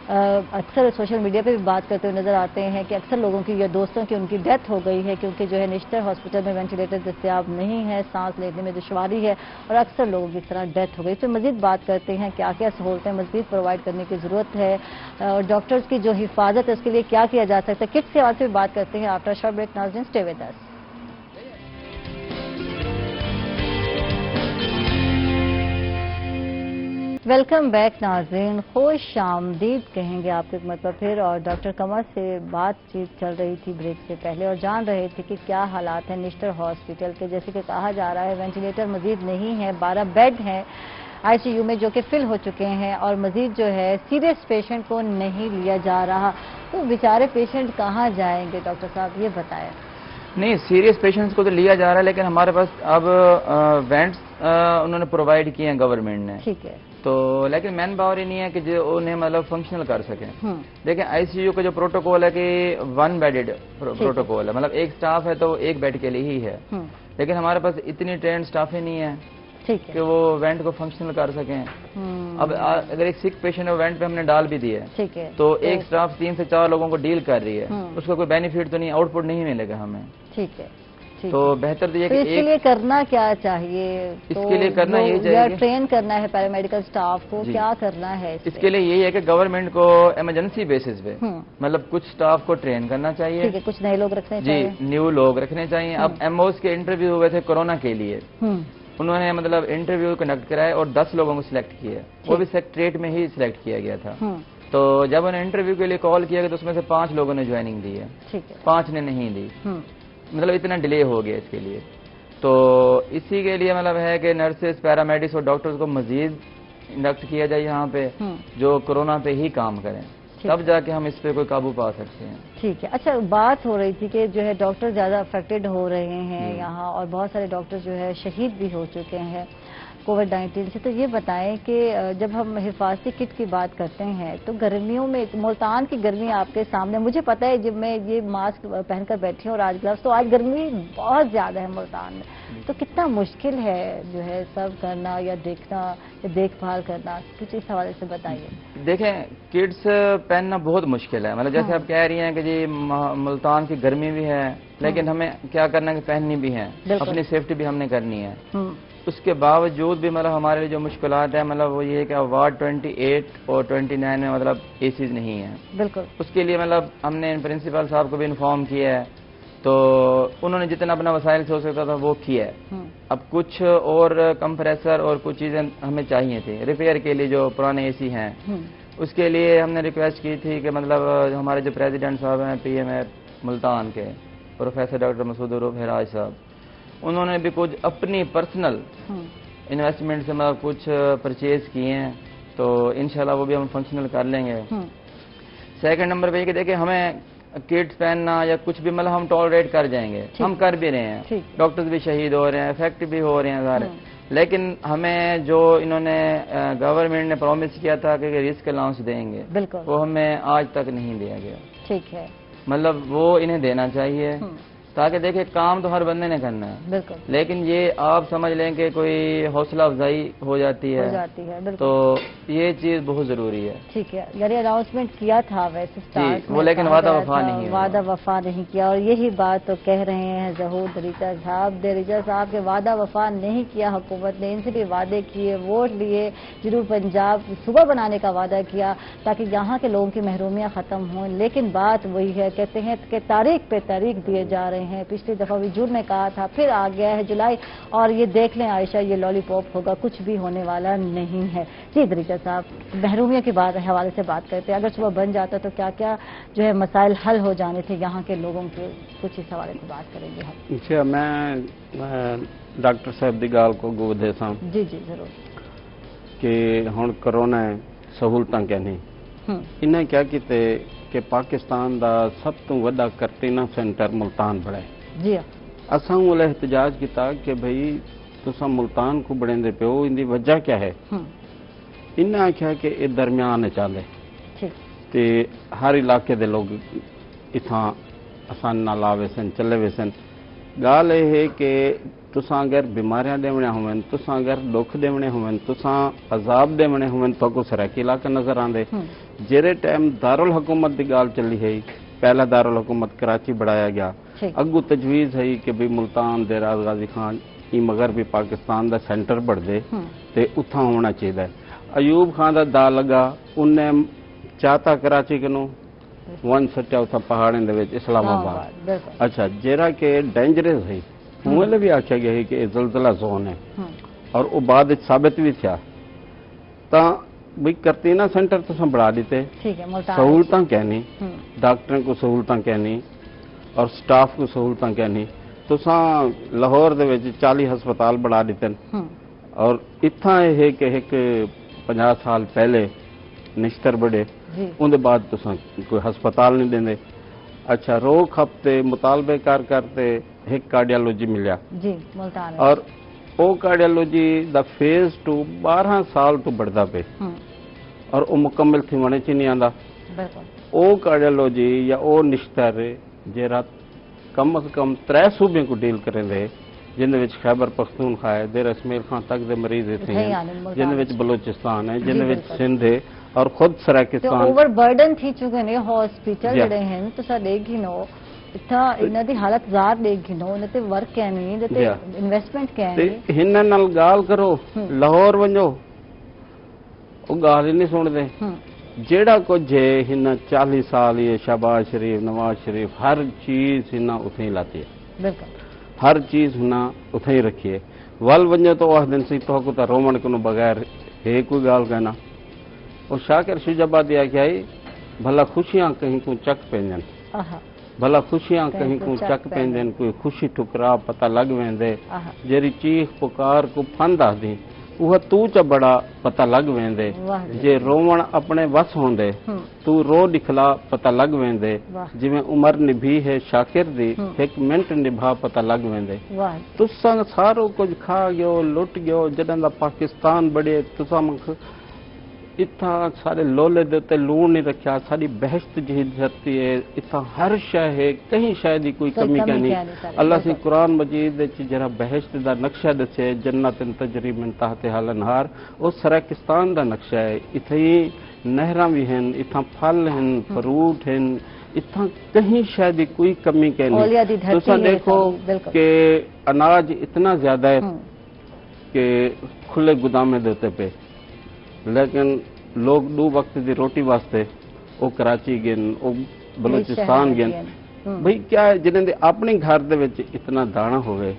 अक्सर सोशल मीडिया पे भी बात करते हुए नजर आते हैं कि अक्सर लोगों की या दोस्तों की उनकी डेथ हो गई है क्योंकि जो है निश्तर हॉस्पिटल में वेंटिलेटर दस्तियाब नहीं है, सांस लेने में दुश्वारी है और अक्सर लोगों की इस तरह डेथ हो गई। तो मजीद बात करते हैं क्या क्या सहूलतें मजीद प्रोवाइड करने की ज़रूरत है और डॉक्टर्स की जो हिफाजत है उसके लिए क्या किया जा सकता है, किट के से भी बात करते हैं आफ्टर शॉर्ट ब्रेक। नाज़रीन stay with us. Welcome back नाज़रीन, खुश आमदीद कहेंगे आपको एक मतलब फिर। और डॉक्टर कमर से बातचीत चल रही थी ब्रेक से पहले और जान रहे थे कि क्या हालात हैं निश्तर हॉस्पिटल के। जैसे कि कहा जा रहा है वेंटिलेटर मजीद नहीं है, 12 बेड हैं आईसीयू में जो कि फिल हो चुके हैं और मजीद जो है सीरियस पेशेंट को नहीं लिया जा रहा। तो बेचारे पेशेंट कहाँ जाएंगे डॉक्टर साहब, ये बताएं। नहीं, सीरियस पेशेंट्स को तो लिया जा रहा है, लेकिन हमारे पास अब वेंट्स उन्होंने प्रोवाइड किए हैं गवर्नमेंट ने, ठीक है, तो लेकिन मैन पावर ही नहीं है कि जो उन्हें मतलब फंक्शनल कर सकें। देखिए आईसीयू का जो प्रोटोकॉल है कि 1 बेडेड प्रोटोकॉल है, मतलब एक स्टाफ है तो एक बेड के लिए ही है, लेकिन हमारे पास इतनी ट्रेंड स्टाफ ही नहीं है कि वो वेंट को फंक्शनल कर सकें। अब अगर एक सिक पेशेंट है वेंट पे हमने डाल भी दिया है, तो एक स्टाफ 3 से 4 लोगों को डील कर रही है, उसका कोई बेनिफिट तो नहीं, आउटपुट नहीं मिलेगा हमें। ठीक है, तो बेहतर तो ये कि इसके लिए करना क्या चाहिए? इसके लिए करना यही चाहिए, ट्रेन करना है पैरामेडिकल स्टाफ को, क्या करना है इसके लिए यही है कि गवर्नमेंट को इमरजेंसी बेसिस पे मतलब कुछ स्टाफ को ट्रेन करना चाहिए। ठीक है, कुछ नए लोग रखने चाहिए। जी, न्यू लोग रखने चाहिए। अब एमओस के इंटरव्यू हुए थे कोरोना के लिए, उन्होंने मतलब इंटरव्यू कंडक्ट कराया और 10 लोगों को सिलेक्ट किया, वो भी सेक्रेटरीट में ही सिलेक्ट किया गया था। तो जब उन्हें इंटरव्यू के लिए कॉल किया गया तो उसमें से 5 लोगों ने ज्वाइनिंग दी है, 5 ने नहीं दी, मतलब इतना डिले हो गया इसके लिए। तो इसी के लिए मतलब है कि नर्सेस, पैरामेडिक्स और डॉक्टर्स को मजीद इंडक्ट किया जाए यहाँ पे, जो कोरोना पे ही काम करें, तब जाके हम इस पे कोई काबू पा सकते हैं। ठीक है। अच्छा, बात हो रही थी कि जो है डॉक्टर ज़्यादा अफेक्टेड हो रहे हैं यहाँ और बहुत सारे डॉक्टर जो है शहीद भी हो चुके हैं कोविड-19 से। तो ये बताएं कि जब हम हिफाजती किट की बात करते हैं तो गर्मियों में, मुल्तान की गर्मी आपके सामने, मुझे पता है जब मैं ये मास्क पहनकर बैठी हूँ और आज ग्लव्स, तो आज गर्मी बहुत ज़्यादा है मुल्तान में, तो कितना मुश्किल है जो है सब करना या देखना या देखभाल करना, कुछ इस हवाले से बताइए। देखें, किट्स पहनना बहुत मुश्किल है, मतलब जैसे आप कह रही हैं कि जी मुल्तान की गर्मी भी है, लेकिन हमें क्या करना है कि पहननी भी है, अपनी सेफ्टी भी हमने करनी है। उसके बावजूद भी मतलब हमारे लिए जो मुश्किलात है, मतलब वो ये है कि वार्ड 28 और 29 में मतलब एसीज नहीं है। बिल्कुल। उसके लिए मतलब हमने प्रिंसिपल साहब को भी इन्फॉर्म किया है, तो उन्होंने जितना अपना वसाइल से हो सकता था वो किया है। अब कुछ और कंप्रेसर और कुछ चीज़ें हमें चाहिए थी रिपेयर के लिए, जो पुराने एसी हैं, उसके लिए हमने रिक्वेस्ट की थी कि मतलब हमारे जो प्रेसिडेंट साहब हैं PMA मुल्तान के, प्रोफेसर डॉक्टर मसूद उरूफ हिराज साहब, उन्होंने भी कुछ अपनी पर्सनल इन्वेस्टमेंट से मतलब कुछ परचेज किए हैं, तो इंशाल्लाह वो भी हम फंक्शनल कर लेंगे। सेकंड नंबर पे कि देखिए हमें किट्स पहनना या कुछ भी मतलब हम टॉलरेट कर जाएंगे, हम कर भी रहे हैं, डॉक्टर्स भी शहीद हो रहे हैं, इफेक्ट भी हो रहे हैं सारे, लेकिन हमें जो इन्होंने गवर्नमेंट ने प्रॉमिस किया था कि रिस्क अलाउंस देंगे, वो हमें आज तक नहीं दिया गया। ठीक है, मतलब वो इन्हें देना चाहिए, ताकि देखिए काम तो हर बंदे ने करना है, बिल्कुल, लेकिन ये आप समझ लें कि कोई हौसला अफजाई हो जाती है, तो ये चीज बहुत जरूरी है। ठीक है, यानी अनाउंसमेंट किया था वैसे स्टार्ट में, वो लेकिन वादा वफा नहीं, वादा वफा नहीं किया, और यही बात तो कह रहे हैं ज़हूर दरीचा साहब के वादा वफा नहीं किया हुकूमत ने। इनसे भी वादे किए, वोट लिए, जनूब पंजाब सुबह बनाने का वादा किया ताकि यहाँ के लोगों की महरूमियाँ ख़त्म हों, लेकिन बात वही है, कहते हैं कि तारीख पे तारीख दिए जा रहे हैं, हैं। पिछली दफ़ा भी जून में कहा था, फिर आ गया है जुलाई, और ये देख लें आयशा, ये लॉलीपॉप होगा, कुछ भी होने वाला नहीं है। जी दरीजा साहब, महरूमिया के बाद हवाले से बात करते हैं। अगर सुबह बन जाता तो क्या क्या जो है मसाइल हल हो जाने थे यहाँ के लोगों के, कुछ इस हवाले से बात करेंगे हम। अच्छा, मैं डॉक्टर साहब की गाल को गो दे सा जी जी जरूर कि हुण कोरोना सहूलतां क्या नहीं, इन्हें क्या किते कि पाकिस्तान का सब तो वड्डा करटीना सेंटर मुल्तान बनाए। जी असां उल एहतजाज किया कि भाई तुसां मुल्तान को बनेंदे पियो, इनकी वजह क्या है। इन्हें आख्या कि ये दरम्यान चाले ते हर इलाके दे लोग इथां आसान नाल आवे सन, चले वे सन। गाल यह है कि तुसां अगर बीमारियां देवने होवन, तुसां अगर दुख देवने होवन, तुसां अजाब देवने होवन, तो को सरकी इलाका नजर आंदे। जेरे टाइम दारुल हुकूमत की गाल चली है, पहला दारुल हुकूमत कराची बढ़ाया गया, अगू तजवीज़ है कि भी मुल्तान देराज गाजी खान ई मगरबी पाकिस्तान का सेंटर बढ़ दे ते उथा होना चाहिए। अयूब खान का दा लगा, उन्हें चाहता कराची कनू वन सटिया उथा पहाड़ों दे विच इस्लामाबाद। अच्छा, जेरा के डेंजरस है, मुझे भी आख्या गया है कि यह जलजला जोन है, और वो बाद साबित भी था। भाई करतीना सेंटर तो बढ़ा दीते, सहूलतां क्या नहीं, डॉक्टरों को सहूलतां क्या नहीं, और स्टाफ को सहूलतां क्या नहीं। तुसा लाहौर दे विच 40 हस्पताल बढ़ा दीते, और इत्था यह कि एक 50 साल पहले निश्तर बड़े, उनके बाद तुसा कोई हस्पताल नहीं देंदे। अच्छा, रोक हफ्ते मुतालबे करते एक कार्डियोलॉजी मिलिया जी मुल्तान, और वो कार्डियोलॉजी द फेज 2 12 साल तो बढ़ता पे, और वो मुकम्मल थी वने च नहीं आंदा। वो कार्डियोलॉजी या वो निश्तर जेरा कम अज कम 3 सूबे को डील करेंदे, जिन्हें विच खैबर पख्तूनख्वा है, देर इसमेल खान तक दे मरीज इत्थे हैं, जिन्हें विच बलोचिस्तान है, जिन्हें विच सिंध है, और खुद सराकिस्तान। तो ओवर बर्डन थी चुके ने हॉस्पिटल जड़े हैं, तो सा देखी नो इतना इन्हां दी हालत ज़ार देखी नो, इन्हां ते वर्क क्या नहीं, इन्हां ते इन्वेस्टमेंट क्या है। हिन्ना नाल गाल करो, लाहौर वंजो, वो गाल ही नहीं सुनदे। जेड़ा कुछ है हिन्ना 40 साल ये शहबाज शरीफ, नवाज शरीफ, हर चीज हिन्ना उथे ही लाती है, बिल्कुल हर चीज हिन्ना उथे ही रखी है। वल वंजो तो वह दिन सी तो रोमन को बगैर है कोई गाल कहना। और शाकिर शुजाबादी आख्या भला खुशियां कहीं को चक पेंजन, भला खुशियां कहीं को चक पेंजन, कोई खुशी ठुकरा पता लग वेंदे, जेरी चीख पुकार को फंद आदी वह तू च बड़ा पता लग वेंदे, जे रोवण अपने वस होंदे तू रो दिखला पता लग वेंदे, जिवें उमर निभी है शाकिर दी एक मिनट निभा पता लग वेंदे। तुसां सारो कुछ खा गयो, लुट गयो, जदों दा पाकिस्तान बड़े तुसां इत्था सारे लोले दे उत्ते लूण नहीं रखा, सारी बहश्त जी धरती है, इत्था हर शय है, कहीं शय दी कोई कमी क्या नहीं। अल्लाह से कुरान मजीद जरा बहश्त दा नक्शा दसे, जन्नतन तजरी मिन तहतिहा अल-अनहार, वो सराकिस्तान दा नक्शा है। इत्थे नहरां भी हैं, इत्था फल हैं, फ्रूट हैं, इत्था कहीं शय दी कोई कमी क्या नहीं। तुसां देखो कि अनाज इतना ज्यादा है कि खुले गुदामे दे उत्ते पे, लेकिन लोग 2 वक्त की रोटी वास्ते वो कराची गए, वो बलूचिस्तान गए। भाई क्या है जिन्हें अपने घर दे विच इतना दाना होवे,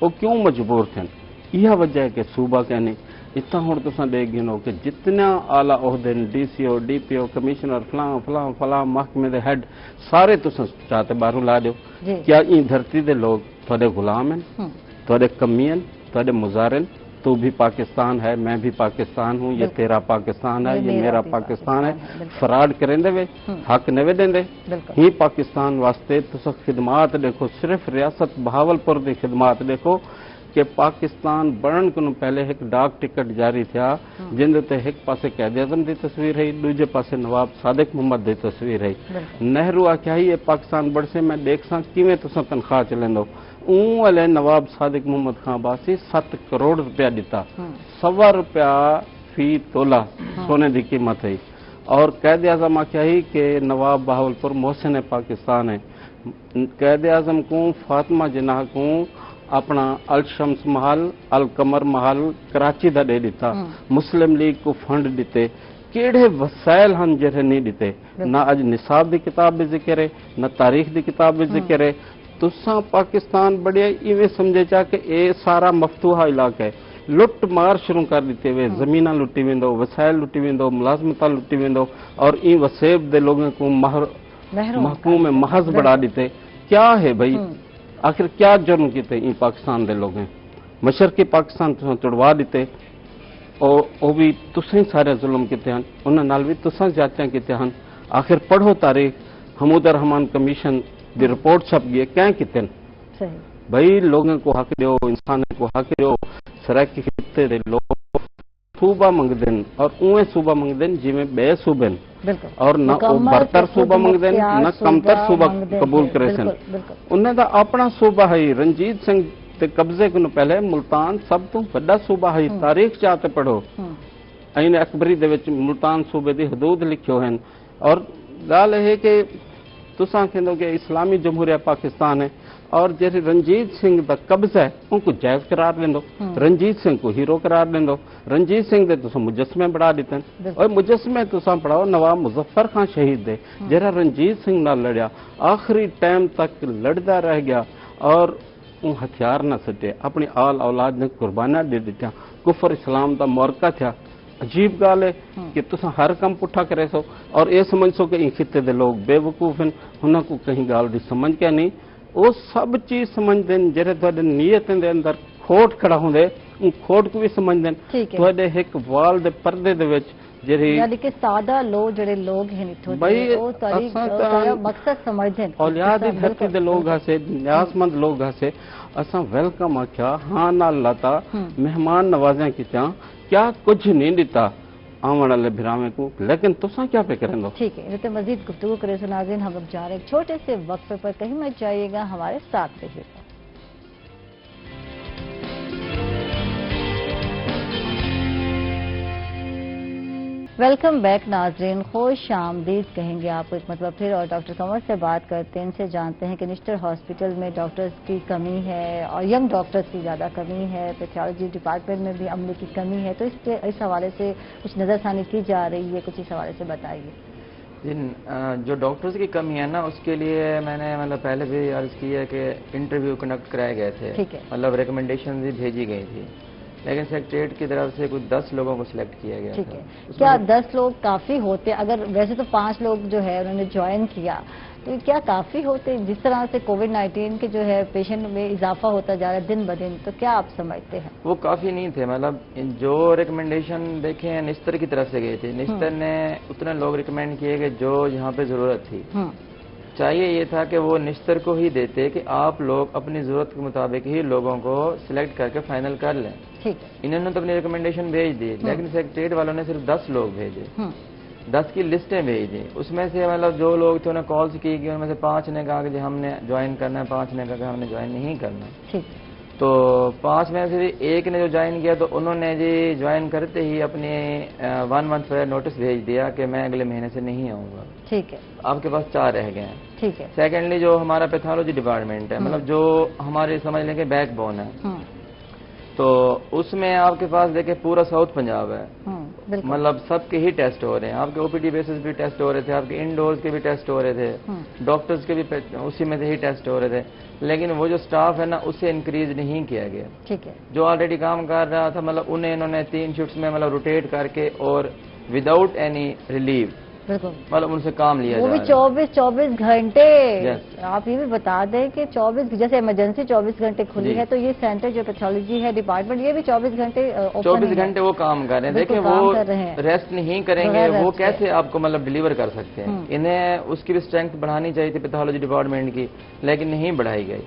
वो क्यों मजबूर थे? यह वजह है कि सूबा क्या नहीं। इतना हुण तुसां देख गिनो कि जितना आला ओहदे डीसीओ, डीपीओ, कमिश्नर, फलां फलां फलां महकमे दे हेड सारे तुसां चाहते बाहरों ला दो। क्या इन धरती दे लोग थोड़े गुलाम हैं, थोड़े कमी हैं, थोड़े मुजारिन? तू भी पाकिस्तान है, मैं भी पाकिस्तान हूँ, ये तेरा पाकिस्तान है, ये मेरा पाकिस्तान है। फराड करेंदे वे, हक नवे देंदे ही पाकिस्तान वास्ते। तुस खिदमात देखो, सिर्फ रियासत बहावलपुर की खिदमात देखो कि पाकिस्तान बनने को पहले एक डाक टिकट जारी था, जिंदे ते एक पासे कैद-ए-आज़म की तस्वीर है, दूजे पासे नवाब सादिक मोहम्मद की तस्वीर है। नेहरू आख्या ही पाकिस्तान बढ़से मैं देख सा किवें तुसां तनख्वाह चलेंदो। वाले नवाब सादिक मोहम्मद खान बासी 7 करोड़ रुपया दिता, 1.25 रुपया फी तोला सोने की कीमत है। और कैद आजम आख्या ही कि नवाब बहावलपुर मोहसिन पाकिस्तान है। कैद आजम को फातिमा जिन्ना को अपना अल शम्स महल, अल कमर महल कराची का दे दिता, मुस्लिम लीग को फंड दिते। केड़े वसाइल हैं जेरे नहीं दिते? ना अज निसाब की किताब भी जिक्र है, ना तारीख की किताब भी जिक्र है। तुसां पाकिस्तान बड़े इवें समझे चा कि ये सारा मफतूहा इलाका है, लुट मार शुरू कर दी वे, जमीन लुटी वेंदो, वसाइल लुटी वेंदो, मुलाजमत लुटी वेंदो, और ई वसेब दे लोगों को महकूम में महज बढ़ा देते। क्या है भाई, आखिर क्या जुर्म किते ई पाकिस्तान दे लोग, मशरकी पाकिस्तान तुसां तुड़वा दिते, और वो भी तुसें सारे जुल्म किते हैं, उन्हां नाल भी तुसां जांचां किते हैं। आखिर पढ़ो तारीख, हमूद रहमान कमीशन दी रिपोर्ट छप गई, क्या किते भाई, लोगों को हक दो, इंसान को हक दो। सराकी खिते दे लोग सूबा मंगदे हैं, और उवें सूबा मंगदे हैं जिवें बे सूबे हैं, और न वो बरतर सूबा मंगदे हैं न कमतर सूबा कबूल करे सन। उन्हें दा अपना सूबा है। रणजीत सिंह ते कब्जे को पहले मुल्तान सब तो बड़ा सूबा है, तारीख चाहते पढ़ो, ऐन अकबरी दे विच मुल्तान सूबे दी हदूद लिखियो हैं। और गाल है कि तुसां कहंदो कि इस्लामी जमहूरिया पाकिस्तान है, और जैसे रंजीत सिंह का कब्जा है उनको जायज करार देंदो, रंजीत सिंह को हीरो करार देंदो, रंजीत सिंह दे तुसां मुजस्मे बढ़ा देते, और मुजस्मे तुसां पढ़ाओ नवाब मुजफ्फर खान शहीद दे, जरा रंजीत सिंह ना लड़िया, आखिरी टाइम तक लड़दा रह गया, और वो हथियार न सटे, अपनी आल औलाद ने कुर्बानियां दे दित्या, कुफर इस्लाम का मोरका था। अजीब गाल है कि तुसां हर कम पुठा करे सो, और ये समझ सो कि इन खिते दे लोग बेवकूफ हैं, उन्हां को कहीं गाल दी समझ क्या नहीं, वो सब चीज समझते हैं। जेरे तुहाडे नीयत दे अंदर खोट खड़ा होंदे, उन खोट को भी समझते हैं। तुहाडे एक वाल दे पर्दे दे विच जेरी यानी कि सादा लोग जड़े लोग हैं इथों दे वो तारीख मकसद समझते हैं, औलाद दी धरती दे लोग हसे, न्यासमंद लोग हसे, असां वेलकम आख्या, हाँ नाल लाता, मेहमान नवाज़ियां कीतियां, क्या कुछ नहीं दिता आने वाले भिरावे को, लेकिन तुसां क्या पे करेंगे। ठीक है, तो मजीद गुफ्तगू करे सो नाज़रीन, हम अब जा रहे हैं छोटे से वक्फे पर, कहीं मत जाइएगा, हमारे साथ रहिएगा। वेलकम बैक नाजरीन, खुश आमदीद कहेंगे आपको एक मतलब फिर, और डॉक्टर कमर से बात करते हैं, इनसे जानते हैं कि निश्तर हॉस्पिटल में डॉक्टर्स की कमी है और यंग डॉक्टर्स की ज़्यादा कमी है, पैथोलॉजी डिपार्टमेंट में भी अमले की कमी है, तो इस हवाले से कुछ नज़रसानी की जा रही है, कुछ इस हवाले से बताइए। जी, जो डॉक्टर्स की कमी है ना, उसके लिए मैंने मतलब पहले भी अर्ज की है कि इंटरव्यू कंडक्ट कराए गए थे, मतलब रिकमेंडेशन भी भेजी गई थी, लेकिन सेक्रेटरीट की तरफ से कुछ 10 लोगों को सिलेक्ट किया गया ठीक था। है, क्या 10 लोग काफ़ी होते? अगर वैसे तो 5 लोग जो है उन्होंने ज्वाइन किया, तो क्या काफ़ी होते? जिस तरह से कोविड-19 के जो है पेशेंट में इजाफा होता जा रहा है दिन ब दिन, तो क्या आप समझते हैं? वो काफ़ी नहीं थे, मतलब जो रिकमेंडेशन देखे निस्तर की तरफ से गए थे, निस्तर ने उतने लोग रिकमेंड किए कि जो यहाँ पे ज़रूरत थी। चाहिए ये था कि वो निस्तर को ही देते कि आप लोग अपनी ज़रूरत के मुताबिक ही लोगों को सिलेक्ट करके फाइनल कर लें। ठीक है, इन्होंने तो अपनी रिकमेंडेशन भेज दी, लेकिन सेक्रेटरीट वालों ने सिर्फ 10 लोग भेजे, 10 की लिस्टें भेज दी। उसमें से मतलब जो लोग थे उन्हें कॉल्स की गई, उनमें से 5 ने कहा कि हमने ज्वाइन करना है, 5 ने कहा कि हमने ज्वाइन नहीं करना। ठीक, तो 5 में से भी एक ने जो ज्वाइन किया, तो उन्होंने जी ज्वाइन करते ही अपने 1 मंथ पहले नोटिस भेज दिया कि मैं अगले महीने से नहीं आऊँगा। ठीक है, आपके पास 4 रह गए हैं। ठीक है। सेकेंडली जो हमारा पैथोलॉजी डिपार्टमेंट है, मतलब जो हमारे समझ लें कि बैकबोन है, तो उसमें आपके पास देखिए पूरा साउथ पंजाब है, मतलब सबके ही टेस्ट हो रहे हैं, आपके ओपीडी बेसिस भी टेस्ट हो रहे थे, आपके इंडोर्स के भी टेस्ट हो रहे थे, डॉक्टर्स के भी उसी में से ही टेस्ट हो रहे थे, लेकिन वो जो स्टाफ है ना उसे इंक्रीज नहीं किया गया। ठीक है, जो ऑलरेडी काम कर रहा था, मतलब उन्हें इन्होंने 3 शिफ्ट्स में मतलब रोटेट करके और विदाउट एनी रिलीव मतलब उनसे काम लिया, वो भी 24 घंटे। आप ये भी बता दें कि 24 जैसे इमरजेंसी 24 घंटे खुली है, तो ये सेंटर जो पैथोलॉजी है डिपार्टमेंट, ये भी 24 घंटे 24 घंटे वो काम कर रहे हैं। देखिए वो रेस्ट नहीं करेंगे, वो कैसे आपको मतलब डिलीवर कर सकते हैं। इन्हें उसकी भी स्ट्रेंथ बढ़ानी चाहिए थी पैथोलॉजी डिपार्टमेंट की, लेकिन नहीं बढ़ाई गई।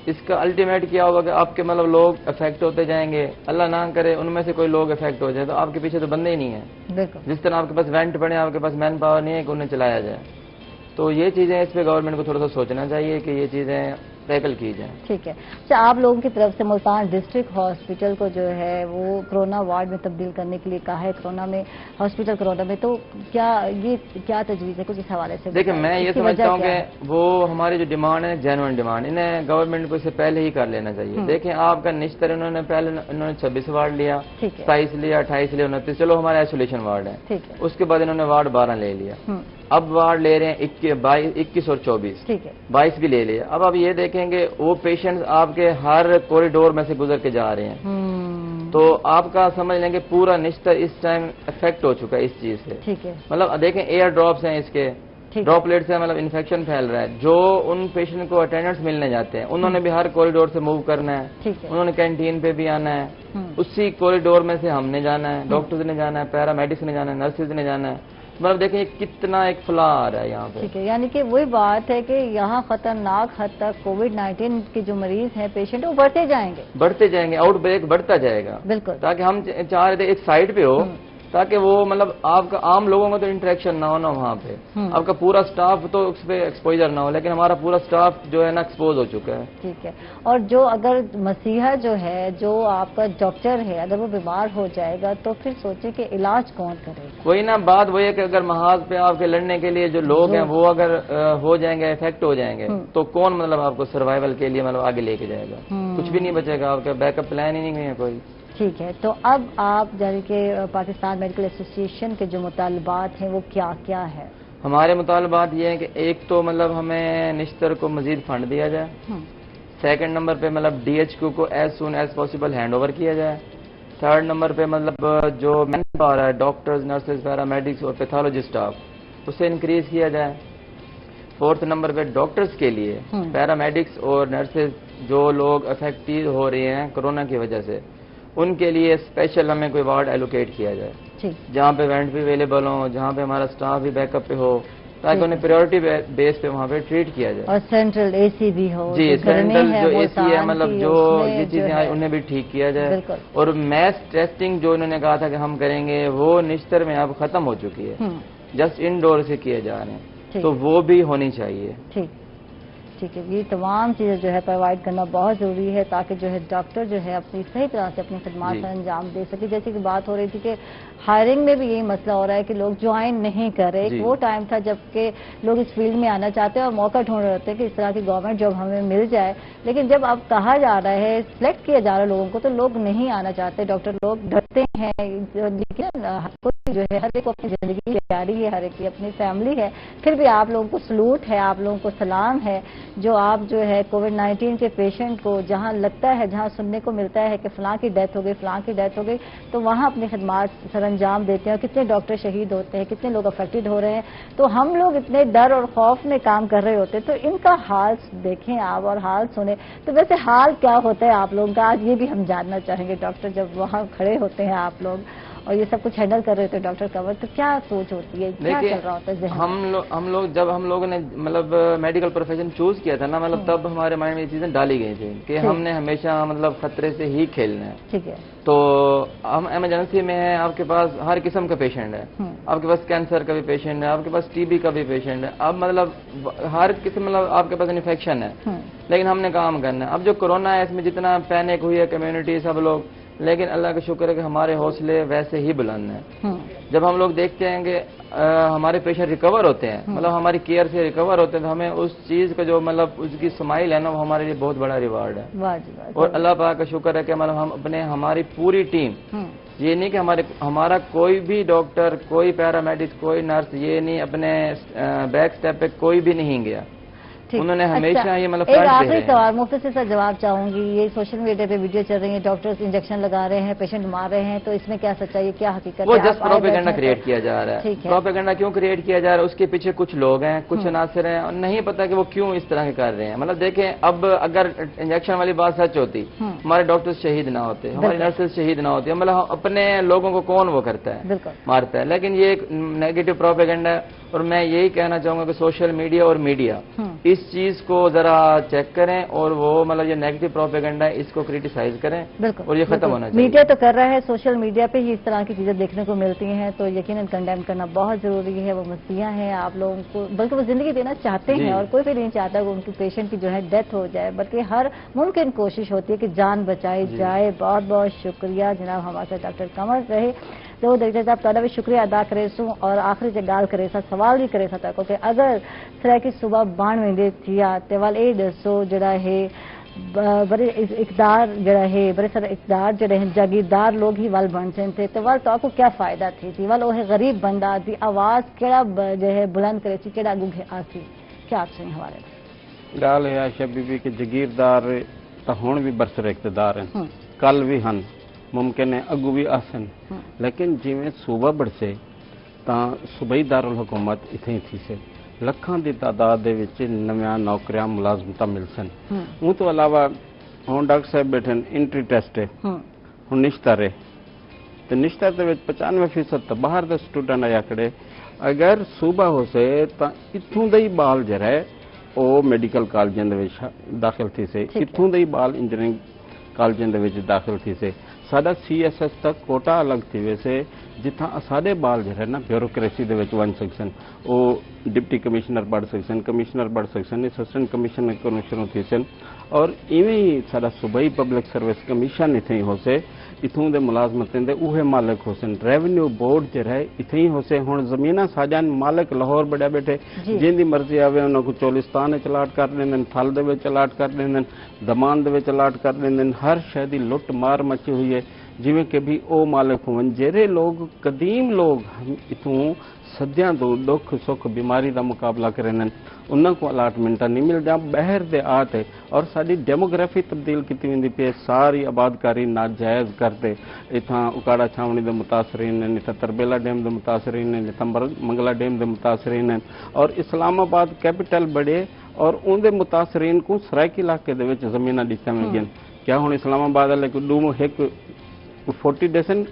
इसका अल्टीमेट क्या होगा कि आपके मतलब लोग इफेक्ट होते जाएंगे, अल्लाह ना करे उनमें से कोई लोग इफेक्ट हो जाए तो आपके पीछे तो बंदे ही नहीं है। जिस तरह आपके पास वेंट पड़े, आपके पास मैन पावर नहीं है कि उन्हें चलाया जाए। तो ये चीजें, इस पे गवर्नमेंट को थोड़ा सा सोचना चाहिए कि ये चीजें टैकल की जाए। ठीक है, अच्छा, आप लोगों की तरफ से मुल्तान डिस्ट्रिक्ट हॉस्पिटल को जो है वो कोरोना वार्ड में तब्दील करने के लिए कहा है, कोरोना में हॉस्पिटल कोरोना में, तो क्या तजवीज़ है, कुछ इस हवाले से? देखिए मैं ये समझता हूँ कि वो हमारी जो डिमांड है जेन्युइन डिमांड, इन्हें गवर्नमेंट को इससे पहले ही कर लेना चाहिए। देखें आपका निश्तर इन्होंने पहले 26 वार्ड लिया, 27 लिया, 28 लिया, 29, चलो हमारा आइसोलेशन वार्ड है, उसके बाद इन्होंने वार्ड 12 ले लिया, अब वार्ड ले रहे हैं 21 और 24, 22 भी ले लिया। अब ये देखें دیکھیں گے وہ پیشنٹس آپ کے ہر کوریڈور میں سے گزر کے جا رہے ہیں، تو آپ کا سمجھ لیں کہ پورا نشتر اس ٹائم افیکٹ ہو چکا ہے اس چیز سے. ٹھیک ہے. مطلب دیکھیں ایئر ڈراپس ہیں اس کے، ڈراپلیٹ سے مطلب انفیکشن پھیل رہا ہے. جو ان پیشنٹ کو اٹینڈنٹس ملنے جاتے ہیں انہوں نے بھی ہر کوریڈور سے موو کرنا ہے، انہوں نے کینٹین پہ بھی آنا ہے، اسی کوریڈور میں سے ہم نے جانا ہے، ڈاکٹرز نے جانا ہے، پیرامیڈکس نے جانا ہے، نرسز نے جانا ہے. مطلب دیکھیں کتنا ایک فلا آ رہا ہے یہاں پہ. ٹھیک ہے، یعنی کہ وہی بات ہے کہ یہاں خطرناک حد تک کووڈ-19 کے جو مریض ہیں پیشنٹ وہ بڑھتے جائیں گے، آؤٹ بریک بڑھتا جائے گا. بالکل. تاکہ ہم چاہ رہے تھے ایک سائڈ پہ ہو تاکہ وہ مطلب آپ کا عام لوگوں کا تو انٹریکشن نہ ہونا وہاں پہ، آپ کا پورا سٹاف تو اس پہ ایکسپوجر نہ ہو، لیکن ہمارا پورا سٹاف جو ہے نا ایکسپوز ہو چکا ہے. ٹھیک ہے. اور جو اگر مسیحا جو ہے جو آپ کا ڈاکٹر ہے اگر وہ بیمار ہو جائے گا تو پھر سوچیں کہ علاج کون کرے گا. وہی نا بات وہی ہے کہ اگر محاذ پہ آپ کے لڑنے کے لیے جو لوگ ہیں وہ اگر ہو جائیں گے، افیکٹ ہو جائیں گے، تو کون مطلب آپ کو سروائیول کے لیے مطلب آگے لے کے جائے گا؟ کچھ بھی نہیں بچے گا، آپ کا بیک اپ پلان ہی نہیں ہے کوئی. ٹھیک ہے. تو اب آپ یعنی کہ پاکستان میڈیکل ایسوسی ایشن کے جو مطالبات ہیں وہ کیا کیا ہے؟ ہمارے مطالبات یہ ہیں کہ ایک تو مطلب ہمیں نشتر کو مزید فنڈ دیا جائے، سیکنڈ نمبر پہ مطلب ڈی ایچ کیو کو as soon as possible hand over کیا جائے، تھرڈ نمبر پہ مطلب جو مین پاور ہے ڈاکٹرز، نرسز، پیرامیڈکس اور پیتھولوجی اسٹاف اسے انکریز کیا جائے. فورتھ نمبر پہ ڈاکٹرز کے لیے پیرامیڈکس اور نرسز جو لوگ افیکٹڈ ہو رہے ہیں کرونا کی وجہ سے ان کے لیے اسپیشل ہمیں کوئی وارڈ ایلوکیٹ کیا جائے جہاں پہ وینٹ بھی اویلیبل ہوں، جہاں پہ ہمارا اسٹاف بھی بیک اپ پہ ہو تاکہ انہیں پریورٹی بیس پہ وہاں پہ ٹریٹ کیا جائے. اور سینٹرل اے سی بھی ہو. جی سینٹرل جو اے سی ہے مطلب جو یہ چیزیں آئی انہیں بھی ٹھیک کیا جائے. اور میس ٹیسٹنگ جو انہوں نے کہا تھا کہ ہم کریں گے وہ نشتر میں اب ختم ہو چکی ہے، جسٹ انڈور سے کیے جا رہے ہیں، تو وہ بھی ہونی چاہیے. ٹھیک ہے. یہ تمام چیزیں جو ہے پرووائڈ کرنا بہت ضروری ہے تاکہ جو ہے ڈاکٹر جو ہے اپنی صحیح طرح سے اپنی خدمات کا انجام دے سکے. جیسے کہ بات ہو رہی تھی کہ ہائرنگ میں بھی یہی مسئلہ ہو رہا ہے کہ لوگ جوائن نہیں کر رہے. ایک وہ ٹائم تھا جب کہ لوگ اس فیلڈ میں آنا چاہتے ہیں اور موقع ڈھونڈ رہے ہوتے ہیں کہ اس طرح کی گورنمنٹ جاب ہمیں مل جائے، لیکن جب اب کہا جا رہا ہے سلیکٹ کیا جا رہا ہے لوگوں کو تو لوگ نہیں آنا چاہتے. ڈاکٹر لوگ ڈرتے ہیں، لیکن کوئی جو ہے ہر ایک کو اپنی زندگی تیاری ہے، ہر ایک کی اپنی فیملی ہے. پھر بھی آپ لوگوں کو سلوٹ ہے، آپ لوگوں کو سلام ہے جو آپ جو ہے کووڈ-19 کے پیشنٹ کو جہاں لگتا ہے، جہاں سننے کو ملتا ہے کہ فلاں کی ڈیتھ ہو گئی، فلاں کی ڈیتھ ہو گئی، تو وہاں اپنی خدمات سر انجام دیتے ہیں. کتنے ڈاکٹر شہید ہوتے ہیں، کتنے لوگ افیکٹڈ ہو رہے ہیں، تو ہم لوگ اتنے ڈر اور خوف میں کام کر رہے ہوتے ہیں. تو ان کا حال دیکھیں آپ اور حال سنیں. تو ویسے حال کیا ہوتا ہے آپ لوگوں کا آج یہ بھی ہم جاننا چاہیں گے. ڈاکٹر جب وہاں کھڑے ہوتے ہیں آپ لوگ اور یہ سب کچھ ہینڈل کر رہے تھے ڈاکٹر کنور، تو کیا سوچ ہوتی ہے، کیا چل رہا ہوتا ہے ذہن؟ ہم لوگ جب ہم لوگوں نے مطلب میڈیکل پروفیشن چوز کیا تھا نا، مطلب تب ہمارے مائنڈ میں یہ چیزیں ڈالی گئی تھیں کہ ہم نے ہمیشہ مطلب خطرے سے ہی کھیلنا ہے. ٹھیک ہے. تو ہم ایمرجنسی میں ہیں، آپ کے پاس ہر قسم کا پیشنٹ ہے، آپ کے پاس کینسر کا بھی پیشنٹ ہے، آپ کے پاس ٹی بی کا بھی پیشنٹ ہے. اب مطلب ہر قسم مطلب آپ کے پاس انفیکشن ہے، لیکن ہم نے کام کرنا ہے. اب جو کرونا ہے اس میں جتنا پینک ہوئی ہے کمیونٹی سب لوگ، لیکن اللہ کا شکر ہے کہ ہمارے حوصلے ویسے ہی بلند ہیں. جب ہم لوگ دیکھتے ہیں کہ ہمارے پیشنٹ ریکور ہوتے ہیں، مطلب ہماری کیئر سے ریکور ہوتے ہیں، تو ہمیں اس چیز کا جو مطلب اس کی سمائل ہے نا وہ ہمارے لیے بہت بڑا ریوارڈ ہے. اور اللہ پاک کا شکر ہے کہ مطلب ہم ہماری پوری ٹیم، یہ نہیں کہ ہمارا کوئی بھی ڈاکٹر، کوئی پیرامیڈک، کوئی نرس یہ نہیں اپنے بیک سٹیپ پہ کوئی بھی نہیں گیا. انہوں نے ہمیشہ یہ مطلب ایک آخری سوال مختصر سا جواب چاہوں گی. یہ سوشل میڈیا پہ ویڈیو چل رہی ہیں، ڈاکٹرز انجیکشن لگا رہے ہیں، پیشنٹ مار رہے ہیں، تو اس میں کیا سچائی ہے، کیا حقیقت ہے؟ وہ جسٹ پروپیگنڈا کریٹ کیا جا رہا ہے. پروپیگنڈا کیوں کریٹ کیا جا رہا ہے؟ اس کے پیچھے کچھ لوگ ہیں، کچھ عناصر ہیں، اور نہیں پتا کہ وہ کیوں اس طرح کے کر رہے ہیں. مطلب دیکھیں اب اگر انجیکشن والی بات سچ ہوتی، ہمارے ڈاکٹرز شہید نہ ہوتے، ہماری نرسز شہید نہ ہوتی. مطلب اپنے لوگوں کو کون وہ کرتا ہے، مارتا ہے. لیکن یہ ایک نیگیٹو پروپیگنڈا ہے. اور میں یہی کہنا چاہوں گا کہ سوشل میڈیا اور میڈیا اس چیز کو ذرا چیک کریں اور وہ مطلب یہ نیگیٹو پروپیگنڈا ہے اس کو کریٹیسائز کریں اور یہ ختم ہونا چاہیے. میڈیا تو کر رہا ہے، سوشل میڈیا پہ ہی اس طرح کی چیزیں دیکھنے کو ملتی ہیں، تو یقیناً کنڈیم کرنا بہت ضروری ہے. وہ مسیحا ہیں آپ لوگوں کو، بلکہ وہ زندگی دینا چاہتے ہیں اور کوئی بھی نہیں چاہتا کہ ان کی پیشنٹ کی جو ہے ڈیتھ ہو جائے، بلکہ ہر ممکن کوشش ہوتی ہے کہ جان بچائی جائے. بہت بہت شکریہ جناب ہمارے ساتھ ڈاکٹر قمر رہے. تو ڈاکٹر صاحب تعالیٰ بھی شکریہ ادا کرے سوں اور آخری سے گال کرے سا سوال بھی کرے سا کہ اگر سر کی صبح 92 تھیا تے وال اے دسو جڑا ہے بڑے اقدار جڑا ہے بڑے سارے اقدار جڑے ہیں جاگیردار لوگ ہی وال بن سن تھے تو وال تو آپ کو کیا فائدہ تھی وال وہ غریب بندہ دی آواز کیڑا جو ہے بلند کرے سی کیڑا گو آسی کیا آپ سے حوالے گال ہے عائشہ بی بی کے جگیردار تا ہون بھی برسر اقتدار ہیں کل بھی ہن ممکن ہے اگو بھی آسن لیکن جیویں صوبہ بڑھسے تا صوبائی دارالحکومت اتھے ہی تھی سے لکھاں دی تعداد دے وچ نویاں نوکریاں ملازمتاں مل سن اون تو علاوہ ہن ڈاکٹر صاحب بیٹھن انٹری ٹیسٹ ہے ہن نشتہ رہے تے نشتہ دے وچ 95% تا باہر دے سٹوڈنٹ آیا کھڑے اگر صوبہ ہو سے تا اتھوں دے بال جڑا ہے او میڈیکل کالجاں دے وچ داخل تھی سے اتھوں دے بال انجینئرنگ کالجاں دے وچ داخل تھی سے ساڈا CSS تک کوٹا الگ تھی ویسے جتھاں ساڈے بال جڑا ہے نا bureaucracy they which one سکسن O deputy commissioner بڑھ سکسن کمشنر بڑھ سکسن اسسٹنٹ کمشنر کمشنر تھی سن اور ایویں ہی ساڈا صوبائی پبلک سروس کمیشن اتھے ہی ہو سے اتھوں دے ملازمتیں دے اوہے مالک ہو سن ریونیو بورڈ جڑا ہے اتھے ہی ہو سے ہن زمیناں ساجان مالک لاہور بڑے بیٹھے جن دی مرضی آوے انہاں کو چولستان وچ الاٹ کر دیندن تھل دے وچ الاٹ کر دیندن دمان دے وچ الاٹ کر دیندن ہر شے دی لٹ مار مچی ہوئی ہے جویں کہ بھی او مالک ہون جڑے لوگ قدیم لوگ اتھوں صدیاں تو دکھ سکھ بیماری دا مقابلہ کرن انہاں کو الاٹمنٹاں نہیں مل جا بہر دے آتے اور ساری ڈیموگرافی تبدیل کیتی ویندی پئی ساری آبادکاری ناجائز کرتے اتھاں اکاڑا چھاونی دے متاثرین ہیں اتھاں تربیلا ڈیم دے متاثرین ہیں اتھاں منگلا ڈیم دے متاثرین ہیں اور اسلام آباد کیپٹل بڑے اور ان دے متاثرین کو سرائکی علاقے دے وچ زمیناں دتیاں ویندیاں کیا ہن اسلام آباد والے کو ڈومو ایک 40 ڈیسن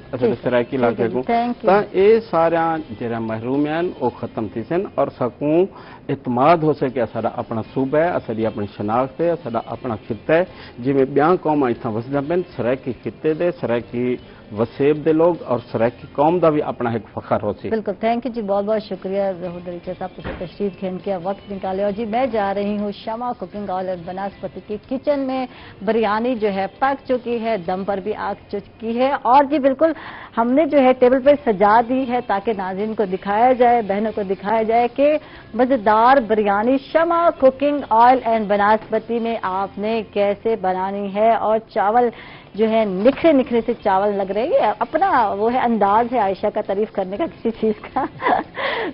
سرائکی علاقے کو تا اے سارا جڑا محروم ہیں او ختم تھی سن اور سکوں اعتماد ہو سکے ساڈا اپنا صوبہ ہے ساڈی اپنی شناخت ہے ساڈا اپنا خطہ ہے جویں بیاں قوم اتھاں وسدیاں پن سرائکی خطے دے سرائکی وسیب دے لوگ اور سرائکی قوم دا بھی اپنا ایک فخر ہو سی بالکل تھینک یو جی بہت بہت شکریہ ظہور دریچہ صاحب کو تشریف کھین کیا وقت نکالے اور جی میں جا رہی ہوں شمع کوکنگ آئل اور بناسپتی کی کچن میں بریانی جو ہے پک چکی ہے دم پر بھی آ چکی ہے اور جی بالکل ہم نے جو ہے ٹیبل پہ سجا دی ہے تاکہ ناظرین کو دکھایا جائے بہنوں کو دکھایا جائے کہ مزیدار بریانی شمع کوکنگ آئل اینڈ بناسپتی میں آپ نے کیسے بنانی ہے اور چاول جو ہے نکھرے نکھرے سے چاول لگ رہے ہیں اپنا وہ ہے انداز ہے عائشہ کا تعریف کرنے کا کسی چیز کا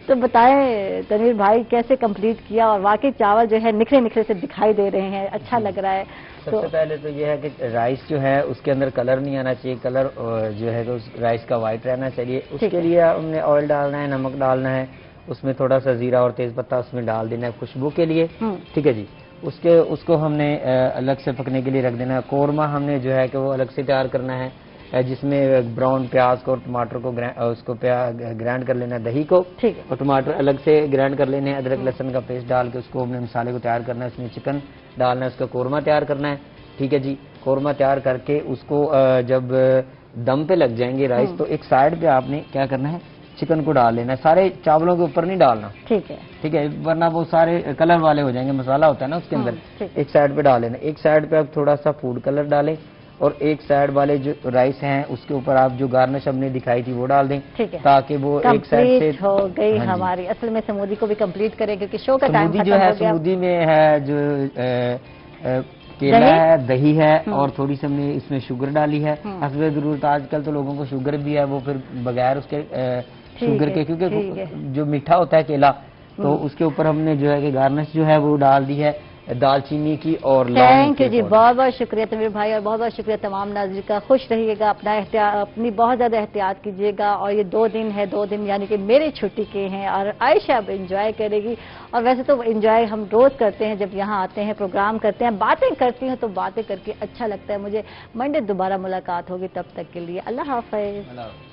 تو بتائیں تنویر بھائی کیسے کمپلیٹ کیا اور واقعی چاول جو ہے نکھرے نکھرے سے دکھائی دے رہے ہیں اچھا لگ رہا ہے سب سے پہلے تو یہ ہے کہ رائس جو ہے اس کے اندر کلر نہیں آنا چاہیے کلر جو ہے اس رائس کا وائٹ رہنا چاہیے اس کے لیے ہم نے آئل ڈالنا ہے نمک ڈالنا ہے اس میں تھوڑا سا زیرہ اور تیز پتہ اس میں ڈال دینا ہے خوشبو کے لیے ٹھیک ہے جی اس کو ہم نے الگ سے پکنے کے لیے رکھ دینا ہے قورمہ ہم نے جو ہے کہ وہ الگ سے تیار کرنا ہے جس میں براؤن پیاز کو اور ٹماٹر کو اس کو گرائنڈ کر لینا ہے دہی کو اور ٹماٹر الگ سے گرائنڈ کر لینے ہیں ادرک لہسن کا پیسٹ ڈال کے اس کو ہم نے مسالے کو تیار کرنا ہے اس میں چکن ڈالنا ہے اس کا قورمہ تیار کرنا ہے ٹھیک ہے جی قورمہ تیار کر کے اس کو جب دم پہ لگ جائیں گے رائس تو ایک سائڈ پہ آپ نے کیا کرنا ہے چکن کو ڈال لینا ہے سارے چاولوں کے اوپر نہیں ڈالنا ٹھیک ہے ورنہ وہ سارے کلر والے ہو جائیں گے مسالہ ہوتا ہے نا اس کے اندر ایک سائڈ پہ ڈال لینا ایک سائڈ پہ آپ تھوڑا سا فوڈ کلر ڈالیں اور ایک سائڈ والے جو رائس ہیں اس کے اوپر آپ جو گارنش ہم نے دکھائی تھی وہ ڈال دیں تاکہ وہ ایک سائڈ سے ہو گئی ہماری اصل میں سمودی کو بھی کمپلیٹ کریں کیونکہ شو کا ٹائم ختم ہو گیا جو ہے سمودی میں ہے جو کیلا ہے دہی ہے اور تھوڑی سی ہم نے اس میں شوگر ڈالی ہے حسب ضرورت آج کل تو لوگوں کو شوگر بھی ہے وہ پھر بغیر اس کے شوگر کے کیونکہ جو میٹھا ہوتا ہے کیلا تو اس کے اوپر ہم نے جو ہے کہ گارنش جو ہے وہ ڈال دی ہے دال چینی کی اور تھینک یو جی بہت بہت شکریہ تنویر بھائی اور بہت بہت شکریہ تمام ناظرین کا خوش رہیے گا اپنی بہت زیادہ احتیاط کیجیے گا اور یہ 2 دن ہے 2 دن یعنی کہ میری چھٹی کے ہیں اور عائشہ اب انجوائے کرے گی اور ویسے تو انجوائے ہم روز کرتے ہیں جب یہاں آتے ہیں پروگرام کرتے ہیں باتیں کرتی ہیں تو باتیں کر کے اچھا لگتا ہے مجھے منڈے دوبارہ ملاقات ہوگی تب تک کے لیے اللہ حافظ